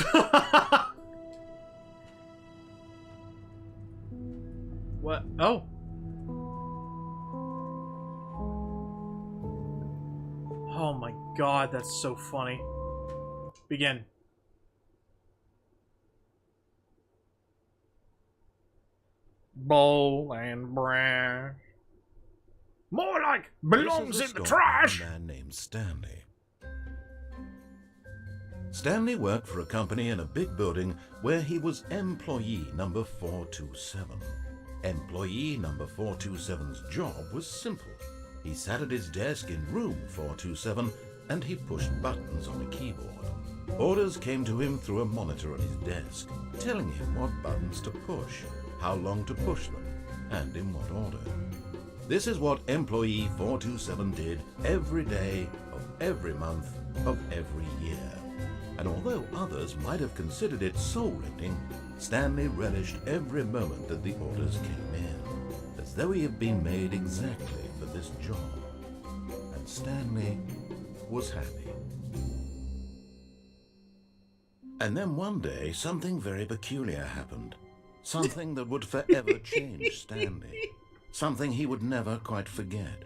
What? Oh. Oh my god, that's so funny. Begin. Bowl and brash. More like belongs
This is
in the
story of
trash!
a man named Stanley. Stanley worked for a company in a big building where he was employee number 427. Employee number 427's job was simple. He sat at his desk in room 427 and he pushed buttons on a keyboard. Orders came to him through a monitor on his desk, telling him what buttons to push, how long to push them, and in what order. This is what employee 427 did every day of every month of every year. And although others might have considered it soul-rending, Stanley relished every moment that the orders came in, as though he had been made exactly for this job. And Stanley was happy. And then one day, something very peculiar happened. Something that would forever change Stanley. Something he would never quite forget.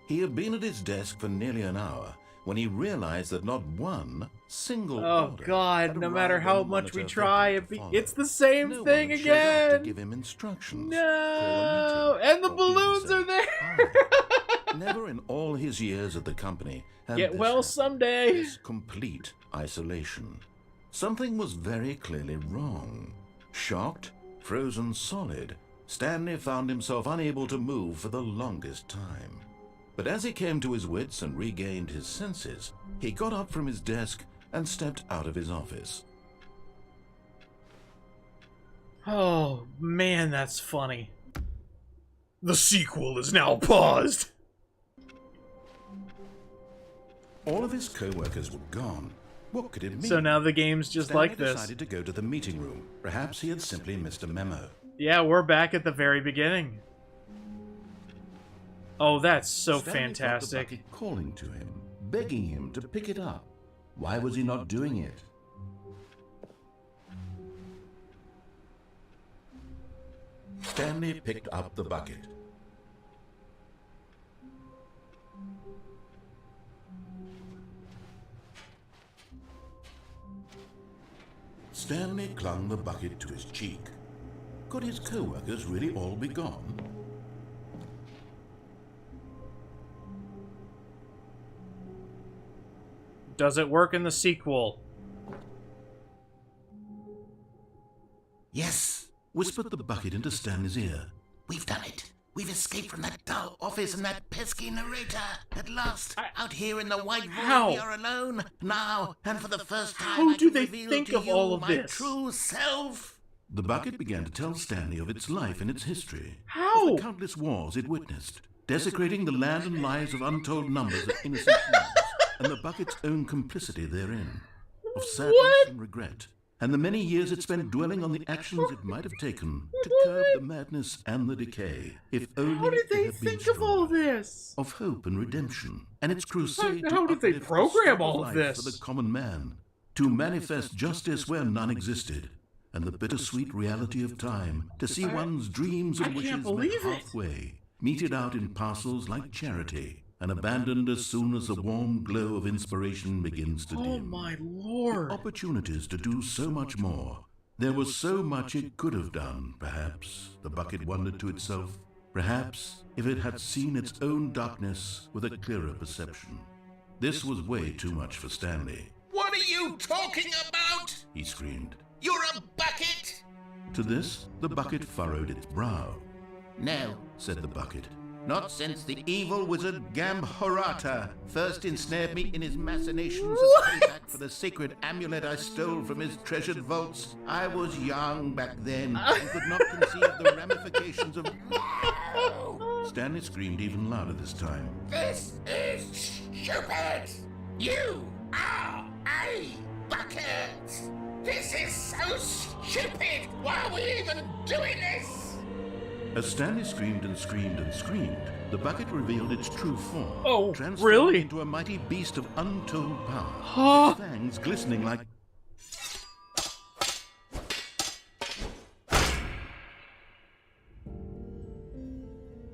He had been at his desk for nearly an hour when he realized that not one single order
God,
had
no matter
arrived
how
on the
much we
monitor
try,
for him to follow.
it's the same
No
thing
one had showed up to
again.
give him instructions.
No,
call a meeting,
and the
or even
balloons
say
are there.
hi. Never in all his years at the company had
Get
this
well
happened.
someday.
This complete isolation. Something was very clearly wrong. Shocked, frozen solid, Stanley found himself unable to move for the longest time. But as he came to his wits and regained his senses, he got up from his desk and stepped out of his office.
Oh, man, that's funny. The sequel is now paused.
All of his co-workers were gone. What could it mean?
So now the game's just
Stanley
like this.
decided to go to the meeting room. Perhaps he had simply missed a memo.
Yeah, we're back at the very beginning. Oh, that's so
Stanley felt the
fantastic.
bucket calling to him, begging him to pick it up. Why was he not doing it?
Stanley picked up the bucket. Stanley clung the bucket to his cheek. Could his co-workers really all be gone?
Does it work in the sequel?
Yes, whispered the bucket into Stanley's ear.
We've done it. We've escaped from that dull office and that pesky narrator. At last, out here in the white room,
How?
we are alone. Now, and for the first time,
How
I
do
can
they
reveal
think
to
of
you
all of
my
this?
true self.
The bucket began to tell Stanley of its life and its history.
How?
Of the countless wars it witnessed, desecrating the land and lives of untold numbers of innocent humans, and the bucket's own complicity therein. Of sadness
What?
and regret, and the many years it spent dwelling on the actions it might have taken to curb the madness and the decay, if only
How did
it
they
had been
think of all
stronger.
this?
Of hope and redemption, and its crusade
How
to
did they
uplift the
program
struggle
all of
life
this?
for the common man, to manifest justice where none existed, and the bittersweet reality of time, to see one's dreams and
I
wishes
can't
met
believe it.
halfway, meted out in parcels like charity, and abandoned as soon as the warm glow of inspiration begins to
Oh
dim.
my lord.
Opportunities to do so much more. There was so much it could have done, perhaps, the bucket wondered to itself. Perhaps, if it had seen its own darkness with a clearer perception. This was way too much for Stanley.
What are you talking about?
He screamed.
You're a bucket.
To this, the bucket furrowed its brow.
No,
Said the bucket.
not since the evil wizard Gambhorata first ensnared me in his machinations as payback for the sacred amulet I stole from his treasured vaults. I was young back then and could not conceive the ramifications of...
Stanley screamed even louder this time.
This is stupid! You are a bucket! This is so stupid! Why are we even doing this?
As Stanley screamed and screamed and screamed, the bucket revealed its true form.
Oh,
transformed
really?
into a mighty beast of untold power.
Huh?
Its fangs glistening like...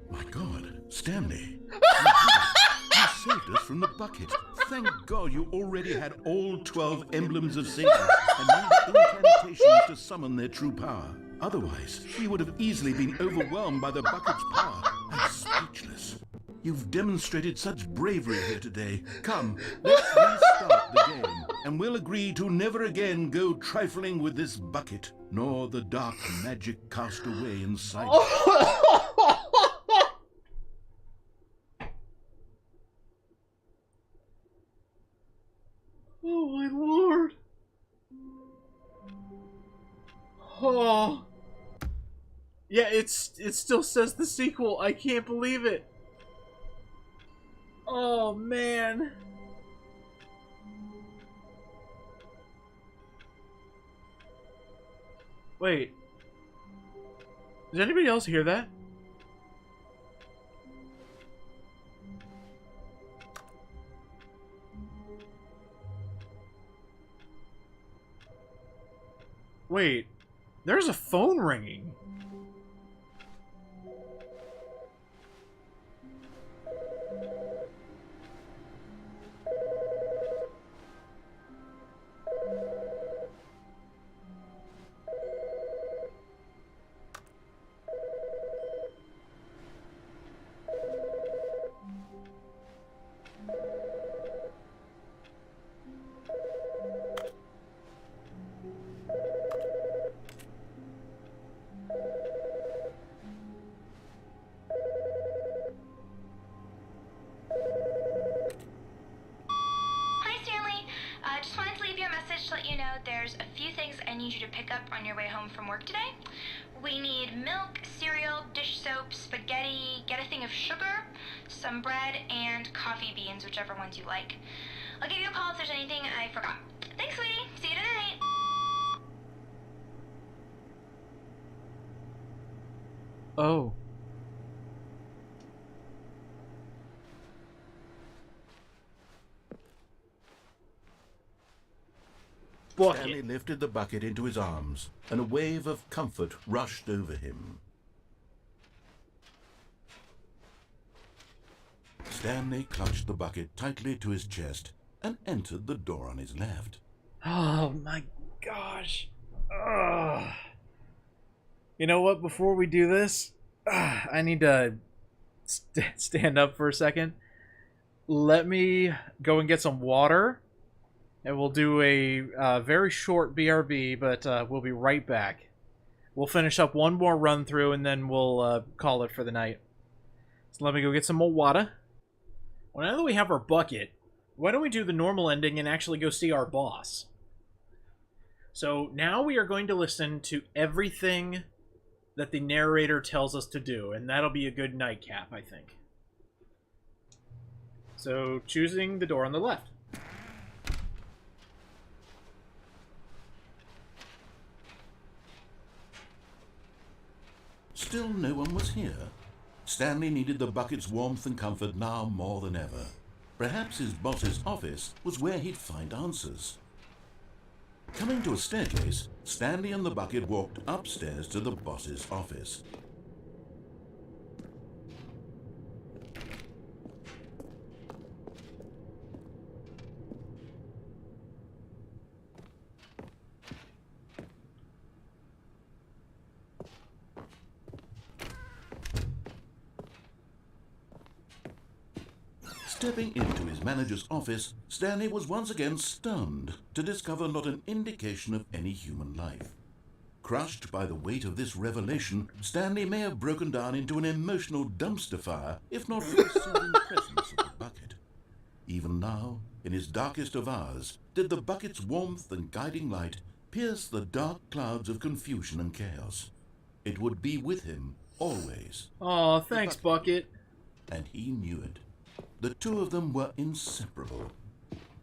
My God, Stanley. You saved us from the bucket. Thank God you already had all 12 emblems of Satan and made incantations to summon their true power. Otherwise, we would have easily been overwhelmed by the bucket's power. I'm speechless. You've demonstrated such bravery here today. Come, let's restart the game, and we'll agree to never again go trifling with this bucket, nor the dark magic cast away inside it.
Oh my lord. Oh. Yeah, it still says the sequel. I can't believe it. Oh, man. Wait. Does anybody else hear that? Wait. There's a phone ringing.
Hi, Stanley. Just wanted to leave you a message to let you know there's a few things I need you to pick up on your way home from work today. We need milk, cereal, dish soap, spaghetti, get a thing of sugar, some bread, and coffee beans, whichever ones you like. I'll give you a call if there's anything I forgot. Thanks, sweetie. See you tonight.
Oh.
Stanley lifted the bucket into his arms, and a wave of comfort rushed over him. Stanley clutched the bucket tightly to his chest and entered the door on his left.
Oh my gosh. Ugh. You know what? Before we do this, I need to stand up for a second. Let me go and get some water. And we'll do a very short BRB, but we'll be right back. We'll finish up one more run through, and then we'll call it for the night. So let me go get some more water. Well, now that we have our bucket, why don't we do the normal ending and actually go see our boss? So now we are going to listen to everything that the narrator tells us to do, and that'll be a good nightcap, I think. So choosing the door on the left.
Still no one was here. Stanley needed the bucket's warmth and comfort now more than ever. Perhaps his boss's office was where he'd find answers. Coming to a staircase, Stanley and the bucket walked upstairs to the boss's office. Stepping into his manager's office, Stanley was once again stunned to discover not an indication of any human life. Crushed by the weight of this revelation, Stanley may have broken down into an emotional dumpster fire, if not for the soothing presence of the bucket. Even now, in his darkest of hours, did the bucket's warmth and guiding light pierce the dark clouds of confusion and chaos. It would be with him always.
Aw, thanks, Bucket.
And he knew it. The two of them were inseparable.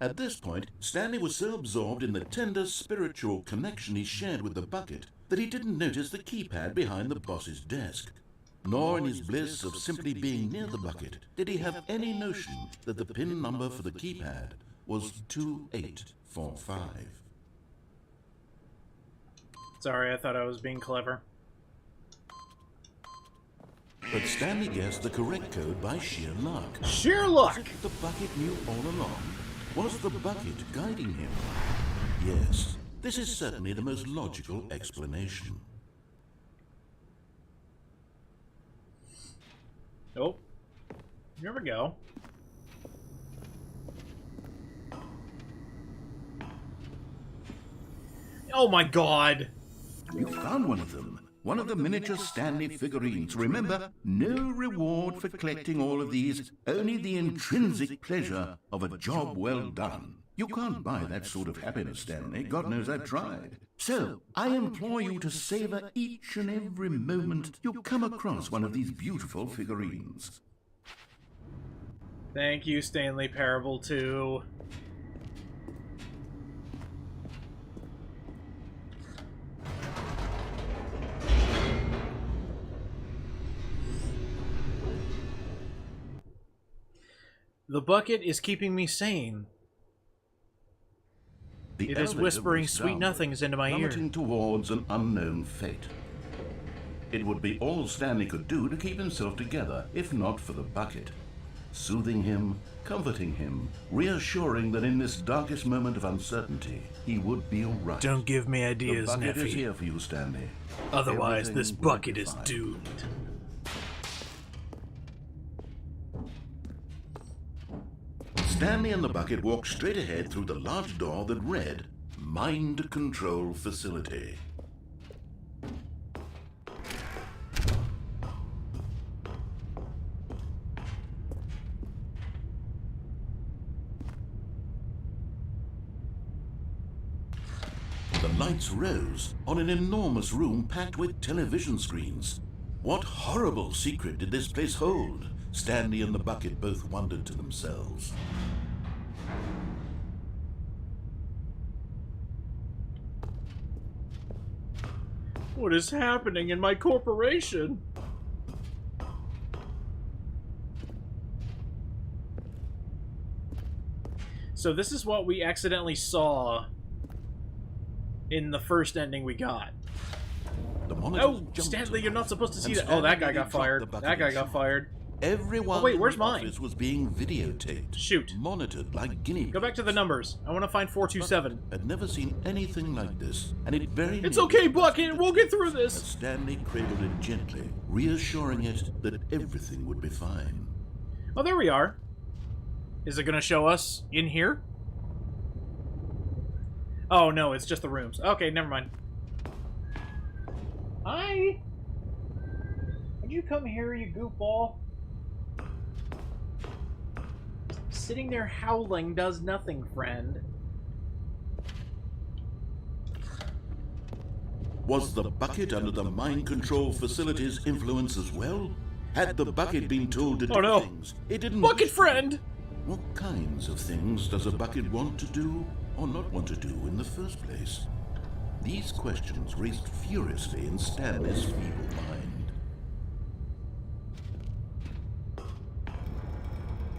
At this point, Stanley was so absorbed in the tender spiritual connection he shared with the bucket that he didn't notice the keypad behind the boss's desk. Nor in his bliss of simply being near the bucket did he have any notion that the PIN number for the keypad was 2845.
Sorry, I thought I was being clever.
But Stanley guessed the correct code by sheer luck.
Sheer luck!
As if the bucket knew all along. Was the bucket guiding him? Yes, this is certainly the most logical explanation.
Nope. Here we go. Oh my god!
You found one of them. One of the miniature Stanley figurines. Remember, no reward for collecting all of these, only the intrinsic pleasure of a job well done. You can't buy that sort of happiness, Stanley. God knows I've tried. So, I implore you to savor each and every moment you come across one of these beautiful figurines.
Thank you, Stanley Parable 2. The bucket is keeping me sane.
The
It is
elevator
whispering
was
sweet
downward,
nothings into my ear.
plummeting towards an unknown fate. It would be all Stanley could do to keep himself together, if not for the bucket. Soothing him, comforting him, reassuring that in this darkest moment of uncertainty, he would be all right.
Don't give me
The
ideas,
bucket is
Neffy.
here for you, Stanley.
Otherwise,
Everything
this
will
bucket
be
is
fine.
doomed.
Stanley and the bucket walked straight ahead through the large door that read, Mind Control Facility. The lights rose on an enormous room packed with television screens. What horrible secret did this place hold? Stanley and the bucket both wondered to themselves.
What is happening in my corporation? So this is what we accidentally saw in the first ending we got.
The monitors
Oh,
jumped
Stanley,
to
you're not
life,
supposed to see
and
that. Oh, that guy
Stanley
got
dropped the
fired.
bucket
That guy
in
got
shock.
fired.
Everyone
Oh, wait,
in
where's
the
mine?
office was being videotaped.
Shoot.
Monitored like guinea
Go back to the
pigs.
numbers. I want to find 427.
I'd never seen anything like this, and it very
It's
nearly
okay,
burst
Bucket.
into
We'll get through
tears
this.
as Stanley cradled it gently, reassuring it that everything would be fine.
Oh, there we are. Is it going to show us in here? Oh, no, it's just the rooms. Okay, never mind. Hi! Would you come here, you goofball? Sitting there howling does nothing, friend.
Was the bucket under the mind control facility's influence as well? Had the bucket been told to
Oh,
do
no.
things it didn't
Bucket
wish to do?
friend!
What kinds of things does a bucket want to do or not want to do in the first place? These questions raced furiously in Stanley's feeble mind.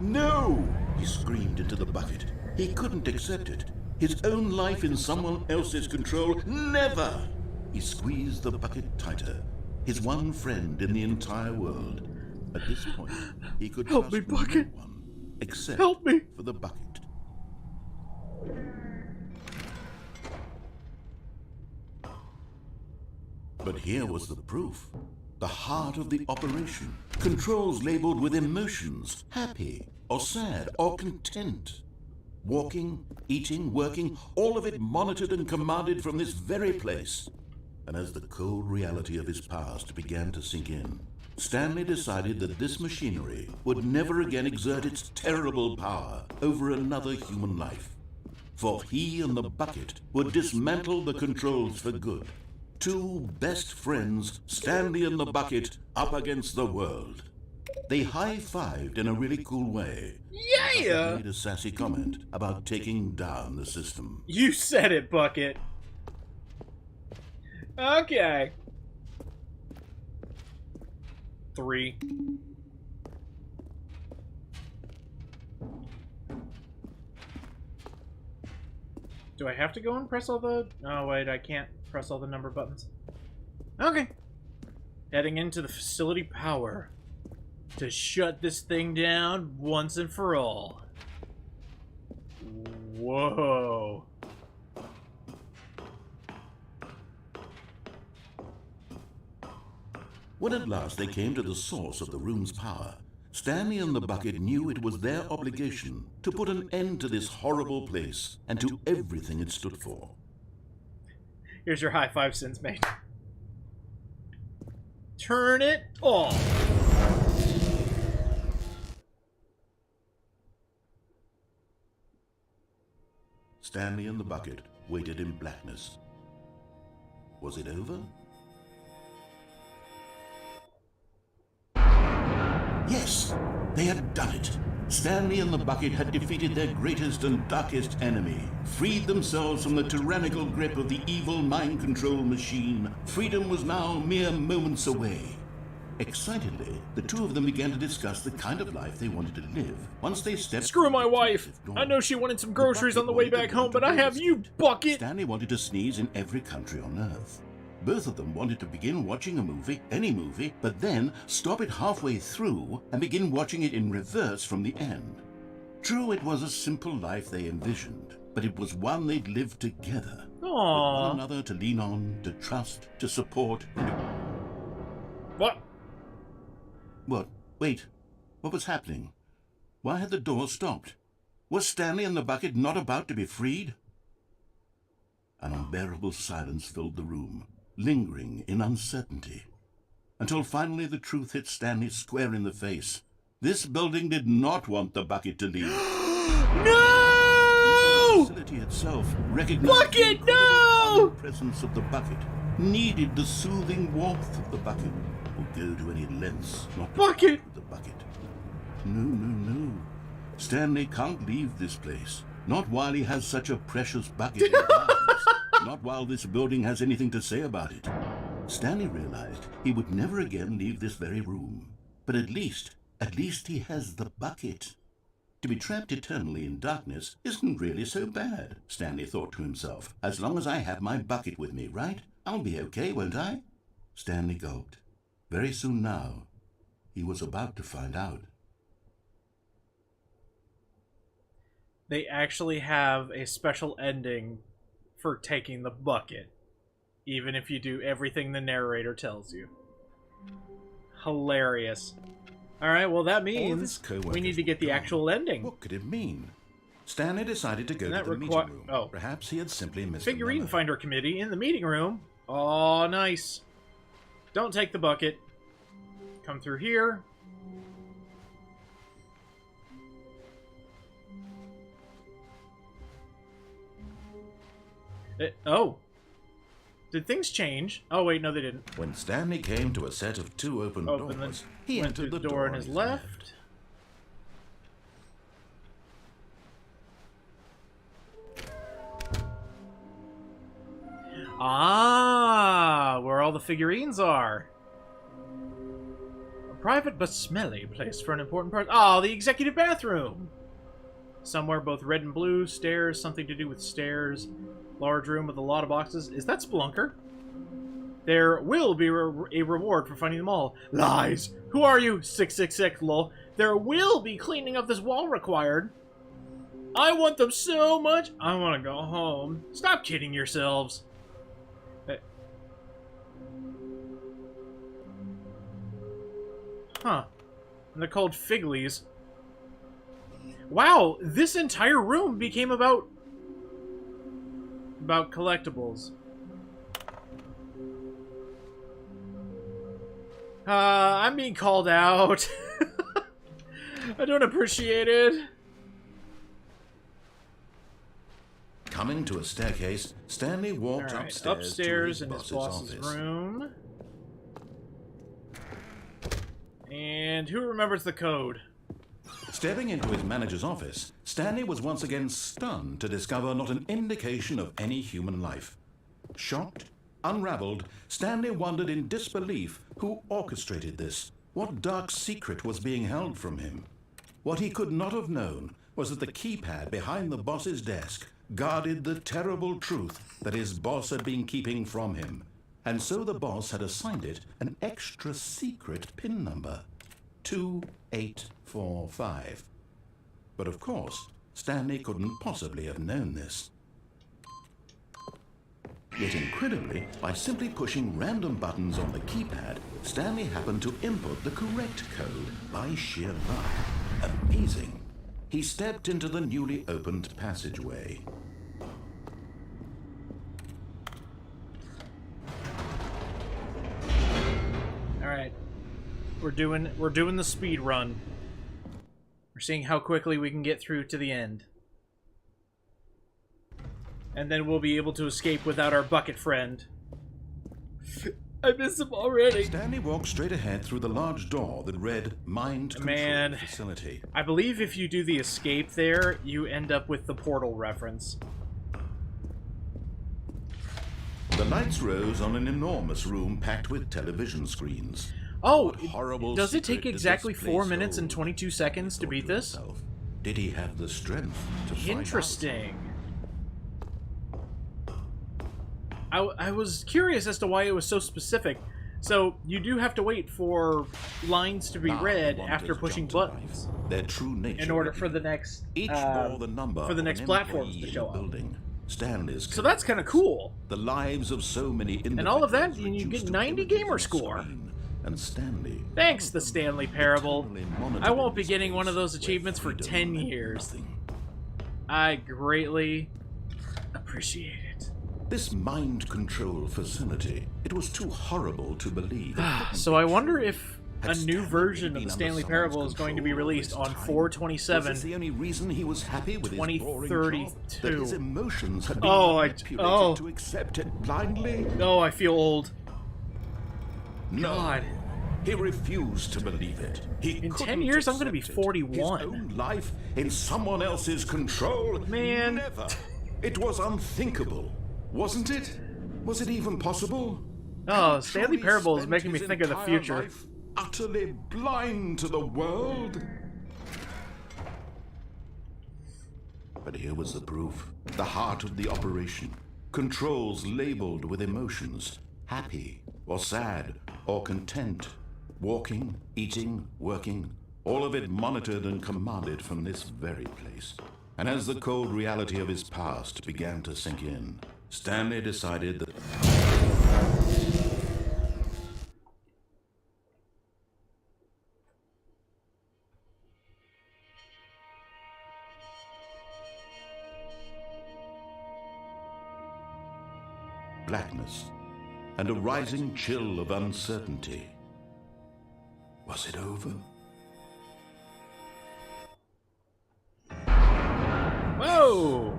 No! He screamed into the bucket. He couldn't accept it. His own life in someone else's control, never! He squeezed the bucket tighter. His one friend in the entire world. At this point, he could
Help
trust
me, Bucket.
no one except
Help me.
for the bucket. But here was the proof. The heart of the operation. Controls labeled with emotions, happy, or sad, or content. Walking, eating, working, all of it monitored and commanded from this very place. And as the cold reality of his past began to sink in, Stanley decided that this machinery would never again exert its terrible power over another human life. For he and the bucket would dismantle the controls for good. Two best friends, Stanley and the bucket, up against the world. They high-fived in a really cool way.
Yeah!
Made a sassy comment about taking down the system.
You said it, Bucket. Okay. 3. Do I have to go and press all the... Oh, wait, I can't press all the number buttons. Okay. Heading into the facility power to shut this thing down once and for all. Whoa.
When at last they came to the source of the room's power, Stanley and the bucket knew it was their obligation to put an end to this horrible place and to everything it stood for.
Here's your high five, sins mate. Turn it off.
Stanley and the bucket waited in blackness. Was it over? Yes, they had done it. Stanley and the bucket had defeated their greatest and darkest enemy, freed themselves from the tyrannical grip of the evil mind control machine. Freedom was now mere moments away. Excitedly, the two of them began to discuss the kind of life they wanted to live once they stepped...
Screw my wife! I know she wanted some groceries on the way back home, but I have you, bucket!
Stanley wanted to sneeze in every country on Earth. Both of them wanted to begin watching a movie, any movie, but then stop it halfway through and begin watching it in reverse from the end. True, it was a simple life they envisioned, but it was one they'd lived together.
Aww.
With one another to lean on, to trust, to support.
What?
What? Wait. What was happening? Why had the door stopped? Was Stanley and the bucket not about to be freed? An unbearable silence filled the room, lingering in uncertainty, until finally the truth hit Stanley square in the face. This building did not want the bucket to leave.
No!
The facility itself recognized
Bucket,
the
no!
presence of the bucket, needed the soothing warmth of the bucket, would go to any lengths not to
Bucket!
the bucket. No. Stanley can't leave this place. Not while he has such a precious bucket in his arms. Not while this building has anything to say about it. Stanley realized he would never again leave this very room. But at least he has the bucket. To be trapped eternally in darkness isn't really so bad, Stanley thought to himself. As long as I have my bucket with me, right? I'll be okay, won't I? Stanley gulped. Very soon now, he was about to find out.
They actually have a special ending for taking the bucket, even if you do everything the narrator tells you. Hilarious. Alright, well that means we need to get the actual ending.
What could it mean? Stanley decided to go to the meeting room.
Oh.
Perhaps he had simply missed
Figurine
the memo.
Finder Committee in the meeting room. Oh, nice. Don't take the bucket. Come through here. Oh. Did things change? Oh, wait, no, they didn't.
When Stanley came to a set of two open doors, he
went through
entered
the door on his left. Ah, where all the figurines are. A private but smelly place for an important part. Oh, the executive bathroom. Somewhere both red and blue. Stairs, something to do with stairs. Large room with a lot of boxes. Is that Splunker? There will be a reward for finding them all. Lies! Who are you? 666, lol. There will be cleaning up this wall required. I want them so much. I want to go home. Stop kidding yourselves. Huh. And they're called Figlies. Wow, this entire room became about collectibles. I'm being called out. I don't appreciate it.
Coming to a staircase, Stanley walked upstairs to
in his
his
boss's
office.
room. And who remembers the code?
Stepping into his manager's office, Stanley was once again stunned to discover not an indication of any human life. Shocked, unraveled, Stanley wondered in disbelief who orchestrated this. What dark secret was being held from him? What he could not have known was that the keypad behind the boss's desk guarded the terrible truth that his boss had been keeping from him. And so the boss had assigned it an extra secret PIN number. 2845. But of course, Stanley couldn't possibly have known this. Yet incredibly, by simply pushing random buttons on the keypad, Stanley happened to input the correct code by sheer luck. Amazing. He stepped into the newly opened passageway.
All right. We're doing the speed run. We're seeing how quickly we can get through to the end. And then we'll be able to escape without our bucket friend. I miss him already.
Stanley walked straight ahead through the large door that read Mind Control Facility.
I believe if you do the escape there, you end up with the Portal reference.
The lights rose on an enormous room packed with television screens.
Oh,
Horrible
does it take
secret did
exactly
this
4
place
minutes and
hold?
22 seconds to
Thought
beat this?
himself. Did he have the strength to find out?
Interesting. I was curious as to why it was so specific. So, you do have to wait for lines to be
Now
read
the
after
wonders
pushing
jump to
buttons
life. Their true nature
in order for
revealed.
the next
Each bore the number
for the
of
next
an
platforms
employee
to
in
show
the
up.
building. Stanley's
So that's kind of cool.
The lives of so many
And all of that,
individuals
and you
reduced
get
to
90
images
gamer
on a
score.
screen. And Stanley,
Thanks, the Stanley Parable.
eternally monitored
I won't
in
be
this
getting one of
place
those
where
achievements for
freedom
10
meant
years.
nothing.
I greatly appreciate it.
This mind control facility, it was too horrible to believe.
So I wonder if a
Had
new
Stanley
version of
been
the
under
Stanley
someone's
Parable is going to be
control all
released
this
on
time?
4/27.
Was this the only reason he was happy with his boring job?
2032.
That his emotions had been
Oh,
manipulated to accept it blindly?
Oh, I feel old.
No.
God.
He refused to believe it. He
In 10
couldn't
years, I'm gonna be
accept it.
41.
His own life in someone else's control?
Man.
Never. It was unthinkable. Wasn't it? Was it even possible?
Oh, Stanley
Truly
Parable is
spent
making me
his
think of the
entire
future.
life utterly blind to the world? But here was the proof. The heart of the operation. Controls labeled with emotions. Happy, or sad, or content. Walking, eating, working. All of it monitored and commanded from this very place. And as the cold reality of his past began to sink in, Stanley decided that... blackness, and a rising chill of uncertainty. Was it over?
Whoa!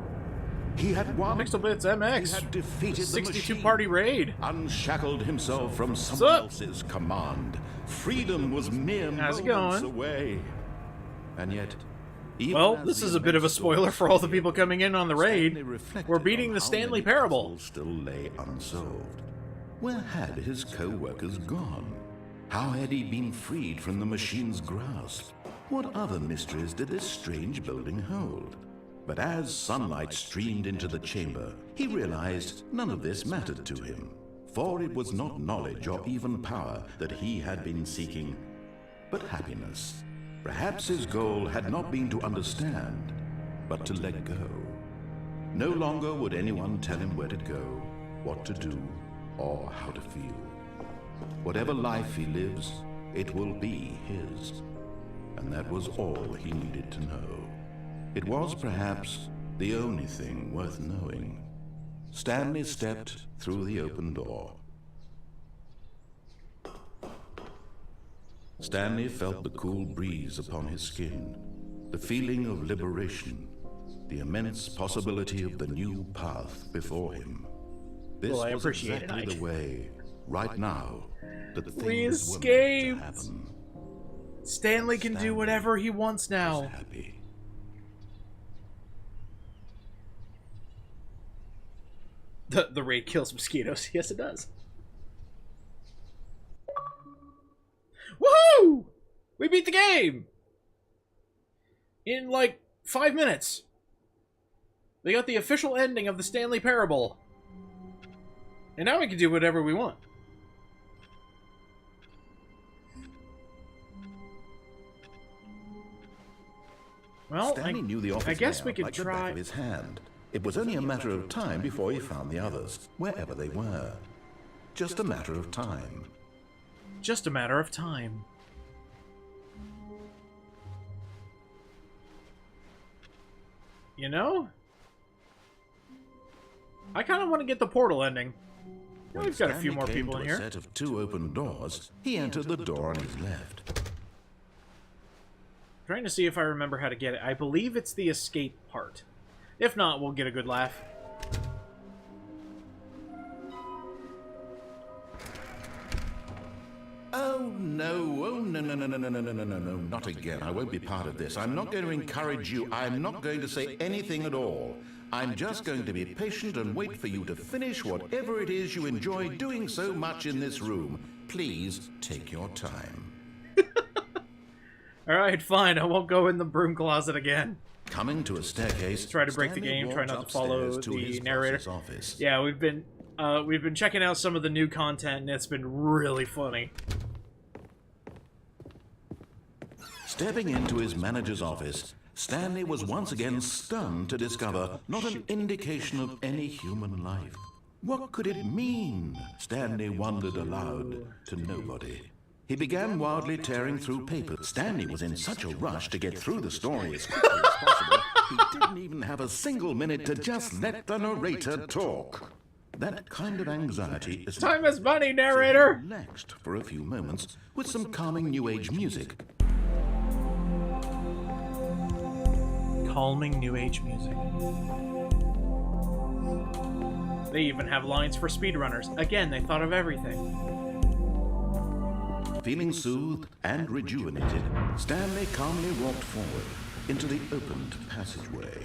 He had won.
Pixel Bits MX.
He had defeated the
62
machine.
party raid.
Unshackled himself from someone
up?
else's command. Freedom was mere
How's it
moments
going?
away. And yet, even
Well,
as
this
the
is a bit of a
immense
spoiler
doors
for all the
opened,
people coming in on the raid.
Stanley reflected
We're beating
on
the
how
Stanley
many
Parable.
puzzles still lay unsolved. Where had his co-workers gone? How had he been freed from the machine's grasp? What other mysteries did this strange building hold? But as sunlight streamed into the chamber, he realized none of this mattered to him. For it was not knowledge or even power that he had been seeking, but happiness. Perhaps his goal had not been to understand, but to let go. No longer would anyone tell him where to go, what to do, or how to feel. Whatever life he lives, it will be his. And that was all he needed to know. It was perhaps the only thing worth knowing. Stanley stepped through the open door. Stanley felt the cool breeze upon his skin, the feeling of liberation, the immense possibility of the new path before him. This
Well, I
was
appreciate
exactly
it.
the way, right now, that
We
things were meant
escaped.
to happen.
Stanley can do whatever he wants
Was
now.
happy.
The raid kills mosquitoes. Yes, it does. Woohoo! We beat the game! In, like, 5 minutes. We got the official ending of the Stanley Parable. And now we can do whatever we want. Well,
Stanley knew the office
I guess we
layout
could
like the back
try...
of his hand. It was only a matter of time before he found the others, wherever they were. Just a matter of time.
Just a matter of time. You know? I kind of want to get the portal ending.
When
We've got a few
Stanley
more
came
people
to
in
a
here.
set of 2 open doors, he entered the door on his left.
Trying to see if I remember how to get it. I believe it's the escape part. If not, we'll get a good laugh.
no. Oh, no, no, no, no, no, no, no, no, no, no. Not again. I won't be part of this. I'm not going to encourage you. I'm not going to say anything at all. I'm just going to be patient and wait for you to finish whatever it is you enjoy doing so much in this room. Please take your time.
Alright, fine. I won't go in the broom closet again.
Coming to a staircase,
Try to break the
Stanley
game, try
walked
not to follow
upstairs to
the
his
narrator.
boss's office.
Yeah, we've been checking out some of the new content, and it's been really funny.
Stepping into his manager's office, Stanley was once again stunned to discover not an indication of any human life. What could it mean? Stanley wondered aloud to nobody. He began wildly tearing through papers. Stanley was in such a rush to get through the story as quickly as possible, he didn't even have a single minute to just let the narrator talk. That kind of anxiety is...
Time is money, narrator!
So he relaxed for a few moments with some calming New Age music.
Calming New Age music. They even have lines for speedrunners. Again, they thought of everything.
Feeling soothed and rejuvenated, Stanley calmly walked forward into the opened passageway.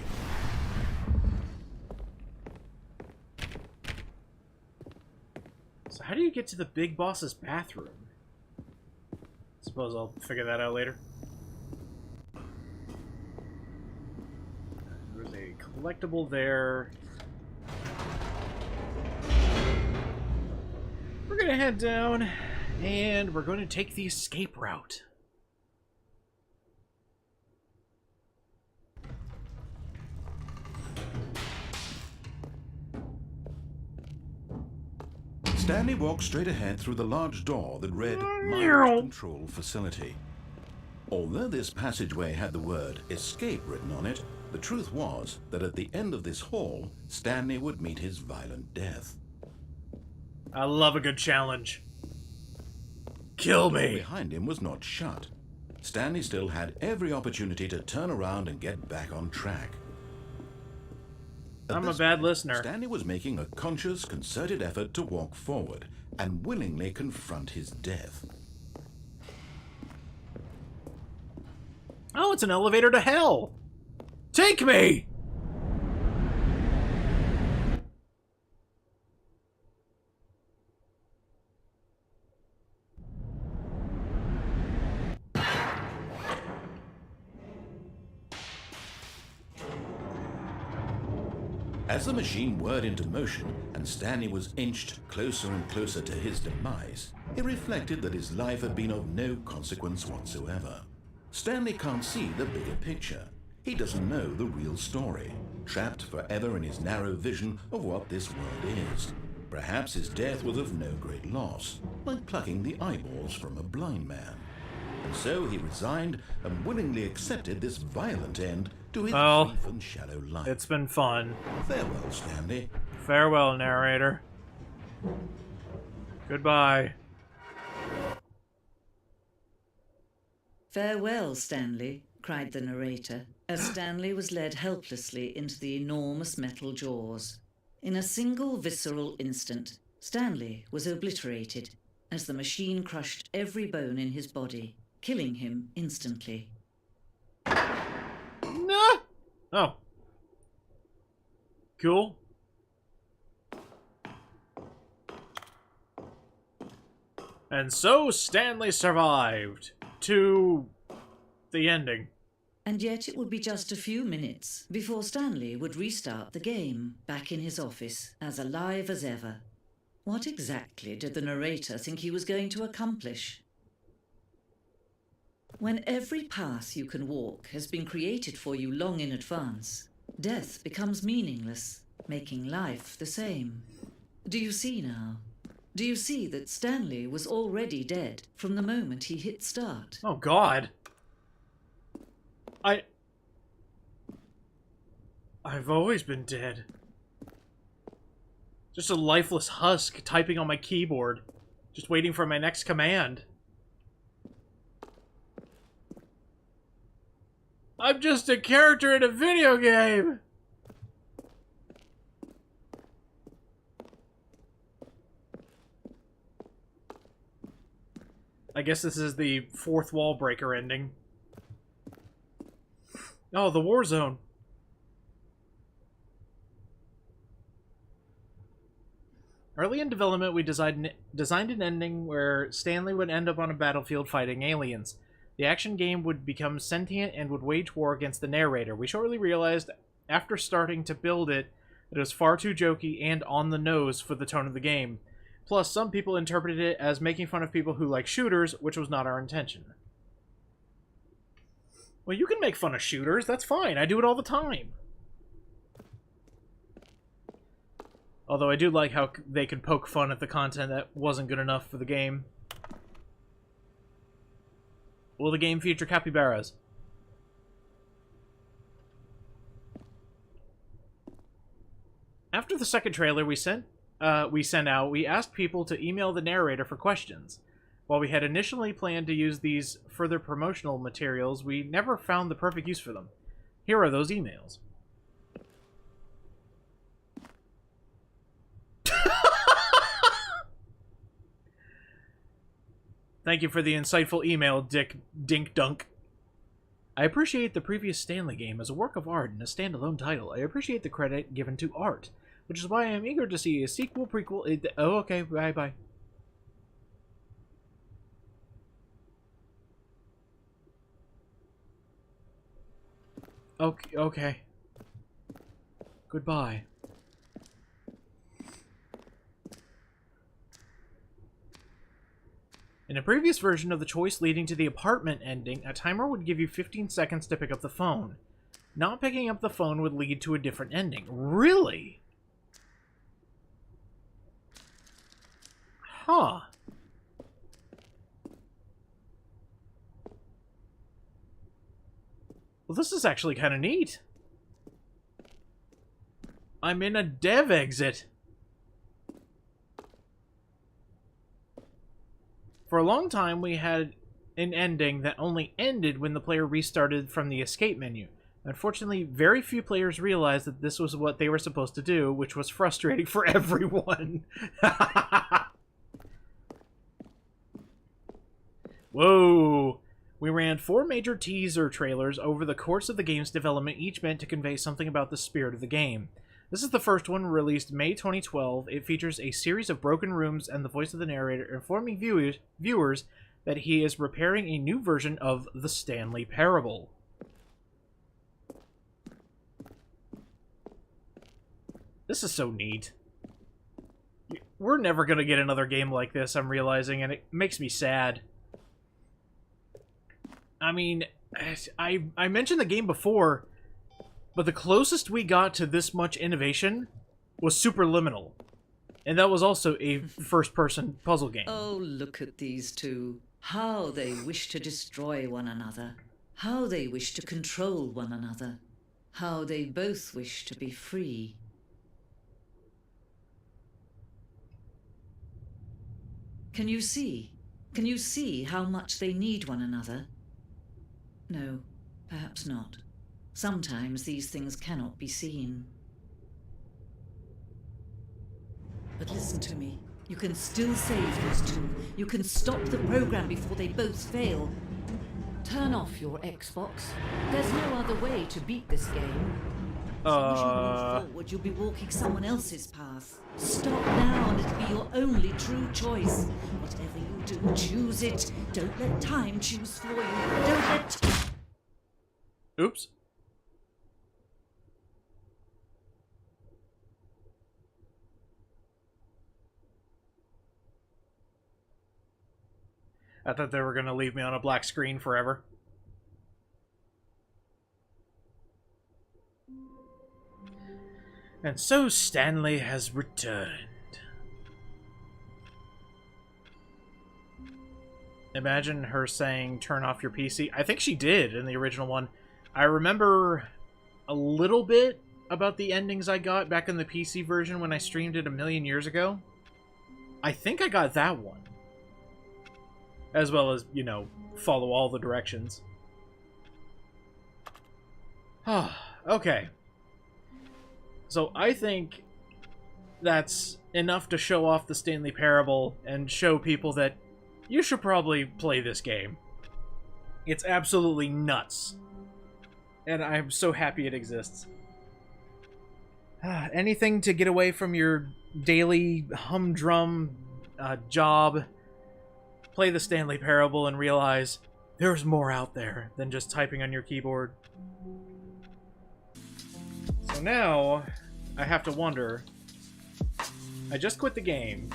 So how do you get to the big boss's bathroom? Suppose I'll figure that out later. There's a collectible there. We're gonna head down, and we're going to take the escape route.
Stanley walked straight ahead through the large door that read Mind Control Facility. Although this passageway had the word escape written on it, the truth was that at the end of this hall, Stanley would meet his violent death.
I love a good challenge. Kill
The door
me!
behind him was not shut. Stanley still had every opportunity to turn around and get back on track. At
I'm a
this
bad
point,
listener.
Stanley was making a conscious, concerted effort to walk forward and willingly confront his death.
Oh, it's an elevator to hell! Take me!
As the machine whirred into motion and Stanley was inched closer and closer to his demise, he reflected that his life had been of no consequence whatsoever. Stanley can't see the bigger picture. He doesn't know the real story, trapped forever in his narrow vision of what this world is. Perhaps his death was of no great loss, like plucking the eyeballs from a blind man. And so he resigned and willingly accepted this violent end to his brief and shallow life.
It's been fun.
Farewell, Stanley.
Farewell, narrator. Goodbye.
"Farewell, Stanley," cried the narrator, as Stanley was led helplessly into the enormous metal jaws. In a single visceral instant, Stanley was obliterated as the machine crushed every bone in his body, killing him instantly.
No! Oh. Cool. And so Stanley survived to the ending.
And yet it would be just a few minutes before Stanley would restart the game, back in his office, as alive as ever. What exactly did the narrator think he was going to accomplish? When every path you can walk has been created for you long in advance, death becomes meaningless, making life the same. Do you see now? Do you see that Stanley was already dead from the moment he hit start?
Oh, God. I've always been dead. Just a lifeless husk typing on my keyboard, just waiting for my next command. I'm just a character in a video game! I guess this is the fourth wall breaker ending. Oh, the war zone. Early in development, we designed an ending where Stanley would end up on a battlefield fighting aliens. The action game would become sentient and would wage war against the narrator. We shortly realized, after starting to build it, that it was far too jokey and on the nose for the tone of the game. Plus, some people interpreted it as making fun of people who like shooters, which was not our intention. Well, you can make fun of shooters, that's fine. I do it all the time. Although I do like how they can poke fun at the content that wasn't good enough for the game. Will the game feature capybaras? After the second trailer we sent out, we asked people to email the narrator for questions. While we had initially planned to use these further promotional materials, we never found the perfect use for them. Here are those emails. Thank you for the insightful email, Dink Dunk. I appreciate the previous Stanley game as a work of art and a standalone title. I appreciate the credit given to art, which is why I am eager to see a sequel, prequel... Oh, okay, bye-bye. Okay. Goodbye. In a previous version of the choice leading to the apartment ending, a timer would give you 15 seconds to pick up the phone. Not picking up the phone would lead to a different ending. Really? Huh. Well, this is actually kind of neat. I'm in a dev exit. For a long time, we had an ending that only ended when the player restarted from the escape menu. Unfortunately, very few players realized that this was what they were supposed to do, which was frustrating for everyone. Whoa! We ran 4 major teaser trailers over the course of the game's development, each meant to convey something about the spirit of the game. This is the first one, released May 2012. It features a series of broken rooms and the voice of the narrator informing viewers that he is repairing a new version of the Stanley Parable. This is so neat. We're never going to get another game like this, I'm realizing, and it makes me sad. I mean, I mentioned the game before, but the closest we got to this much innovation was Superliminal. And that was also a first-person puzzle game.
Oh, look at these two. How they wish to destroy one another. How they wish to control one another. How they both wish to be free. Can you see? Can you see how much they need one another? No, perhaps not. Sometimes these things cannot be seen. But listen to me. You can still save these two. You can stop the program before they both fail. Turn off your Xbox. There's no other way to beat this game. As you move forward, you'll be walking someone else's path. Stop now and it'll be your only true choice. Whatever you do, choose it. Don't let time choose for you. Don't let...
Oops. I thought they were going to leave me on a black screen forever. And so Stanley has returned. Imagine her saying, turn off your PC. I think she did in the original one. I remember a little bit about the endings I got back in the PC version when I streamed it a million years ago. I think I got that one. As well as, you know, follow all the directions. Okay. So I think that's enough to show off the Stanley Parable and show people that you should probably play this game. It's absolutely nuts. And I'm so happy it exists. Anything to get away from your daily humdrum job. Play the Stanley Parable and realize there's more out there than just typing on your keyboard. So now, I have to wonder... I just quit the game.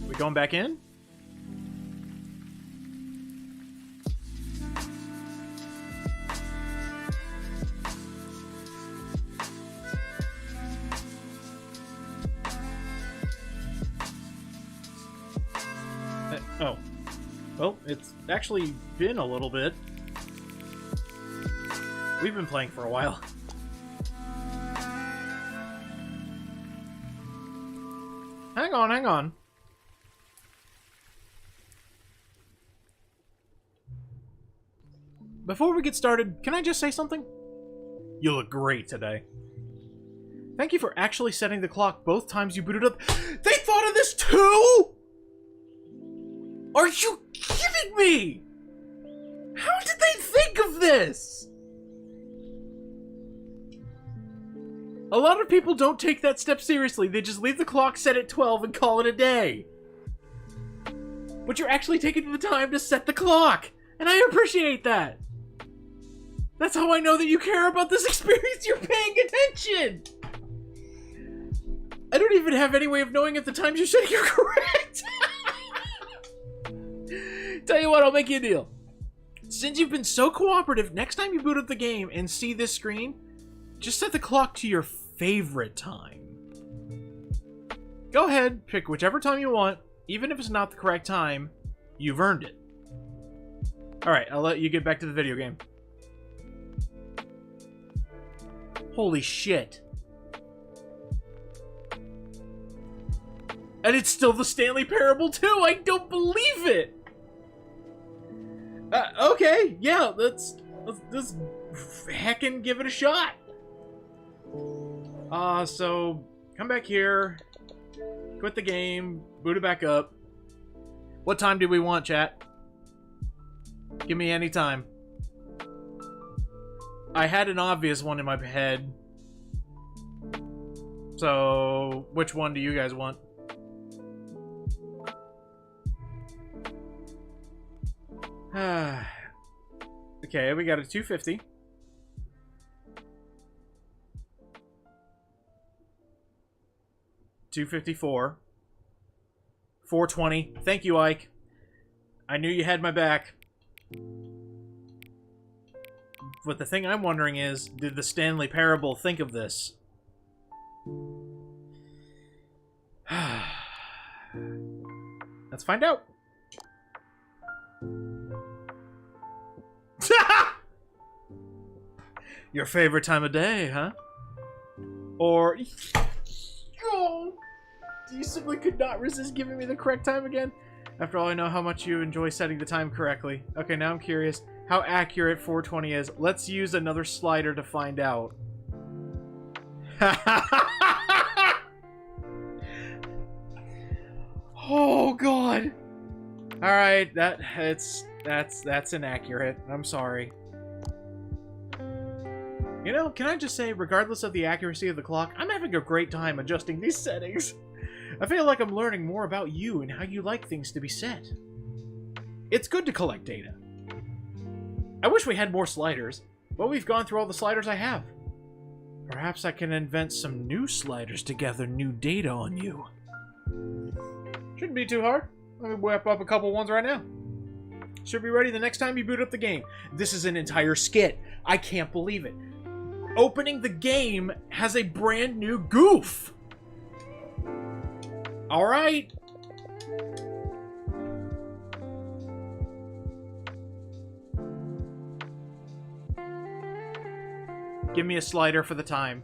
We going back in? Oh. Well, it's actually been a little bit. We've been playing for a while. Hang on, hang on. Before we get started, can I just say something? You look great today. Thank you for actually setting the clock both times you booted up. They thought of this too?! Are you kidding me?! How did they think of this?! A lot of people don't take that step seriously. They just leave the clock set at 12 and call it a day. But you're actually taking the time to set the clock, and I appreciate that. That's how I know that you care about this experience. You're paying attention. I don't even have any way of knowing if the times you're setting are correct. Tell you what, I'll make you a deal. Since you've been so cooperative, next time you boot up the game and see this screen, just set the clock to your favorite time. Go ahead, pick whichever time you want. Even if it's not the correct time, you've earned it. Alright, I'll let you get back to the video game. Holy shit. And it's still the Stanley Parable too! I don't believe it! Okay, yeah, let's heckin' give it a shot. So, come back here, quit the game, boot it back up. What time do we want, chat? Give me any time. I had an obvious one in my head. So, which one do you guys want? Okay, we got a 250. $254. 420. Thank you, Ike. I knew you had my back. But the thing I'm wondering is, did the Stanley Parable think of this? Let's find out. Your favorite time of day, huh? Or... Oh, you simply could not resist giving me the correct time again? After all, I know how much you enjoy setting the time correctly. Okay, now I'm curious how accurate 420 is. Let's use another slider to find out. Oh god. Alright, that's inaccurate. I'm sorry. You know, can I just say, regardless of the accuracy of the clock, I'm having a great time adjusting these settings. I feel like I'm learning more about you and how you like things to be set. It's good to collect data. I wish we had more sliders, but we've gone through all the sliders I have. Perhaps I can invent some new sliders to gather new data on you. Shouldn't be too hard. Let me whip up a couple ones right now. Should be ready the next time you boot up the game. This is an entire skit. I can't believe it. Opening the game has a brand new goof. Alright. Give me a slider for the time.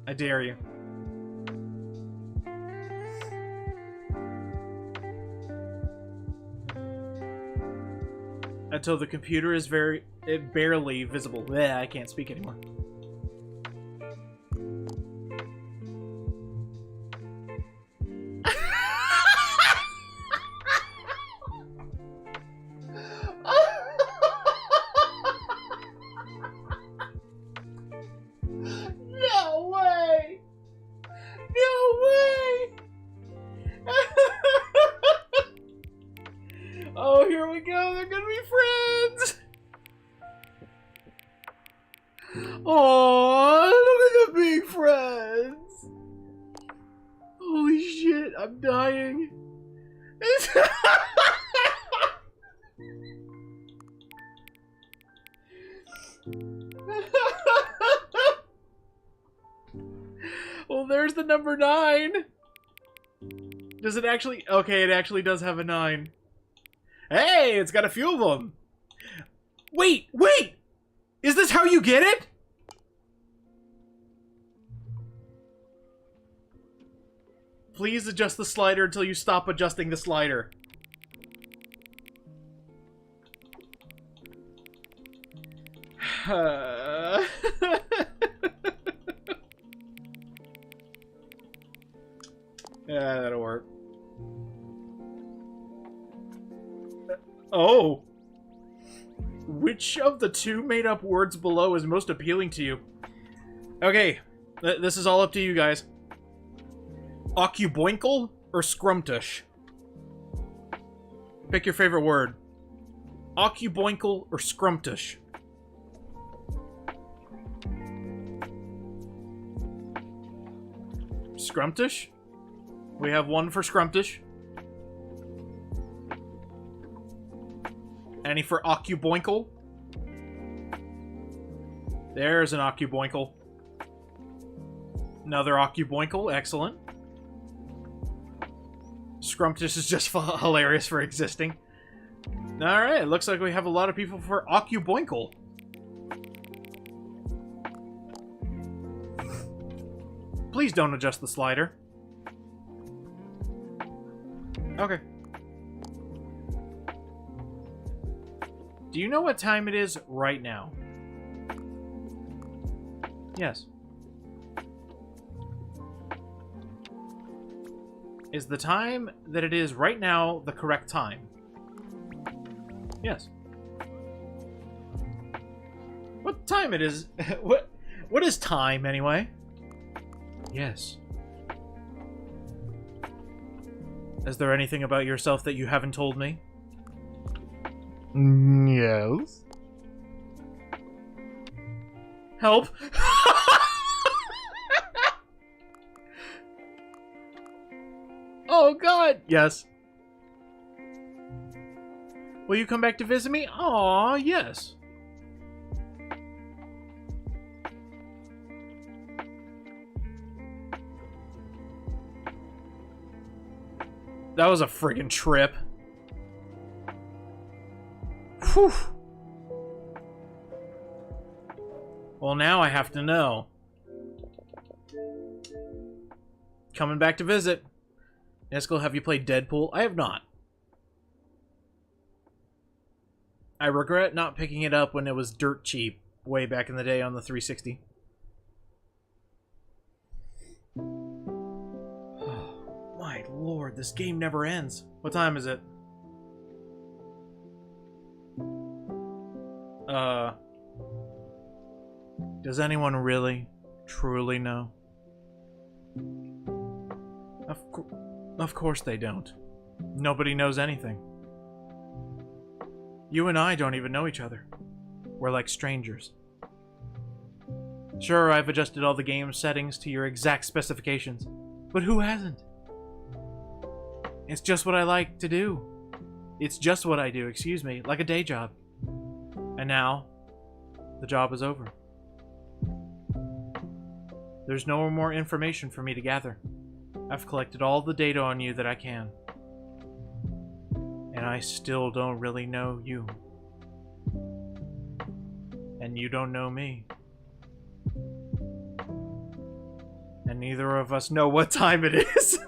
I dare you. Until the computer is barely visible. Bleh, I can't speak anymore. we go. They're gonna be friends. Oh, look at the big friends. Holy shit, I'm dying. Well, there's the number 9. Does it actually? Okay, it actually does have a 9. Hey, it's got a few of them. Wait! Is this how you get it? Please adjust the slider until you stop adjusting the slider. Yeah, that'll work. Oh! Which of the 2 made-up words below is most appealing to you? Okay, this is all up to you guys. Occuboinkle or scrumptious? Pick your favorite word. Occuboinkle or scrumptious? Scrumptious? We have 1 for scrumptious. Any for occuboinkle? There's an occuboinkle. Another occuboinkle, excellent. Scrumptious is just hilarious for existing. Alright, looks like we have a lot of people for occuboinkle. Please don't adjust the slider. Okay. Do you know what time it is right now? Yes. Is the time that it is right now the correct time? Yes. What time it is? What is time anyway? Yes. Is there anything about yourself that you haven't told me? Yes. Help! Oh god! Yes. Will you come back to visit me? Aw, yes. That was a friggin' trip. Whew. Well, now I have to know. Coming back to visit. Eskel, have you played Deadpool? I have not. I regret not picking it up when it was dirt cheap way back in the day on the 360. Oh, my lord, this game never ends. What time is it? Does anyone really, truly know? Of course they don't. Nobody knows anything. You and I don't even know each other. We're like strangers. Sure, I've adjusted all the game settings to your exact specifications, but who hasn't? It's just what I like to do. It's just what I do, excuse me, like a day job. And now, the job is over. There's no more information for me to gather. I've collected all the data on you that I can. And I still don't really know you. And you don't know me. And neither of us know what time it is.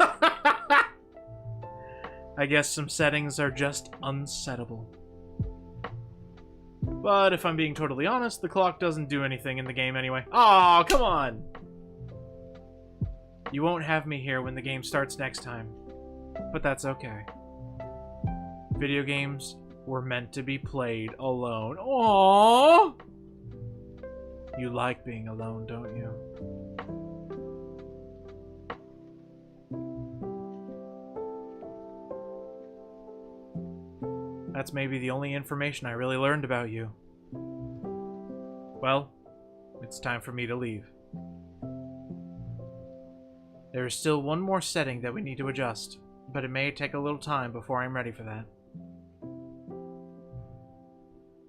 I guess some settings are just unsettable. But if I'm being totally honest, the clock doesn't do anything in the game anyway. Aw, come on! You won't have me here when the game starts next time. But that's okay. Video games were meant to be played alone. Aww! You like being alone, don't you? That's maybe the only information I really learned about you. Well, it's time for me to leave. There is still one more setting that we need to adjust, but it may take a little time before I'm ready for that.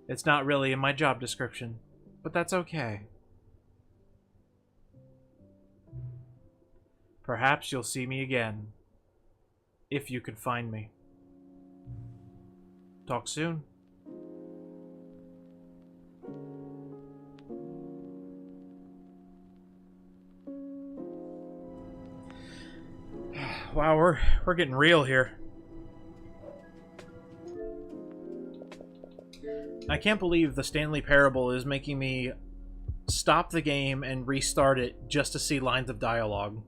It's not really in my job description, but that's okay. Perhaps you'll see me again, if you can find me. Talk soon. Wow, we're getting real here. I can't believe the Stanley Parable is making me stop the game and restart it just to see lines of dialogue.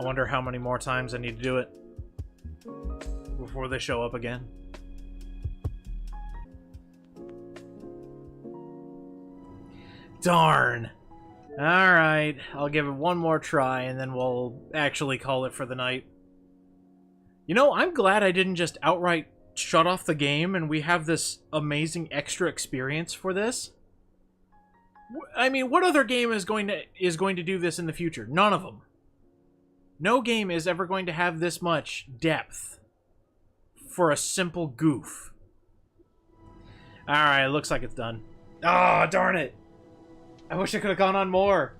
I wonder how many more times I need to do it before they show up again. Darn! Alright, I'll give it one more try and then we'll actually call it for the night. You know, I'm glad I didn't just outright shut off the game and we have this amazing extra experience for this. I mean, what other game is going to do this in the future? None of them. No game is ever going to have this much depth for a simple goof. Alright, looks like it's done. Ah, darn it! I wish I could have gone on more.